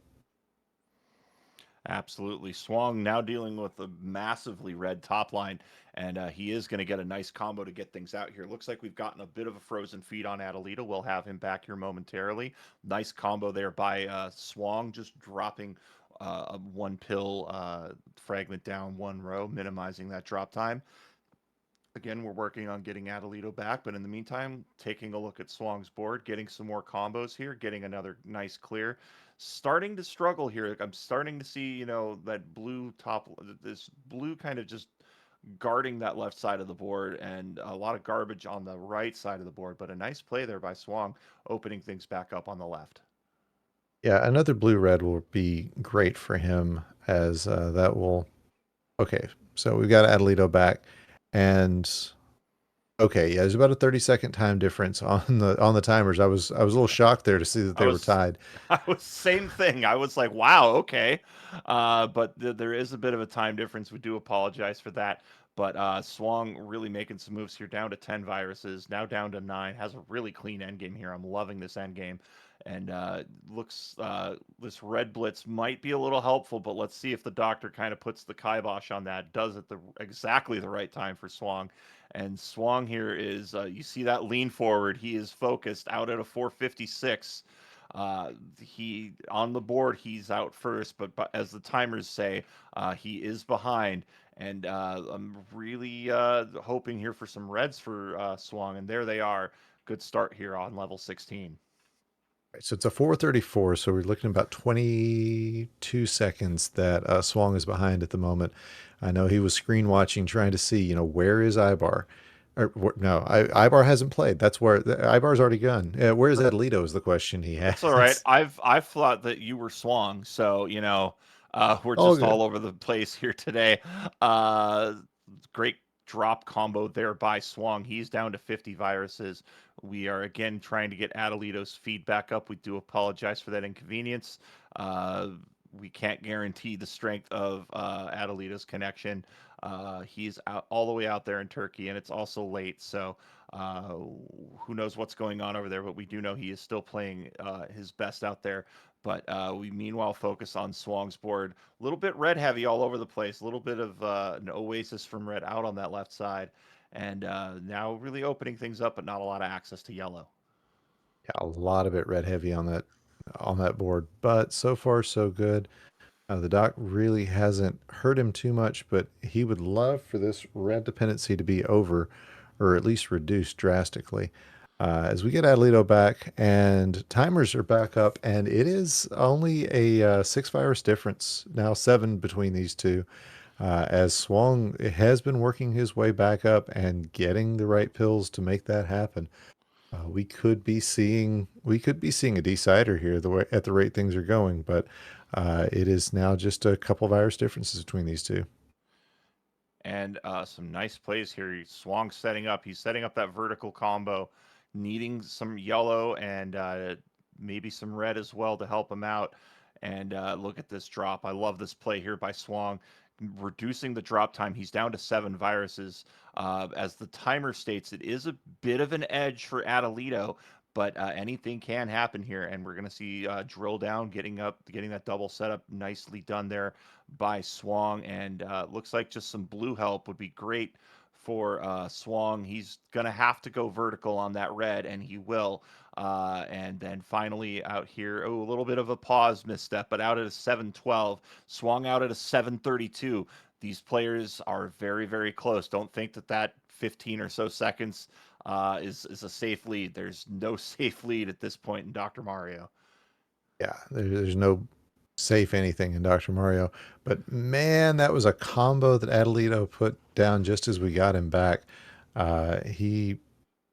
Absolutely. Swang now dealing with a massively red top line, and he is going to get a nice combo to get things out here. Looks like we've gotten a bit of a frozen feed on Adelito. We'll have him back here momentarily. Nice combo there by Swang, just dropping a one pill fragment down 1 row, minimizing that drop time. Again, we're working on getting Adelito back, but in the meantime, taking a look at Swang's board, getting some more combos here, getting another nice clear. Starting to struggle here. Like, I'm starting to see, that blue top, this blue kind of just guarding that left side of the board, and a lot of garbage on the right side of the board. But a nice play there by Swang, opening things back up on the left. Yeah, another blue red will be great for him as that will. Okay, so we've got Adelito back, and okay, yeah, there's about a 30-second time difference on the timers. I was a little shocked there to see that I they were was tied. I was same thing. I was like, wow, okay. But there is a bit of a time difference. We do apologize for that. But Swang really making some moves here, down to 10 viruses, now down to 9. Has a really clean end game here. I'm loving this end game. And looks this red blitz might be a little helpful, but let's see if the doctor kind of puts the kibosh on that. Does it the exactly the right time for Swang. And Swang here is you see that lean forward. He is focused out at a 456. He on the board, he's out first, but as the timers say, he is behind. And I'm really hoping here for some reds for Swang, and there they are. Good start here on level 16. Right, so it's a 4:34, so we're looking at about 22 seconds that Swang is behind at the moment. I know he was screen watching, trying to see, where is Ibar? No, Ibar hasn't played. That's where Ibar's already gone. Where is Adelito is the question he That's all right. has. I've thought that you were Swang, so we're All just good. all over the place here today. Uh, Great drop combo there by Swang. He's down to 50 viruses. We are again trying to get Adelito's feed back up. We do apologize for that inconvenience. Uh, we can't guarantee the strength of Adelito's connection. He's out all the way out there in Turkey, and it's also late, so uh, who knows what's going on over there, but we do know he is still playing his best out there. But we meanwhile focus on Swang's board. A little bit red heavy all over the place. A little bit of an oasis from red out on that left side. And now really opening things up, but not a lot of access to yellow. Yeah, a lot of it red heavy on that board, but so far so good. The doc really hasn't hurt him too much, but he would love for this red dependency to be over, or at least reduced drastically. As we get Adelito back and timers are back up, and it is only a 6 virus difference, now 7 between these two, as Swang has been working his way back up and getting the right pills to make that happen. We could be seeing a decider here at the rate things are going, but it is now just a couple virus differences between these two. And some nice plays here. Swang setting up. He's setting up that vertical combo, needing some yellow and maybe some red as well to help him out. And look at this drop. I love this play here by Swang, reducing the drop time. He's down to 7 viruses. As the timer states, it is a bit of an edge for Adelito, but anything can happen here. And we're going to see drill down, getting that double setup nicely done there by Swang, and looks like just some blue help would be great for Swang. He's gonna have to go vertical on that red, and he will. And then finally out here, oh, a little bit of a pause misstep, but out at a 7:12, Swang out at a 7:32. These players are very, very close. Don't think that 15 or so seconds is a safe lead. There's no safe lead at this point in Dr. Mario. Yeah, there's no safe anything in Dr. Mario, but man, that was a combo that Adelito put down just as we got him back. He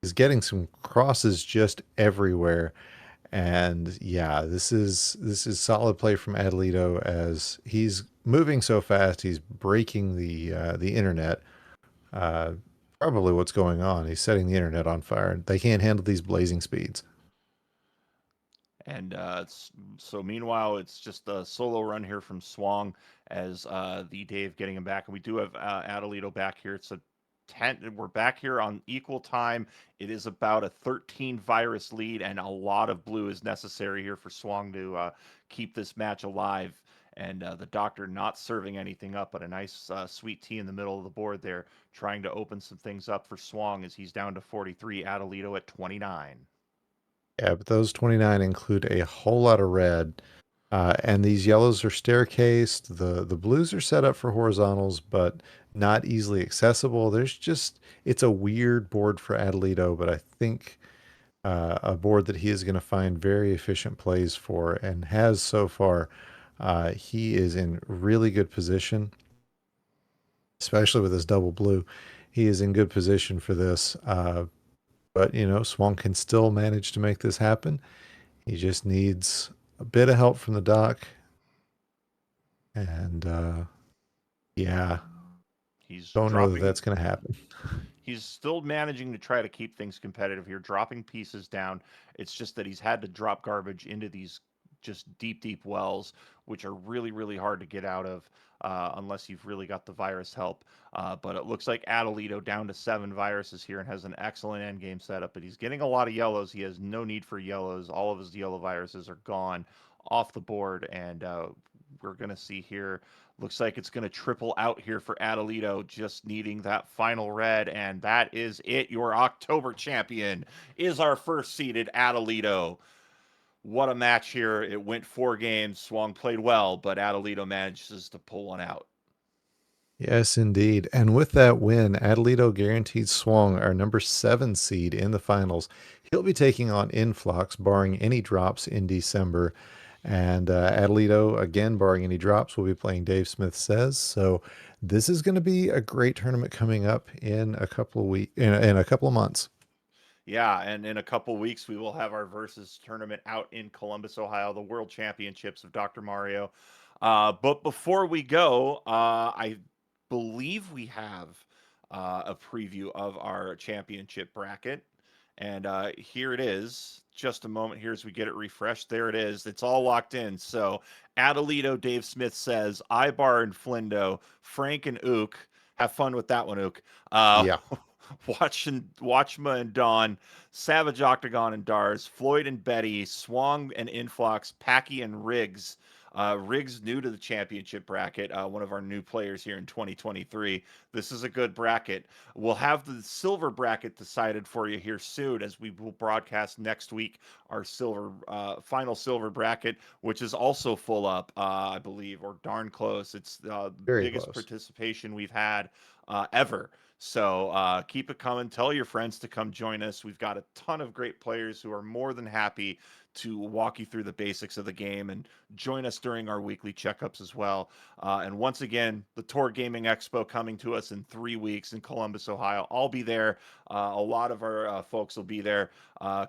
is getting some crosses just everywhere. And yeah, this is solid play from Adelito as he's moving so fast, he's breaking the internet. Uh, Probably what's going on. He's setting the internet on fire. They can't handle these blazing speeds. And so meanwhile, it's just a solo run here from Swang as the Dave getting him back. And we do have Adelito back here. It's a 10. We're back here on equal time. It is about a 13 virus lead, and a lot of blue is necessary here for Swang to keep this match alive. And the doctor not serving anything up, but a nice sweet tea in the middle of the board there, trying to open some things up for Swang as he's down to 43, Adelito at 29. Yeah, but those 29 include a whole lot of red. And these yellows are staircased. The blues are set up for horizontals, but not easily accessible. It's a weird board for Adelito, but I think a board that he is going to find very efficient plays for and has so far. He is in really good position, especially with his double blue. He is in good position for this. But Swan can still manage to make this happen. He just needs a bit of help from the dock. And yeah, He's don't know that dropping. that's going to happen. He's still managing to try to keep things competitive here, dropping pieces down. It's just that he's had to drop garbage into these just deep, deep wells, which are really, really hard to get out of unless you've really got the virus help. But it looks like Adelito down to 7 viruses here and has an excellent end game setup. But he's getting a lot of yellows. He has no need for yellows. All of his yellow viruses are gone off the board, and we're going to see here. Looks like it's going to triple out here for Adelito, just needing that final red, and that is it. Your October champion is our first seeded Adelito. What a match here. It went 4 games. Swang played well, but Adelito manages to pull one out. Yes, indeed. And with that win, Adelito guaranteed Swung, our number 7 seed in the finals. He'll be taking on Influx, barring any drops in December. And Adelito, again, barring any drops, will be playing Dave Smith Says. So this is going to be a great tournament coming up in a couple of weeks, in a couple of months. Yeah, and in a couple weeks, we will have our Versus tournament out in Columbus, Ohio, the World Championships of Dr. Mario. But before we go, I believe we have a preview of our championship bracket. And here it is. Just a moment here as we get it refreshed. There it is. It's all locked in. So Adelito, Dave Smith Says, Ibar and Flindo, Frank and Ook. Have fun with that one, Ook. Yeah, Watchma and Dawn, Savage Octagon and Dars, Floyd and Betty, Swang and Influx, Packy and Riggs. Riggs new to the championship bracket, one of our new players here in 2023. This is a good bracket. We'll have the silver bracket decided for you here soon as we will broadcast next week our silver final silver bracket, which is also full up, I believe, or darn close. It's the very biggest close. participation we've had ever. So keep it coming. Tell your friends to come join us. We've got a ton of great players who are more than happy to walk you through the basics of the game and join us during our weekly checkups as well. And once again, the Tour Gaming Expo coming to us in 3 weeks in Columbus, Ohio. I'll be there. A lot of our folks will be there.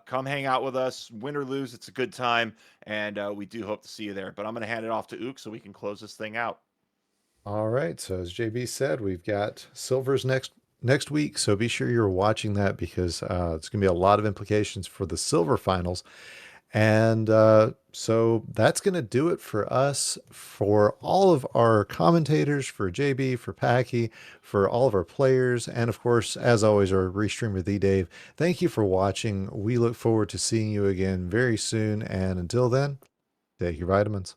Come hang out with us. Win or lose, it's a good time. And we do hope to see you there. But I'm going to hand it off to Ook so we can close this thing out. All right. So as JB said, we've got silvers next week. So be sure you're watching that because it's going to be a lot of implications for the silver finals. And so that's going to do it for us, for all of our commentators, for JB, for Packy, for all of our players, and of course, as always, our restreamer, The Dave. Thank you for watching. We look forward to seeing you again very soon. And until then, take your vitamins.